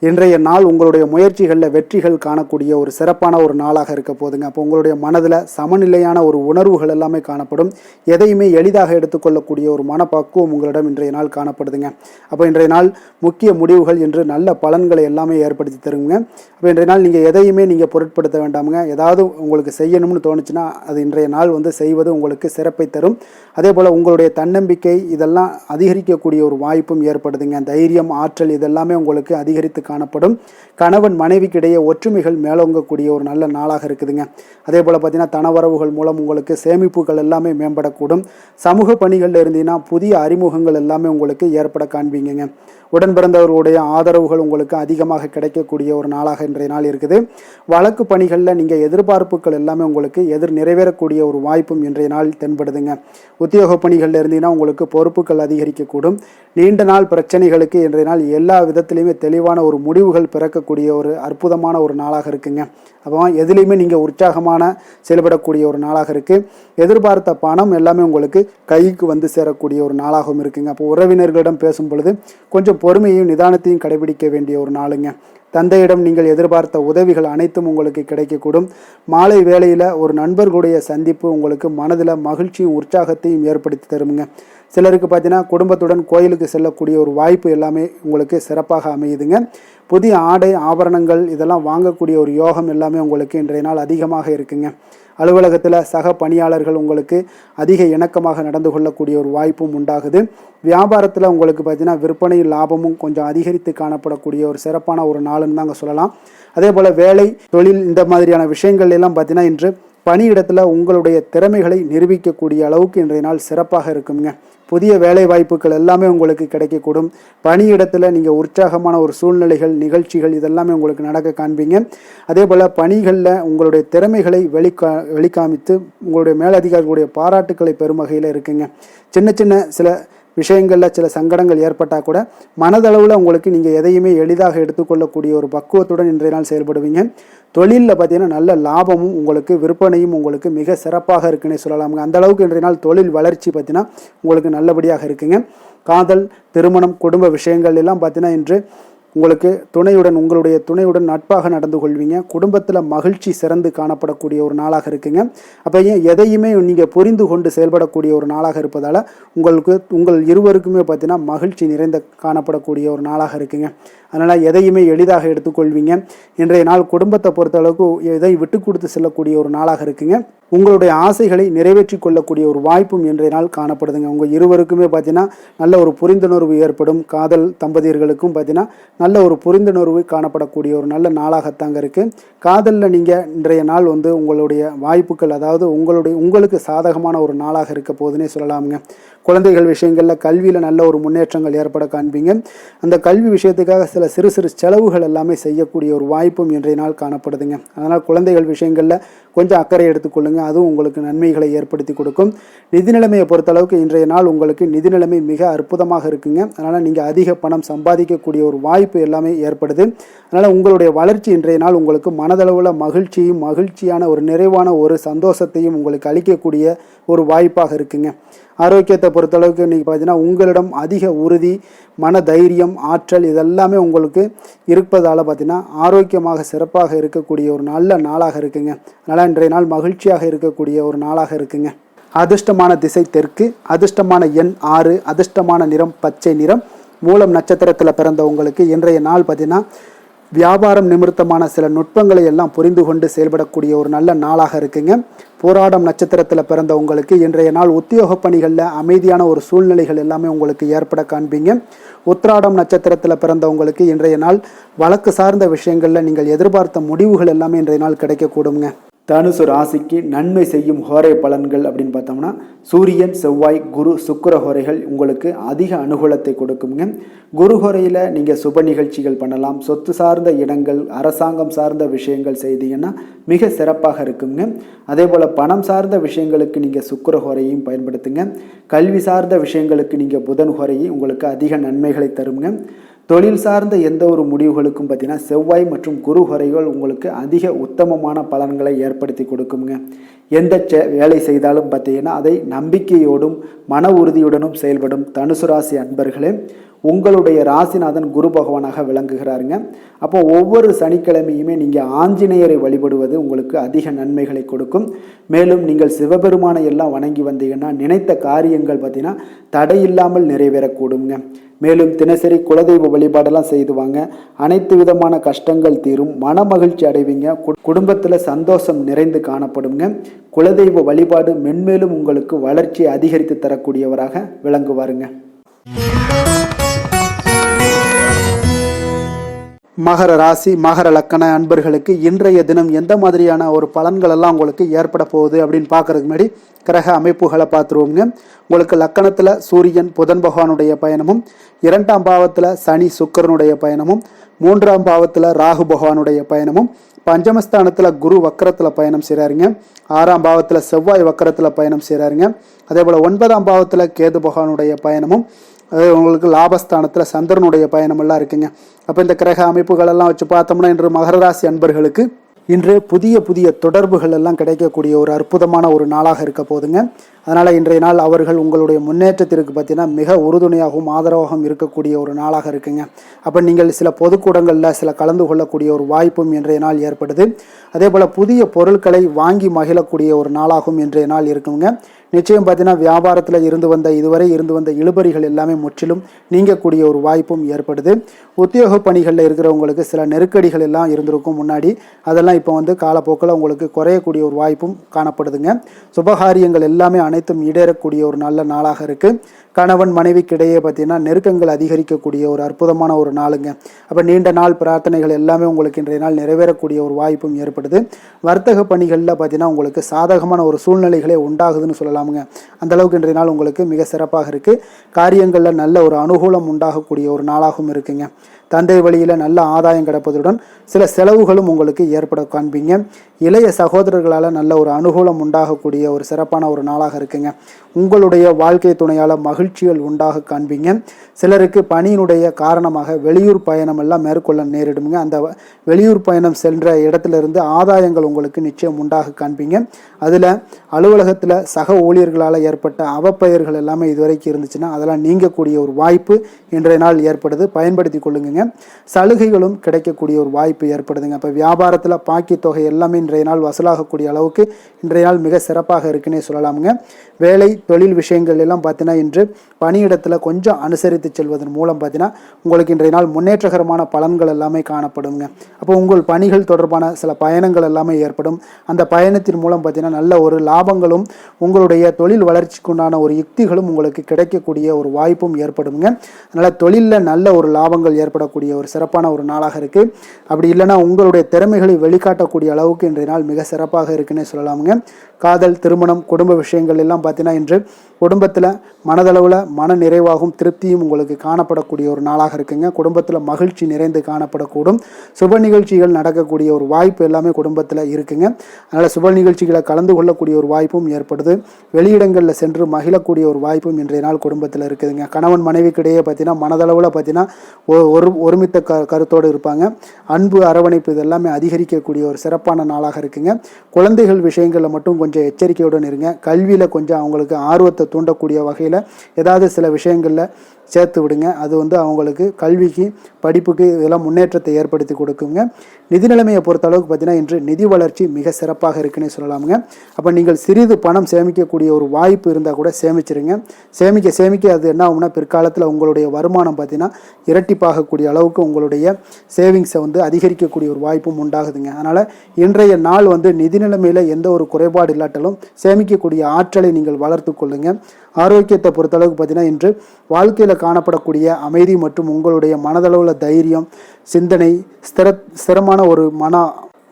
இன்றைய நாள் உங்களுடைய முயற்சிகளில் வெற்றிகள் காணக்கூடிய ஒரு சிறப்பான ஒரு நாளாக இருக்க போதுங்க. அப்போ உங்களுடைய மனதில் சமநிலையான ஒரு உணர்வுகள் எல்லாமே காணப்படும். எதையுமே எளிதாக எடுத்துக்கொள்ளக்கூடிய ஒரு மனப்பக்குவம் உங்களிடம் இன்றைய நாள் காணப்படுதுங்க. அப்போ இன்றைய நாள் முக்கிய முடிவுகள் என்று நல்ல பலன்களை எல்லாமே ஏற்படுத்தி தருங்க. அப்போ இன்றைய நாள் நீங்கள் எதையுமே நீங்கள் பொருட்படுத்த வேண்டாமுங்க. ஏதாவது உங்களுக்கு செய்யணும்னு தோணுச்சுன்னா அது இன்றைய நாள் செய்வது உங்களுக்கு சிறப்பை தரும். அதே போல் உங்களுடைய தன்னம்பிக்கை இதெல்லாம் அதிகரிக்கக்கூடிய ஒரு வாய்ப்பும் ஏற்படுதுங்க. தைரியம், ஆற்றல் இதெல்லாமே உங்களுக்கு அதிகரித்து காணப்படும். கணவன் மனைவிக்கிடையே ஒற்றுமைகள் மேலோங்கக்கூடிய ஒரு நல்ல நாளாக இருக்குதுங்க. அதே போல் பார்த்தீங்கன்னா தனவரவுகள் மூலம் உங்களுக்கு சேமிப்புகள் எல்லாமே மேம்படக்கூடும். சமூக பணிகளில் இருந்தீங்கன்னா புதிய அறிமுகங்கள் எல்லாமே உங்களுக்கு ஏற்பட காண்பீங்க. உடன் பிறந்தவர்களுடைய ஆதரவுகள் உங்களுக்கு அதிகமாக கிடைக்கக்கூடிய ஒரு நாளாக இன்றைய நாள் இருக்குது. வழக்கு பணிகளில் நீங்கள் எதிர்பார்ப்புகள் எல்லாமே உங்களுக்கு நிறைவேறக்கூடிய ஒரு வாய்ப்பும் இன்றைய நாள் தென்படுதுங்க. உத்தியோக பணிகளில் இருந்தீங்கன்னா உங்களுக்கு பொறுப்புகள் அதிகரிக்கக்கூடும். நீண்ட நாள் பிரச்சனைகளுக்கு இன்றைய நாள் எல்லா விதத்திலையுமே தெளிவான ஒரு முடிவுகள் பிறக்கக்கூடிய ஒரு அற்புதமான ஒரு நாளாக இருக்குங்க. அப்போ எதுலேயுமே நீங்கள் உற்சாகமான செயல்படக்கூடிய ஒரு நாளாக இருக்குது. எதிர்பார்த்த பணம் எல்லாமே உங்களுக்கு கைக்கு சேரக்கூடிய ஒரு நாளாகவும் இருக்குங்க. அப்போ உறவினர்களிடம் பேசும் பொழுது கொஞ்சம் பொறுமையையும் நிதானத்தையும் கடைபிடிக்க வேண்டிய ஒரு நாளுங்க. தந்தையிடம் நீங்கள் எதிர்பார்த்த உதவிகள் அனைத்தும் உங்களுக்கு கிடைக்கக்கூடும். மாலை வேளையில் ஒரு நண்பர்களுடைய சந்திப்பு உங்களுக்கு மனதில் மகிழ்ச்சியும் உற்சாகத்தையும் ஏற்படுத்தி தருமுங்க. சிலருக்கு பார்த்தீங்கன்னா குடும்பத்துடன் கோயிலுக்கு செல்லக்கூடிய ஒரு வாய்ப்பு எல்லாமே உங்களுக்கு சிறப்பாக அமையுதுங்க. புதிய ஆடை ஆபரணங்கள் இதெல்லாம் வாங்கக்கூடிய ஒரு யோகம் எல்லாமே உங்களுக்கு இன்றைய நாள் அதிகமாக இருக்குங்க. அலுவலகத்தில் சக பணியாளர்கள் உங்களுக்கு அதிக இணக்கமாக நடந்து கொள்ளக்கூடிய ஒரு வாய்ப்பும் உண்டாகுது. வியாபாரத்தில் உங்களுக்கு பார்த்தீங்கன்னா விற்பனை லாபமும் கொஞ்சம் அதிகரித்து காணப்படக்கூடிய ஒரு சிறப்பான ஒரு நாளுன்னு தாங்க சொல்லலாம். அதே போல் வேலை, தொழில் இந்த மாதிரியான விஷயங்கள் எல்லாம் பார்த்தீங்கன்னா இன்று பணியிடத்தில் உங்களுடைய திறமைகளை நிரூபிக்கக்கூடிய அளவுக்கு இன்றைய நாள் சிறப்பாக இருக்குங்க. புதிய வேலை வாய்ப்புகள் எல்லாமே உங்களுக்கு கிடைக்கக்கூடும். பணியிடத்தில் நீங்கள் உற்சாகமான ஒரு சூழ்நிலைகள், நிகழ்ச்சிகள் இதெல்லாமே உங்களுக்கு நடக்க காண்பீங்க. அதே போல் பணிகளில் உங்களுடைய திறமைகளை வெளிக்காமித்து உங்களுடைய மேலதிகாரிகளுடைய பாராட்டுக்களை பெறும் வகையில் இருக்குங்க. சின்ன சில விஷயங்களில் சில சங்கடங்கள் ஏற்பட்டால் கூட மனதளவில் உங்களுக்கு நீங்கள் எதையுமே எளிதாக எடுத்துக்கொள்ளக்கூடிய ஒரு பக்குவத்துடன் இன்றைய நாள் செயல்படுவீங்க. தொழிலில் பார்த்தீங்கன்னா நல்ல லாபமும் உங்களுக்கு விற்பனையும் உங்களுக்கு மிக சிறப்பாக இருக்குன்னே சொல்லலாமுங்க. அந்த அளவுக்கு இன்றைய நாள் தொழில் வளர்ச்சி பார்த்தீங்கன்னா உங்களுக்கு நல்லபடியாக இருக்குங்க. காதல், திருமணம், குடும்ப விஷயங்கள் எல்லாம் பார்த்தீங்கன்னா இன்று உங்களுக்கு உங்களுடைய துணையுடன் நட்பாக நடந்து கொள்வீங்க. குடும்பத்தில் மகிழ்ச்சி சிறந்து காணப்படக்கூடிய ஒரு நாளாக இருக்குங்க. அப்போ எதையுமே நீங்கள் புரிந்து கொண்டு செயல்படக்கூடிய ஒரு நாளாக இருப்பதால் உங்கள் இருவருக்குமே பார்த்தீங்கன்னா மகிழ்ச்சி நிறைந்த காணப்படக்கூடிய ஒரு நாளாக இருக்குங்க. அதனால் எதையுமே எளிதாக எடுத்துக்கொள்வீங்க. இன்றைய நாள் குடும்பத்தை பொறுத்தளவுக்கு எதை விட்டு கொடுத்து செல்லக்கூடிய ஒரு நாளாக இருக்குங்க. உங்களுடைய ஆசைகளை நிறைவேற்றி கொள்ளக்கூடிய ஒரு வாய்ப்பும் இன்றைய நாள் காணப்படுதுங்க. உங்கள் இருவருக்குமே பார்த்தீங்கன்னா நல்ல ஒரு புரிந்துணர்வு ஏற்படும். காதல் தம்பதியர்களுக்கும் பார்த்தீங்கன்னா நல்ல ஒரு புரிந்துணர்வு காணப்படக்கூடிய ஒரு நல்ல நாளாகத்தாங்க இருக்குது. காதலில் நீங்கள் இன்றைய நாள் உங்களுடைய வாய்ப்புகள், அதாவது உங்களுக்கு சாதகமான ஒரு நாளாக இருக்க போதுன்னே சொல்லலாமுங்க. குழந்தைகள் விஷயங்களில் கல்வியில் நல்ல ஒரு முன்னேற்றங்கள் ஏற்பட காண்பீங்க. அந்த கல்வி விஷயத்துக்காக சில சிறு செலவுகள் எல்லாமே செய்யக்கூடிய ஒரு வாய்ப்பும் இன்றைய நாள் காணப்படுதுங்க. அதனால் குழந்தைகள் விஷயங்களில் கொஞ்சம் அக்கறை எடுத்துக்கொள்ளுங்க. அதுவும் உங்களுக்கு நன்மைகளை ஏற்படுத்தி கொடுக்கும். நிதி நிலைமையை பொறுத்தளவுக்கு இன்றைய நாள் உங்களுக்கு நிதி நிலைமை மிக அற்புதமாக இருக்குங்க. அதனால் நீங்கள் அதிக பணம் சம்பாதிக்கக்கூடிய ஒரு வாய்ப்பு எல்லாமே ஏற்படுது. அதனால் உங்களுடைய வளர்ச்சி இன்றைய நாள் உங்களுக்கு மனதளவில் மகிழ்ச்சியான ஒரு நிறைவான ஒரு சந்தோஷத்தையும் உங்களுக்கு அளிக்கக்கூடிய ஒரு வாய்ப்பாக இருக்குங்க. ஆரோக்கியத்தை பொறுத்தளவுக்கு இன்றைக்கி பார்த்தீங்கன்னா உங்களிடம் அதிக உறுதி, மன தைரியம், ஆற்றல் இதெல்லாமே உங்களுக்கு இருப்பதால் பார்த்தீங்கன்னா ஆரோக்கியமாக சிறப்பாக இருக்கக்கூடிய ஒரு நல்ல நாளாக இருக்குங்க. அதனால் இன்றைய நாள் மகிழ்ச்சியாக இருக்கக்கூடிய ஒரு நாளாக இருக்குங்க. அதிர்ஷ்டமான திசை தெற்கு, அதிர்ஷ்டமான எண் 6, அதிர்ஷ்டமான நிறம் பச்சை நிறம். மூலம் நட்சத்திரத்தில் பிறந்தவங்களுக்கு இன்றைய நாள் பார்த்தீங்கன்னா வியாபாரம் நிமித்தமான சில நுட்பங்களை எல்லாம் புரிந்து கொண்டு செயல்படக்கூடிய ஒரு நல்ல நாளாக இருக்குங்க. போராடம் நட்சத்திரத்தில் பிறந்தவங்களுக்கு இன்றைய நாள் உத்தியோக பணிகளில் அமைதியான ஒரு சூழ்நிலைகள் எல்லாமே உங்களுக்கு ஏற்பட காண்பீங்க. உத்திராடம் நட்சத்திரத்தில் பிறந்தவங்களுக்கு இன்றைய நாள் வழக்கு சார்ந்த விஷயங்களில் நீங்கள் எதிர்பார்த்த முடிவுகள் எல்லாமே இன்றைய நாள் கிடைக்கக்கூடுங்க. தனுசு ராசிக்கு நன்மை செய்யும் ஹோரை பலன்கள் அப்படின்னு பார்த்தோம்னா சூரியன், செவ்வாய், குரு, சுக்கிர ஹோரைகள் உங்களுக்கு அதிக அனுகூலத்தை கொடுக்குங்க. குரு ஹோரையில் நீங்கள் சுப நிகழ்ச்சிகள் பண்ணலாம். சொத்து சார்ந்த இடங்கள், அரசாங்கம் சார்ந்த விஷயங்கள் செய்தீங்கன்னா மிக சிறப்பாக இருக்குங்க. அதே போல் பணம் சார்ந்த விஷயங்களுக்கு நீங்கள் சுக்கிர ஹோரையும் பயன்படுத்துங்க. கல்வி சார்ந்த விஷயங்களுக்கு நீங்கள் புதன் ஹோரையை உங்களுக்கு அதிக நன்மைகளை தருங்க. தொழில் சார்ந்த எந்த ஒரு முடிவுகளுக்கும் பார்த்தீங்கன்னா செவ்வாய் மற்றும் குரு ஹோரைகள் உங்களுக்கு அதிக உத்தமமான பலன்களை ஏற்படுத்தி கொடுக்குங்க. எந்த வேலை செய்தாலும் பார்த்தீங்கன்னா அதை நம்பிக்கையோடும் மன உறுதியுடனும் செயல்படும் தனுசு ராசி அன்பர்களே, உங்களுடைய ராசிநாதன் குரு பகவானாக விளங்குகிறாருங்க. அப்போ ஒவ்வொரு சனிக்கிழமையுமே நீங்கள் ஆஞ்சநேயரை வழிபடுவது உங்களுக்கு அதிக நன்மைகளை கொடுக்கும். மேலும் நீங்கள் சிவபெருமானை எல்லாம் வணங்கி வந்தீங்கன்னா நினைத்த காரியங்கள் பார்த்தீங்கன்னா தடையில்லாமல் நிறைவேறக்கூடுங்க. மேலும் தினசரி குலதெய்வ வழிபாடெல்லாம் செய்துவாங்க. அனைத்து விதமான கஷ்டங்கள் தீரும், மன மகிழ்ச்சி அடைவீங்க, குடும்பத்தில் சந்தோஷம் நிறைந்து காணப்படுங்க. குலதெய்வ வழிபாடு மென்மேலும் உங்களுக்கு வளர்ச்சியை அதிகரித்து தரக்கூடியவராக விளங்குவாருங்க. மகர ராசி, மகர லக்கண அன்பர்களுக்கு இன்றைய தினம் எந்த மாதிரியான ஒரு பலன்கள் எல்லாம் உங்களுக்கு ஏற்பட போகுது அப்படின்னு பார்க்கறதுக்கு முன்னாடி கிரக அமைப்புகளை பார்த்துருவோங்க. உங்களுக்கு லக்கணத்தில் சூரியன் புதன் பகவானுடைய பயணமும், 2ஆம் பாவத்தில் சனி சுக்கிரனுடைய பயணமும், 3ஆம் பாவத்தில் ராகு பகவானுடைய பயணமும், பஞ்சமஸ்தானத்தில் குரு வக்கரத்தில் பயணம் செய்கிறாருங்க. 6ஆம் பாவத்தில் செவ்வாய் வக்கரத்தில் பயணம் செய்கிறாருங்க. அதே போல் 9ஆம் பாவத்தில் கேது பகவானுடைய பயணமும், அது உங்களுக்கு லாபஸ்தானத்தில் சந்திரனுடைய பயணமெல்லாம் இருக்குங்க. அப்போ இந்த கிரக அமைப்புகளெல்லாம் வச்சு பார்த்தோம்னா இன்று மகர ராசி அன்பர்களுக்கு இன்று புதிய புதிய தொடர்புகள் எல்லாம் கிடைக்கக்கூடிய ஒரு அற்புதமான ஒரு நாளாக இருக்க போதுங்க. அதனால் இன்றைய நாள் அவர்கள் உங்களுடைய முன்னேற்றத்திற்கு பார்த்தீங்கன்னா மிக உறுதுணையாகவும் ஆதரவாகவும் இருக்கக்கூடிய ஒரு நாளாக இருக்குங்க. அப்போ நீங்கள் சில பொதுக்கூடங்களில் சில கலந்து கொள்ளக்கூடிய ஒரு வாய்ப்பும் இன்றைய நாள் ஏற்படுது. அதே போல் புதிய பொருட்களை வாங்கி மகிழக்கூடிய ஒரு நாளாகவும் இன்றைய நாள் இருக்குங்க. நிச்சயம் பார்த்தீங்கன்னா வியாபாரத்தில் இதுவரை இருந்து வந்த இழுபறிகள் எல்லாமே முற்றிலும் நீங்கக்கூடிய ஒரு வாய்ப்பும் ஏற்படுது. உத்தியோக பணிகளில் இருக்கிறவங்களுக்கு சில நெருக்கடிகள் எல்லாம் இருந்திருக்கும் முன்னாடி, அதெல்லாம் இப்போ காலப்போக்கில் உங்களுக்கு குறையக்கூடிய ஒரு வாய்ப்பும் காணப்படுதுங்க. சுபகாரியங்கள் எல்லாமே அனைத்தும் ஈடேறக்கூடிய ஒரு நல்ல நாளாக இருக்குது. கணவன் மனைவிக்கிடையே பார்த்தீங்கன்னா நெருக்கங்கள் அதிகரிக்கக்கூடிய ஒரு அற்புதமான ஒரு நாளுங்க. அப்போ நீண்ட நாள் பிரார்த்தனைகள் எல்லாமே உங்களுக்கு இன்றைய நாள் நிறைவேறக்கூடிய ஒரு வாய்ப்பும் ஏற்படுது. வர்த்தக பணிகளில் பார்த்தீங்கன்னா உங்களுக்கு சாதகமான ஒரு சூழ்நிலைகளே உண்டாகுதுன்னு சொல்லலாமுங்க. அந்த அளவுக்கு இன்றைய நாள் உங்களுக்கு மிக சிறப்பாக இருக்குது. காரியங்களில் நல்ல ஒரு அனுகூலம் உண்டாகக்கூடிய ஒரு நாளாகவும் இருக்குங்க. தந்தை வழியில் நல்ல ஆதாயம் கிடைப்பதுடன் சில செலவுகளும் உங்களுக்கு ஏற்பட காண்பீங்க. இளைய சகோதரர்களால் நல்ல ஒரு அனுகூலம் உண்டாகக்கூடிய ஒரு சிறப்பான ஒரு நாளாக இருக்குங்க. உங்களுடைய வாழ்க்கை துணையால் மகிழ்ச்சிகள் உண்டாக காண்பீங்க. சிலருக்கு பணியினுடைய காரணமாக வெளியூர் பயணம் எல்லாம் மேற்கொள்ள நேரிடுங்க. அந்த வெளியூர் பயணம் சென்ற இடத்திலிருந்து ஆதாயங்கள் உங்களுக்கு நிச்சயம் உண்டாக காண்பீங்க. அதில் அலுவலகத்தில் சக ஊழியர்களால் ஏற்பட்ட அவப்பெயர்கள் எல்லாமே இதுவரைக்கும் இருந்துச்சுன்னா அதெல்லாம் நீங்கக்கூடிய ஒரு வாய்ப்பு இன்றைய நாள் ஏற்படுது. பயன்படுத்தி கொள்ளுங்க. சலுகைகளும் கிடைக்கக்கூடிய ஒரு வாய்ப்பு ஏற்படுதுங்க. இப்போ வியாபாரத்தில் பாக்கி தொகை எல்லாமே இன்றைய நாள் வசூலாகக்கூடிய அளவுக்கு இன்றைய நாள் மிக சிறப்பாக இருக்குன்னே சொல்லலாமுங்க. வேலை தொழில் விஷயங்கள் எல்லாம் பார்த்தீங்கன்னா இன்று பணியிடத்தில் கொஞ்சம் அனுசரித்து செல்வதன் மூலம் பார்த்தீங்கன்னா உங்களுக்கு இன்றைய நாள் முன்னேற்றகரமான பலன்கள் எல்லாமே காணப்படுங்க. அப்போ உங்கள் பணிகள் தொடர்பான சில பயணங்கள் எல்லாமே ஏற்படும். அந்த பயணத்தின் மூலம் பார்த்தீங்கன்னா நல்ல ஒரு லாபங்களும் உங்களுடைய தொழில் வளர்ச்சிக்குண்டான ஒரு யுக்திகளும் உங்களுக்கு கிடைக்கக்கூடிய ஒரு வாய்ப்பும் ஏற்படுங்க. அதனால் தொழிலில் நல்ல ஒரு லாபங்கள் ஏற்படக்கூடிய ஒரு சிறப்பான ஒரு நாளாக இருக்குது. அப்படி இல்லைன்னா உங்களுடைய திறமைகளை வெளிக்காட்டக்கூடிய அளவுக்கு இன்றைய நாள் மிக சிறப்பாக இருக்குன்னே சொல்லலாமுங்க. காதல், திருமணம், குடும்ப விஷயங்கள் எல்லாம் பார்த்தீங்கன்னா இன்று குடும்பத்தில் மனதளவில் மன நிறைவாகவும் திருப்தியும் உங்களுக்கு காணப்படக்கூடிய ஒரு நாளாக இருக்குங்க. குடும்பத்தில் மகிழ்ச்சி நிறைந்து காணப்படக்கூடும். சுப நிகழ்ச்சிகள் நடக்கக்கூடிய ஒரு வாய்ப்பு எல்லாமே குடும்பத்தில் இருக்குங்க. அதனால் சுப நிகழ்ச்சிகளை கலந்து கொள்ளக்கூடிய ஒரு வாய்ப்பும் ஏற்படுது. வெளியிடங்களில் சென்று மகிழக்கூடிய ஒரு வாய்ப்பும் இன்றைய நாள் குடும்பத்தில் இருக்குதுங்க. கணவன் மனைவிக்கிடையே பார்த்தீங்கன்னா மனதளவில் பார்த்தீங்கன்னா ஒருமித்த கருத்தோடு இருப்பாங்க. அன்பு, அரவணைப்பு இதெல்லாமே அதிகரிக்கக்கூடிய ஒரு சிறப்பான நாளாக இருக்குங்க. குழந்தைகள் விஷயங்களில் மட்டும் கொஞ்சம் எச்சரிக்கையுடன் இருங்க. கல்வியில் கொஞ்சம் அவங்களுக்கு ஆர்வத்தை தூண்டக்கூடிய வகையில் ஏதாவது சில விஷயங்களில் சேர்த்து விடுங்க. அது அவங்களுக்கு கல்விக்கு, படிப்புக்கு இதெல்லாம் முன்னேற்றத்தை ஏற்படுத்தி கொடுக்குங்க. நிதி நிலைமையை பொறுத்த அளவுக்கு பார்த்தீங்கன்னா இன்று நிதி வளர்ச்சி மிக சிறப்பாக இருக்குன்னே சொல்லலாமுங்க. அப்போ நீங்கள் சிறிது பணம் சேமிக்கக்கூடிய ஒரு வாய்ப்பு இருந்தால் கூட சேமிச்சிருங்க. சேமிக்க அது என்ன ஆகும்னா பிற்காலத்தில் உங்களுடைய வருமானம் பார்த்தீங்கன்னா இரட்டிப்பாகக்கூடிய அளவுக்கு உங்களுடைய சேவிங்ஸை அதிகரிக்கக்கூடிய ஒரு வாய்ப்பும் உண்டாகுதுங்க. அதனால் இன்றைய நாள் நிதி நிலைமையில் எந்த ஒரு குறைபாடு இல்லாட்டாலும் சேமிக்கக்கூடிய ஆற்றலை நீங்கள் வளர்த்து கொள்ளுங்க. ஆரோக்கியத்தை பொறுத்தளவுக்கு பார்த்தீங்கன்னா இன்று வாழ்க்கையில் காணப்படக்கூடிய அமைதி மற்றும் உங்களுடைய மனதளவில் தைரியம், சிந்தனை, ஸ்திரமான ஒரு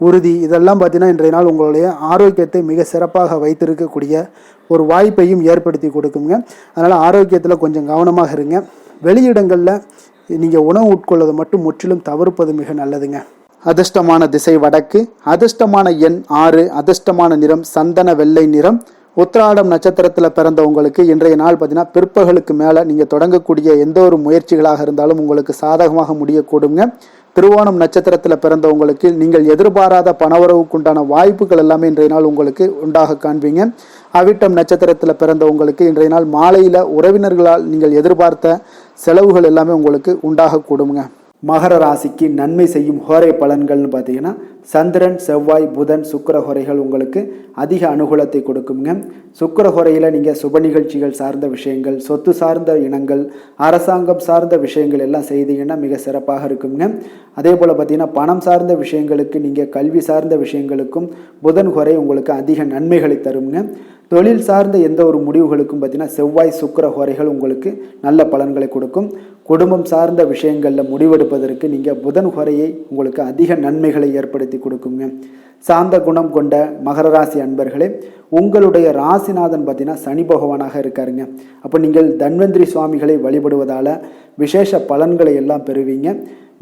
உறுதி இதெல்லாம் பார்த்தீங்கன்னா இன்றைய நாள் உங்களுடைய ஆரோக்கியத்தை மிக சிறப்பாக வைத்திருக்கக்கூடிய ஒரு வாய்ப்பையும் ஏற்படுத்தி கொடுக்குங்க. அதனால் ஆரோக்கியத்தில் கொஞ்சம் கவனமாக இருங்க. வெளியிடங்களில் நீங்கள் உணவு உட்கொள்வதை மட்டும் முற்றிலும் தவிர்ப்பது மிக நல்லதுங்க. அதிர்ஷ்டமான திசை வடக்கு, அதிர்ஷ்டமான எண் 6, அதிர்ஷ்டமான நிறம் சந்தன வெள்ளை நிறம். உத்திராடம் நட்சத்திரத்தில் பிறந்தவங்களுக்கு இன்றைய நாள் பார்த்தீங்கன்னா பிற்பகலுக்கு மேலே நீங்கள் தொடங்கக்கூடிய எந்த ஒரு முயற்சிகளாக இருந்தாலும் உங்களுக்கு சாதகமாக முடியக்கூடுங்க. திருவோணம் நட்சத்திரத்தில் பிறந்தவங்களுக்கு நீங்கள் எதிர்பாராத பணவரவுக்குண்டான வாய்ப்புகள் எல்லாமே இன்றைய நாள் உங்களுக்கு உண்டாக காண்பீங்க. அவிட்டம் நட்சத்திரத்தில் பிறந்தவங்களுக்கு இன்றைய நாள் மாலையில் உறவினர்களால் நீங்கள் எதிர்பார்த்த செலவுகள் எல்லாமே உங்களுக்கு உண்டாக கூடுங்க. மகர ராசிக்கு நன்மை செய்யும் ஹோரை பலன்கள்னு பார்த்தீங்கன்னா சந்திரன், செவ்வாய், புதன், சுக்கிர ஹோரைகள் உங்களுக்கு அதிக அனுகூலத்தை கொடுக்குங்க. சுக்கிர ஹோரையில் நீங்கள் சுப நிகழ்ச்சிகள் சார்ந்த விஷயங்கள், சொத்து சார்ந்த இனங்கள், அரசாங்கம் சார்ந்த விஷயங்கள் எல்லாம் செய்தீங்கன்னா மிக சிறப்பாக இருக்குங்க. அதே போல் பார்த்தீங்கன்னா பணம் சார்ந்த விஷயங்களுக்கு, நீங்கள் கல்வி சார்ந்த விஷயங்களுக்கும் புதன் ஹோரை உங்களுக்கு அதிக நன்மைகளை தருங்க. தொழில் சார்ந்த எந்த ஒரு முடிவுகளுக்கும் பார்த்தீங்கன்னா செவ்வாய், சுக்கிர ஹோரைகள் உங்களுக்கு நல்ல பலன்களை கொடுக்கும். குடும்பம் சார்ந்த விஷயங்களில் முடிவெடுப்பதற்கு நீங்கள் புதன் ஹோரையை உங்களுக்கு அதிக நன்மைகளை ஏற்படுத்தி கொடுக்குங்க. சாந்த குணம் கொண்ட மகர ராசி அன்பர்களே, உங்களுடைய ராசிநாதன் பார்த்தீங்கன்னா சனி பகவானாக இருக்காருங்க. அப்போ நீங்கள் தன்வந்திரி சுவாமிகளை வழிபடுவதால் விசேஷ பலன்களை எல்லாம் பெறுவீங்க.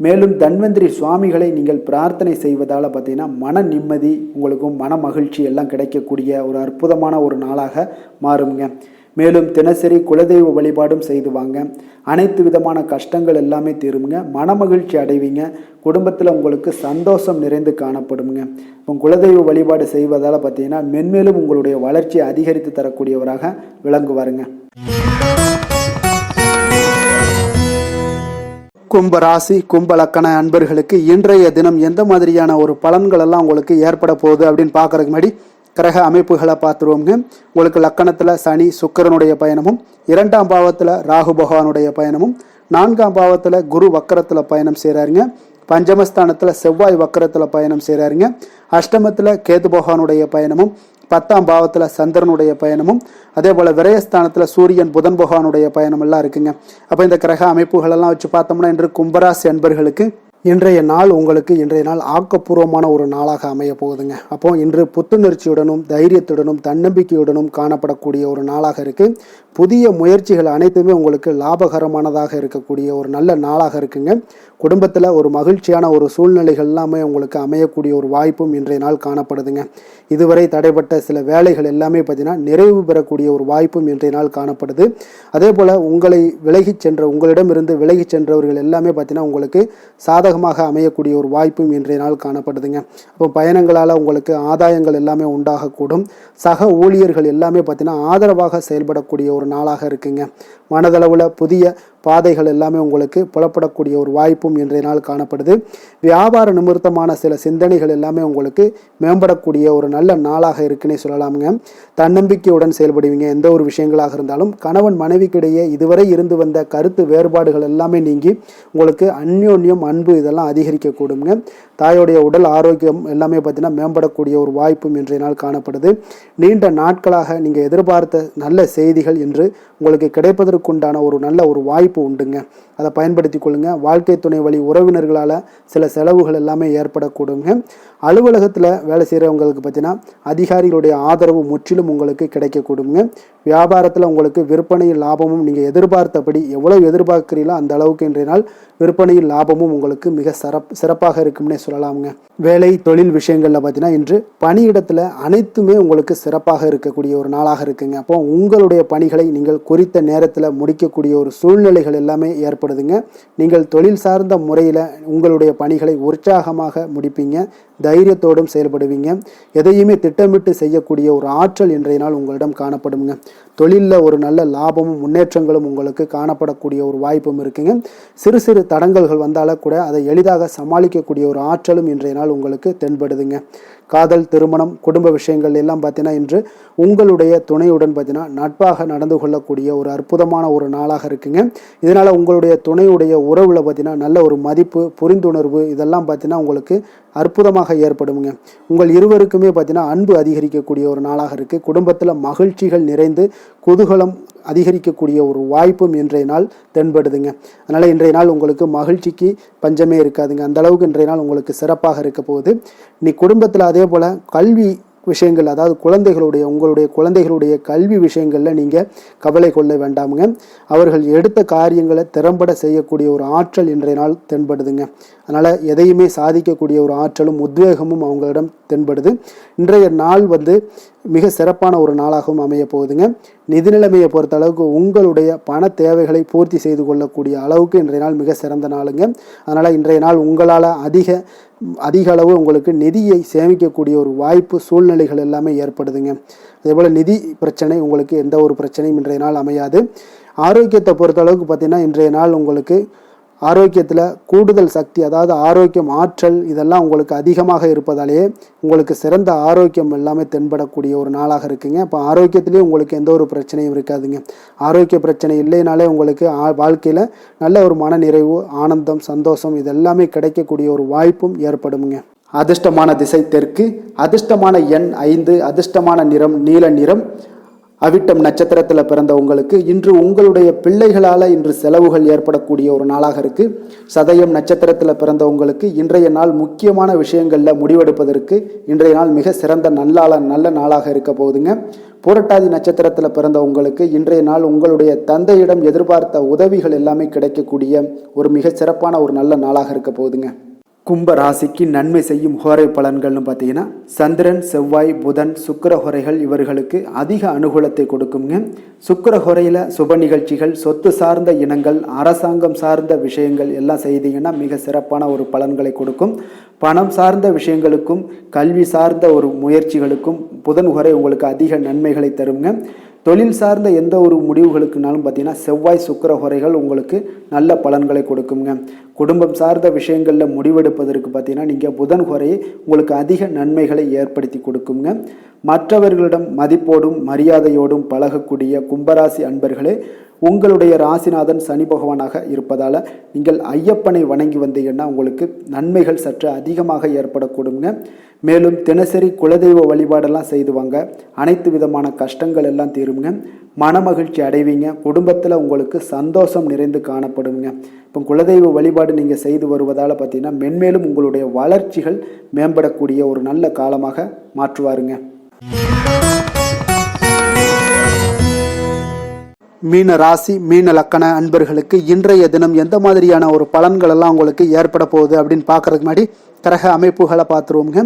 மேலும் தன்வந்திரி சுவாமிகளை நீங்கள் பிரார்த்தனை செய்வதால் பார்த்தீங்கன்னா மன நிம்மதி, உங்களுக்கும் மன மகிழ்ச்சி எல்லாம் கிடைக்கக்கூடிய ஒரு அற்புதமான ஒரு நாளாக மாறுங்க. மேலும் தினசரி குலதெய்வ வழிபாடும் செய்து வாங்க. அனைத்து விதமான கஷ்டங்கள் எல்லாமே தீருங்க. மனமகிழ்ச்சி அடைவீங்க. குடும்பத்தில் உங்களுக்கு சந்தோஷம் நிறைந்து காணப்படுங்க. இப்போ குலதெய்வ வழிபாடு செய்வதால் பார்த்தீங்கன்னா மென்மேலும் உங்களுடைய வளர்ச்சியை அதிகரித்து தரக்கூடியவராக விளங்குவாருங்க. கும்ப ராசி, கும்ப லக்கண அன்பர்களுக்கு இன்றைய தினம் எந்த மாதிரியான ஒரு பலன்கள் எல்லாம் உங்களுக்கு ஏற்பட போகுது அப்படின்னு பார்க்கறதுக்கு முன்னாடி கிரக அமைப்புகளை பார்த்துருவோங்க. உங்களுக்கு லக்கணத்தில் சனி சுக்கிரனுடைய பயணமும், 2ஆம் பாவத்தில் ராகு பகவானுடைய பயணமும், 4ஆம் பாவத்தில் குரு வக்கரத்தில் பயணம் செய்கிறாருங்க. பஞ்சமஸ்தானத்தில் செவ்வாய் வக்கரத்தில் பயணம் செய்கிறாருங்க. அஷ்டமத்தில் கேது பகவானுடைய பயணமும், 10ஆம் பாவத்தில் சந்திரனுடைய பயணமும், அதே போல் விரயஸ்தானத்தில் சூரியன் புதன் பகவானுடைய பயணம் எல்லாம் இருக்குங்க. அப்போ இந்த கிரக அமைப்புகளெல்லாம் வச்சு பார்த்தோம்னா இன்று கும்பராசி அன்பர்களுக்கு இன்றைய நாள் உங்களுக்கு இன்றைய நாள் ஆக்கப்பூர்வமான ஒரு நாளாக அமைய போகுதுங்க. அப்போ இன்று புத்துணர்ச்சியுடனும் தைரியத்துடனும் தன்னம்பிக்கையுடனும் காணப்படக்கூடிய ஒரு நாளாக இருக்கு. புதிய முயற்சிகள் அனைத்துமே உங்களுக்கு லாபகரமானதாக இருக்கக்கூடிய ஒரு நல்ல நாளாக இருக்குங்க. குடும்பத்தில் ஒரு மகிழ்ச்சியான ஒரு சூழ்நிலைகள் எல்லாமே உங்களுக்கு அமையக்கூடிய ஒரு வாய்ப்பும் இன்றைய நாள் காணப்படுதுங்க. இதுவரை தடைப்பட்ட சில வேலைகள் எல்லாமே பார்த்தீங்கன்னா நிறைவு பெறக்கூடிய ஒரு வாய்ப்பும் இன்றைய நாள் காணப்படுது. அதே போல் உங்களிடமிருந்து விலகி சென்றவர்கள் எல்லாமே பார்த்தீங்கன்னா உங்களுக்கு சாதகமாக அமையக்கூடிய ஒரு வாய்ப்பும் இன்றைய நாள் காணப்படுதுங்க. அப்போ பயணங்களால் உங்களுக்கு ஆதாயங்கள் எல்லாமே உண்டாகக்கூடும். சக ஊழியர்கள் எல்லாமே பார்த்தீங்கன்னா ஆதரவாக செயல்படக்கூடிய ஒரு நாளாக இருக்குங்க. மனதளவில் புதிய பாதைகள் எல்லாமே உங்களுக்கு புலப்படக்கூடிய ஒரு வாய்ப்பும் இன்றைய நாள் காணப்படுது. வியாபார நிமித்தமான சில சிந்தனைகள் எல்லாமே உங்களுக்கு மேம்படக்கூடிய ஒரு நல்ல நாளாக இருக்குன்னே சொல்லலாமுங்க. தன்னம்பிக்கையுடன் செயல்படுவீங்க. எந்த ஒரு விஷயங்களாக இருந்தாலும் கணவன் மனைவிக்கிடையே இதுவரை இருந்து வந்த கருத்து வேறுபாடுகள் எல்லாமே நீங்கி உங்களுக்கு அந்யோன்யம், அன்பு இதெல்லாம் அதிகரிக்கக்கூடுங்க. தாயோடைய உடல் ஆரோக்கியம் எல்லாமே பார்த்தீங்கன்னா மேம்படக்கூடிய ஒரு வாய்ப்பும் இன்றைய நாள் காணப்படுது. நீண்ட நாட்களாக நீங்கள் எதிர்பார்த்த நல்ல செய்திகள் இன்று உங்களுக்கு கிடைப்பதற்குண்டான ஒரு நல்ல ஒரு வாய்ப்பு உண்டுங்க. அதை பயன்படுத்தி கொள்ளுங்க. வாழ்க்கை துணை வழி உறவினர்களால் சில செலவுகள் எல்லாமே ஏற்படக்கூடுங்க. அலுவலகத்தில் வேலை செய்கிறவங்களுக்கு பார்த்தீங்கன்னா அதிகாரிகளுடைய ஆதரவு முற்றிலும் உங்களுக்கு கிடைக்கக்கூடுங்க. வியாபாரத்தில் உங்களுக்கு விற்பனையில் லாபமும் நீங்கள் எதிர்பார்த்தபடி எவ்வளவு எதிர்பார்க்கிறீங்களோ அந்த அளவுக்கு இன்றைய நாள் விற்பனையில் லாபமும் உங்களுக்கு மிக சிறப்பாக இருக்கும்னே சொல்லலாமுங்க. வேலை தொழில் விஷயங்களில் பார்த்தீங்கன்னா இன்று பணியிடத்தில் அனைத்துமே உங்களுக்கு சிறப்பாக இருக்கக்கூடிய ஒரு நாளாக இருக்குங்க. அப்போ உங்களுடைய பணிகளை நீங்கள் குறித்த நேரத்தில் முடிக்கக்கூடிய ஒரு சூழ்நிலைகள் எல்லாமே ஏற்படுதுங்க. நீங்கள் தொழில் சார்ந்த முறையில் உங்களுடைய பணிகளை உற்சாகமாக முடிப்பீங்க. தைரியத்தோடும் செயல்படுவீங்க. எதையுமே திட்டமிட்டு செய்யக்கூடிய ஒரு ஆற்றல் இன்றைய நாள் உங்களிடம் காணப்படுங்க. தொழிலில் ஒரு நல்ல லாபமும் முன்னேற்றங்களும் உங்களுக்கு காணப்படக்கூடிய ஒரு வாய்ப்பும் இருக்குங்க. சிறு சிறு தடங்கல்கள் வந்தாலும் கூட அதை எளிதாக சமாளிக்கக்கூடிய ஒரு ஆற்றலும் இன்றைய நாள் உங்களுக்கு தென்படுதுங்க. காதல், திருமணம், குடும்ப விஷயங்கள் எல்லாம் பார்த்தீங்கன்னா இன்று உங்களுடைய துணையுடன் பார்த்தீங்கன்னா நட்பாக நடந்து கொள்ளக்கூடிய ஒரு அற்புதமான ஒரு நாளாக இருக்குங்க. இதனால் உங்களுடைய துணையுடைய உறவில் பார்த்தீங்கன்னா நல்ல ஒரு மதிப்பு, புரிந்துணர்வு இதெல்லாம் பார்த்தீங்கன்னா உங்களுக்கு அற்புதமாக ஏற்படுங்க. உங்கள் இருவருக்குமே பார்த்தீங்கன்னா அன்பு அதிகரிக்கக்கூடிய ஒரு நாளாக இருக்குது. குடும்பத்தில் மகிழ்ச்சிகள் நிறைந்து குதூகலம் அதிகரிக்கக்கூடிய ஒரு வாய்ப்பும் இன்றைய நாள் தென்படுதுங்க. அதனால் இன்றைய நாள் உங்களுக்கு மகிழ்ச்சிக்கு பஞ்சமே இருக்காதுங்க. அந்த அளவுக்கு இன்றைய நாள் உங்களுக்கு சிறப்பாக இருக்க போகுது. நீ குடும்பத்தில் அதே போல் கல்வி விஷயங்கள், அதாவது உங்களுடைய குழந்தைகளுடைய கல்வி விஷயங்களில் நீங்கள் கவலை கொள்ள வேண்டாமுங்க. அவர்கள் எடுத்த காரியங்களை திறம்பட செய்யக்கூடிய ஒரு ஆற்றல் இன்றைய நாள் தென்படுதுங்க. அதனால் எதையுமே சாதிக்கக்கூடிய ஒரு ஆற்றலும் உத்வேகமும் அவங்களிடம் தென்படுது. இன்றைய நாள் மிக சிறப்பான ஒரு நாளாகவும் அமைய போகுதுங்க. நிதி நிலைமையை பொறுத்த அளவுக்கு உங்களுடைய பண தேவைகளை பூர்த்தி செய்து கொள்ளக்கூடிய அளவுக்கு இன்றைய நாள் மிக சிறந்த நாளுங்க. அதனால் இன்றைய நாள் உங்களால் அதிக அளவு உங்களுக்கு நிதியை சேமிக்கக்கூடிய ஒரு வாய்ப்பு சூழ்நிலைகள் எல்லாமே ஏற்படுதுங்க. அதேபோல் நிதி பிரச்சனை உங்களுக்கு எந்த ஒரு பிரச்சனையும் இன்றைய நாள் அமையாது. ஆரோக்கியத்தை பொறுத்த அளவுக்கு பார்த்தீங்கன்னா இன்றைய நாள் உங்களுக்கு ஆரோக்கியத்தில் கூடுதல் சக்தி, அதாவது ஆரோக்கியம், ஆற்றல் இதெல்லாம் உங்களுக்கு அதிகமாக இருப்பதாலேயே உங்களுக்கு சிறந்த ஆரோக்கியம் எல்லாமே தென்படக்கூடிய ஒரு நாளாக இருக்குங்க. இப்போ ஆரோக்கியத்திலேயே உங்களுக்கு எந்த ஒரு பிரச்சனையும் இருக்காதுங்க. ஆரோக்கிய பிரச்சனை இல்லைனாலே உங்களுக்கு வாழ்க்கையில் நல்ல ஒரு மன நிறைவு, ஆனந்தம், சந்தோஷம் இதெல்லாமே கிடைக்கக்கூடிய ஒரு வாய்ப்பும் ஏற்படுங்க. அதிர்ஷ்டமான திசை தெற்கு, அதிர்ஷ்டமான எண் 5, அதிர்ஷ்டமான நிறம் நீல நிறம். அவிட்டம் நட்சத்திரத்தில் பிறந்த உங்களுக்கு இன்று உங்களுடைய பிள்ளைகளால் இன்று செலவுகள் ஏற்படக்கூடிய ஒரு நாளாக இருக்குது. சதயம் நட்சத்திரத்தில் பிறந்த உங்களுக்கு இன்றைய நாள் முக்கியமான விஷயங்களில் முடிவெடுப்பதற்கு இன்றைய நாள் மிக சிறந்த நல்ல நாளாக இருக்க போகுதுங்க. புரட்டாதி நட்சத்திரத்தில் பிறந்த உங்களுக்கு இன்றைய நாள் உங்களுடைய தந்தையிடம் எதிர்பார்த்த உதவிகள் எல்லாமே கிடைக்கக்கூடிய ஒரு மிக சிறப்பான ஒரு நல்ல நாளாக இருக்க போகுதுங்க. கும்ப ராசிக்கு நன்மை செய்யும் ஹோரை பலன்கள்னு பார்த்தீங்கன்னா சந்திரன், செவ்வாய், புதன், சுக்கிர ஹோரைகள் இவர்களுக்கு அதிக அனுகூலத்தை கொடுக்குங்க. சுக்கிர ஹோரையில் சுப நிகழ்ச்சிகள், சொத்து சார்ந்த இனங்கள், அரசாங்கம் சார்ந்த விஷயங்கள் எல்லாம் செய்தீங்கன்னா மிக சிறப்பான ஒரு பலன்களை கொடுக்கும். பணம் சார்ந்த விஷயங்களுக்கும் கல்வி சார்ந்த ஒரு முயற்சிகளுக்கும் புதன் ஹோரை உங்களுக்கு அதிக நன்மைகளை தருங்க. தொழில் சார்ந்த எந்த ஒரு முடிவுகளுக்குனாலும் பார்த்தீங்கன்னா செவ்வாய், சுக்கிர ஹோரைகள் உங்களுக்கு நல்ல பலன்களை கொடுக்குங்க. குடும்பம் சார்ந்த விஷயங்களில் முடிவெடுப்பதற்கு பார்த்தீங்கன்னா நீங்கள் புதன் ஹோரையை உங்களுக்கு அதிக நன்மைகளை ஏற்படுத்தி கொடுக்குங்க. மற்றவர்களிடம் மதிப்போடும் மரியாதையோடும் பழகக்கூடிய கும்பராசி அன்பர்களே, உங்களுடைய ராசிநாதன் சனி பகவானாக இருப்பதால் நீங்கள் ஐயப்பனை வணங்கி வந்தீங்கன்னா உங்களுக்கு நன்மைகள் சற்று அதிகமாக ஏற்படக்கூடுங்க. மேலும் தினசரி குலதெய்வ வழிபாடெல்லாம் செய்து வாங்க, அனைத்து விதமான கஷ்டங்கள் எல்லாம் தீருங்க, மனமகிழ்ச்சி அடைவீங்க. குடும்பத்தில் உங்களுக்கு சந்தோஷம் நிறைந்து காணப்படுங்க. இப்போ குலதெய்வ வழிபாடு நீங்கள் செய்து வருவதால் பார்த்தீங்கன்னா மென்மேலும் உங்களுடைய வளர்ச்சிகள் மேம்படக்கூடிய ஒரு நல்ல காலமாக மாற்றுவாருங்க. மீன ராசி, மீன லக்கண அன்பர்களுக்கு இன்றைய தினம் எந்த மாதிரியான ஒரு பலன்கள் எல்லாம் உங்களுக்கு ஏற்பட போகுது அப்படின்னு பார்க்கறதுக்கு முன்னாடி கிரக அமைப்புகளை பார்த்துருவோங்க.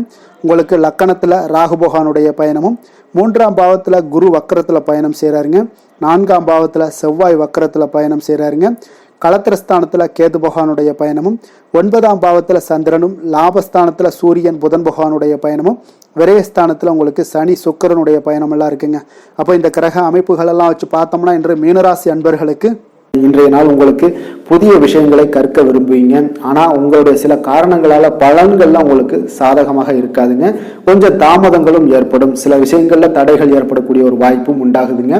உங்களுக்கு லக்கணத்தில் ராகு பகவானுடைய பயணமும், 3ஆம் பாவத்தில் குரு வக்கரத்தில் பயணம் செய்கிறாருங்க, 4ஆம் பாவத்தில் செவ்வாய் வக்கரத்தில் பயணம் செய்கிறாருங்க, களத்திரஸ்தானத்தில் கேது பகவானுடைய பயணமும், 9ஆம் பாவத்தில் சந்திரனும், லாபஸ்தானத்தில் சூரியன் புதன் பகவானுடைய பயணமும், விரயஸ்தானத்தில் உங்களுக்கு சனி சுக்கிரனுடைய பயணம் எல்லாம் இருக்குங்க. அப்போ இந்த கிரக அமைப்புகள் எல்லாம் வச்சு பார்த்தோம்னா இன்று மீனராசி அன்பர்களுக்கு இன்றைய நாள் உங்களுக்கு புதிய விஷயங்களை கற்க விரும்புவீங்க. ஆனால் உங்களுடைய சில காரணங்களால் பலன்கள்லாம் உங்களுக்கு சாதகமாக இருக்காதுங்க. கொஞ்சம் தாமதங்களும் ஏற்படும், சில விஷயங்களில் தடைகள் ஏற்படக்கூடிய ஒரு வாய்ப்பும் உண்டாகுதுங்க.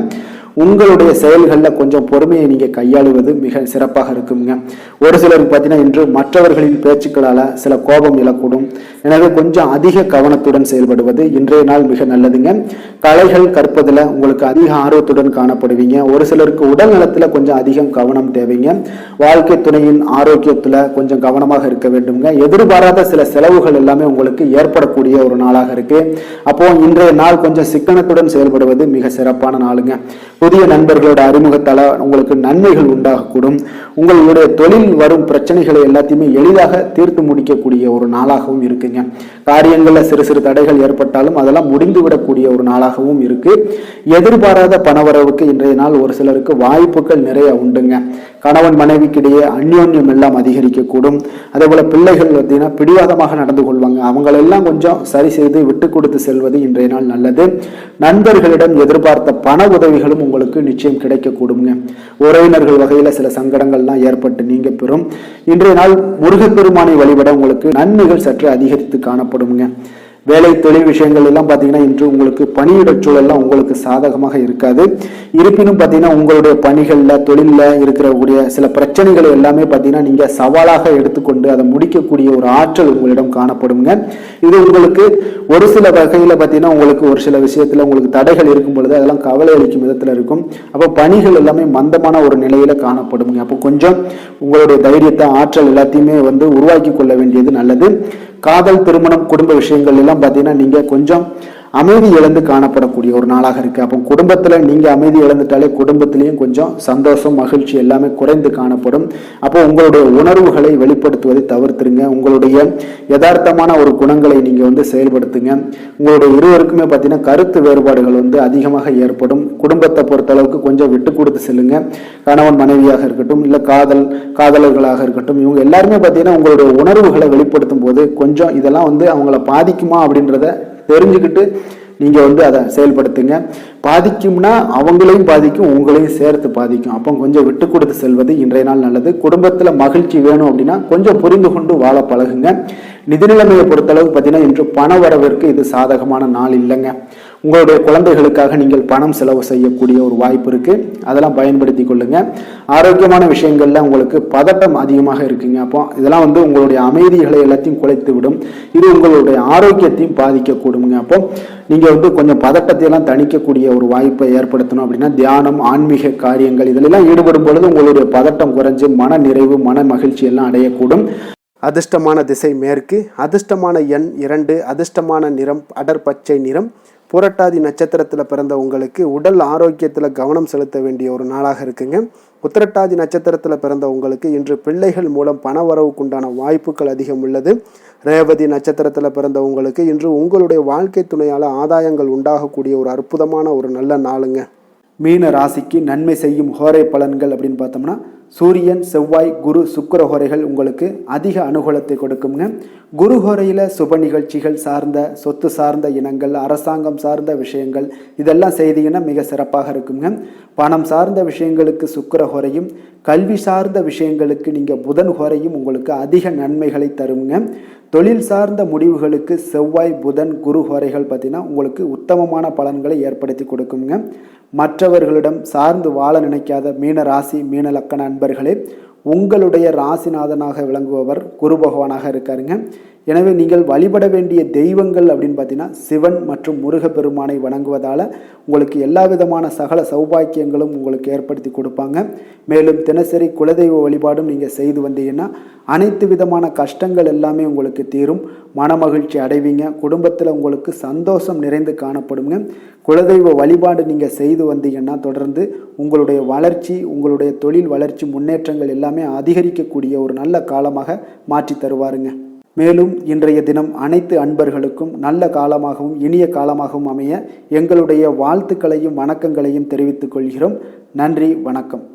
உங்களுடைய செயல்களில் கொஞ்சம் பொறுமையை நீங்கள் கையாளுவது மிக சிறப்பாக இருக்குங்க. ஒரு சிலருக்கு பார்த்தீங்கன்னா இன்று மற்றவர்களின் பேச்சுக்களால் சில கோபம் இழக்கூடும். எனவே கொஞ்சம் அதிக கவனத்துடன் செயல்படுவது இன்றைய நாள் மிக நல்லதுங்க. கலைகள் கற்பதில் உங்களுக்கு அதிக ஆர்வத்துடன் காணப்படுவீங்க. ஒரு சிலருக்கு உடல் நலத்தில் கொஞ்சம் அதிகம் கவனம் தேவைங்க. வாழ்க்கை துணையின் ஆரோக்கியத்தில் கொஞ்சம் கவனமாக இருக்க வேண்டுங்க. எதிர்பாராத சில செலவுகள் எல்லாமே உங்களுக்கு ஏற்படக்கூடிய ஒரு நாளாக இருக்கு. அப்போ இன்றைய நாள் கொஞ்சம் சிக்கனத்துடன் செயல்படுவது மிக சிறப்பான நாளுங்க. புதிய நண்பர்களோட அறிமுகத்தால் உங்களுக்கு நன்மைகள் உண்டாகக்கூடும். உங்களுடைய தொழில் வரும் பிரச்சனைகளை எல்லாத்தையுமே எளிதாக தீர்த்து முடிக்கக்கூடிய ஒரு நாளாகவும் இருக்குங்க. காரியங்களில் சிறு சிறு தடைகள் ஏற்பட்டாலும் அதெல்லாம் முடிந்துவிடக்கூடிய ஒரு நாளாகவும் இருக்கு. எதிர்பாராத பணவரவுக்கு இன்றைய நாள் ஒரு சிலருக்கு வாய்ப்புகள் நிறைய உண்டுங்க. கணவன் மனைவிக்கிடையே அந்யோன்யம் எல்லாம் அதிகரிக்கக்கூடும். அதே போல பிள்ளைகள் பார்த்தீங்கன்னா பிடிவாதமாக நடந்து கொள்வாங்க. அவங்களெல்லாம் கொஞ்சம் சரி செய்து விட்டு கொடுத்து செல்வது இன்றைய நாள் நல்லது. நண்பர்களிடம் எதிர்பார்த்த பண உதவிகளும் உங்களுக்கு நிச்சயம் கிடைக்கக்கூடுங்க. உறவினர்கள் வகையில் சில சங்கடங்கள்லாம் ஏற்பட்டு நீங்க பெறும். இன்றைய நாள் முருகப்பெருமானை வழிபட உங்களுக்கு நன்மைகள் சற்று அதிகரித்து காணப்படுங்க. வேலை தொழில் விஷயங்கள் எல்லாம் பார்த்தீங்கன்னா இன்று உங்களுக்கு பணியிட சூழல்லாம் உங்களுக்கு சாதகமாக இருக்காது. இருப்பினும் பார்த்தீங்கன்னா உங்களுடைய பணிகளில் தொழிலில் இருக்கக்கூடிய சில பிரச்சனைகளை எல்லாமே பார்த்தீங்கன்னா நீங்கள் சவாலாக எடுத்துக்கொண்டு அதை முடிக்கக்கூடிய ஒரு ஆற்றல் உங்களிடம் காணப்படுங்க. இது உங்களுக்கு ஒரு சில வகையில் பார்த்தீங்கன்னா உங்களுக்கு ஒரு சில விஷயத்தில் உங்களுக்கு தடைகள் இருக்கும் பொழுது அதெல்லாம் கவலை அளிக்கும் விதத்தில் இருக்கும். அப்போ பணிகள் எல்லாமே மந்தமான ஒரு நிலையில காணப்படுங்க. அப்போ கொஞ்சம் உங்களுடைய தைரியத்தை ஆற்றல் எல்லாத்தையுமே உருவாக்கி கொள்ள வேண்டியது நல்லது. காதல், திருமணம், குடும்ப விஷயங்கள் எல்லாம் பார்த்தீங்கன்னா நீங்க கொஞ்சம் அமைதி இழந்து காணப்படக்கூடிய ஒரு நாளாக இருக்கு. அப்போ குடும்பத்துல நீங்க அமைதி இழந்துட்டாலே குடும்பத்திலையும் கொஞ்சம் சந்தோஷம், மகிழ்ச்சி எல்லாமே குறைந்து காணப்படும். அப்போ உங்களுடைய உணர்வுகளை வெளிப்படுத்துவதை தவிர்த்துருங்க. உங்களுடைய யதார்த்தமான ஒரு குணங்களை நீங்க செயல்படுத்துங்க. உங்களுடைய இருவருக்குமே பார்த்தீங்கன்னா கருத்து வேறுபாடுகள் அதிகமாக ஏற்படும். குடும்பத்தை பொறுத்த அளவுக்கு கொஞ்சம் விட்டு கொடுத்து செல்லுங்க. கணவன் மனைவியாக இருக்கட்டும், இல்லை காதலர்களாக இருக்கட்டும், இவங்க எல்லாருமே பார்த்தீங்கன்னா உங்களுடைய உணர்வுகளை வெளிப்படுத்தும் போது கொஞ்சம் இதெல்லாம் அவங்கள பாதிக்குமா அப்படின்றத தெரிஞ்சுக்கிட்டு நீங்க அதை செயல்படுத்துங்க. பாதிக்கும்னா அவங்களையும் பாதிக்கும், உங்களையும் சேர்த்து பாதிக்கும். அப்போ கொஞ்சம் விட்டு கொடுத்து செல்வது இன்றைய நாள் நல்லது. குடும்பத்துல மகிழ்ச்சி வேணும் அப்படின்னா கொஞ்சம் புரிந்து கொண்டு வாழ பழகுங்க. நிதி நிலைமையை பொறுத்தளவு பார்த்தீங்கன்னா இன்று பண வரவிற்கு இது சாதகமான நாள் இல்லைங்க. உங்களுடைய குழந்தைகளுக்காக நீங்கள் பணம் செலவு செய்யக்கூடிய ஒரு வாய்ப்பு இருக்கு. அதெல்லாம் பயன்படுத்தி கொள்ளுங்க. ஆரோக்கியமான விஷயங்கள்ல உங்களுக்கு பதட்டம் அதிகமாக இருக்குங்க. அப்போ இதெல்லாம் உங்களுடைய அமைதிகளை எல்லாத்தையும் குலைத்து விடும். இது உங்களுடைய ஆரோக்கியத்தையும் பாதிக்கக்கூடுங்க. அப்போ நீங்க கொஞ்சம் பதட்டத்தை எல்லாம் தணிக்கக்கூடிய ஒரு வாய்ப்பை ஏற்படுத்தணும் அப்படின்னா தியானம், ஆன்மீக காரியங்கள் இதிலெல்லாம் ஈடுபடும் பொழுது உங்களுடைய பதட்டம் குறைஞ்சு மன நிறைவு, மன மகிழ்ச்சி எல்லாம் அடையக்கூடும். அதிர்ஷ்டமான திசை மேற்கு, அதிர்ஷ்டமான எண் 2, அதிர்ஷ்டமான நிறம் அடர் பச்சை நிறம். புரட்டாதி நட்சத்திரத்தில் பிறந்த உங்களுக்கு உடல் ஆரோக்கியத்தில் கவனம் செலுத்த வேண்டிய ஒரு நாளாக இருக்குங்க. உத்திரட்டாதி நட்சத்திரத்தில் பிறந்த உங்களுக்கு இன்று பிள்ளைகள் மூலம் பண வரவுக்குண்டான வாய்ப்புகள் அதிகம் உள்ளது. ரேவதி நட்சத்திரத்தில் பிறந்த உங்களுக்கு இன்று உங்களுடைய வாழ்க்கை துணையால் ஆதாயங்கள் உண்டாகக்கூடிய ஒரு அற்புதமான ஒரு நல்ல நாளுங்க. மீன ராசிக்கு நன்மை செய்யும் ஹோரை பலன்கள் அப்படின்னு பார்த்தோம்னா சூரியன், செவ்வாய், குரு, சுக்கிர ஹோரைகள் உங்களுக்கு அதிக அனுகூலத்தை கொடுக்குங்க. குரு ஹோரையில் சுப நிகழ்ச்சிகள் சார்ந்த, சொத்து சார்ந்த இனங்கள், அரசாங்கம் சார்ந்த விஷயங்கள் இதெல்லாம் செய்தீங்கன்னா மிக சிறப்பாக இருக்குங்க. பணம் சார்ந்த விஷயங்களுக்கு சுக்கிர ஹோரையும், கல்வி சார்ந்த விஷயங்களுக்கு நீங்கள் புதன் ஹோரையும் உங்களுக்கு அதிக நன்மைகளை தருங்க. தொழில் சார்ந்த முடிவுகளுக்கு செவ்வாய், புதன், குரு ஹோரைகள் பார்த்தீங்கன்னா உங்களுக்கு உத்தமமான பலன்களை ஏற்படுத்தி கொடுக்குங்க. மற்றவர்களிடம் சார்ந்து வாழ நினைக்காத மீன ராசி, மீன லக்கண அன்பர்களே, உங்களுடைய ராசிநாதனாக விளங்குபவர் குரு பகவானாக இருக்காருங்க. எனவே நீங்கள் வழிபட வேண்டிய தெய்வங்கள் அப்படின்னு பார்த்தீங்கன்னா சிவன் மற்றும் முருகப்பெருமானை வணங்குவதால் உங்களுக்கு எல்லா விதமான சகல சௌபாக்கியங்களும் உங்களுக்கு ஏற்படுத்தி கொடுப்பாங்க. மேலும் தினசரி குலதெய்வ வழிபாடும் நீங்கள் செய்து வந்தீங்கன்னா அனைத்து விதமான கஷ்டங்கள் எல்லாமே உங்களுக்கு தீரும். மனமகிழ்ச்சி அடைவீங்க. குடும்பத்தில் உங்களுக்கு சந்தோஷம் நிறைந்து காணப்படுங்க. குலதெய்வ வழிபாடு நீங்கள் செய்து வந்தீங்கன்னா தொடர்ந்து உங்களுடைய வளர்ச்சி, உங்களுடைய தொழில் வளர்ச்சி, முன்னேற்றங்கள் எல்லாமே அதிகரிக்கக்கூடிய ஒரு நல்ல காலமாக மாற்றி தருவாருங்க. மேலும் இன்றைய தினம் அனைத்து அன்பர்களுக்கும் நல்ல காலமாகவும் இனிய காலமாகவும் அமைய எங்களுடைய வாழ்த்துக்களையும் வணக்கங்களையும் தெரிவித்துக் கொள்கிறோம். நன்றி, வணக்கம்.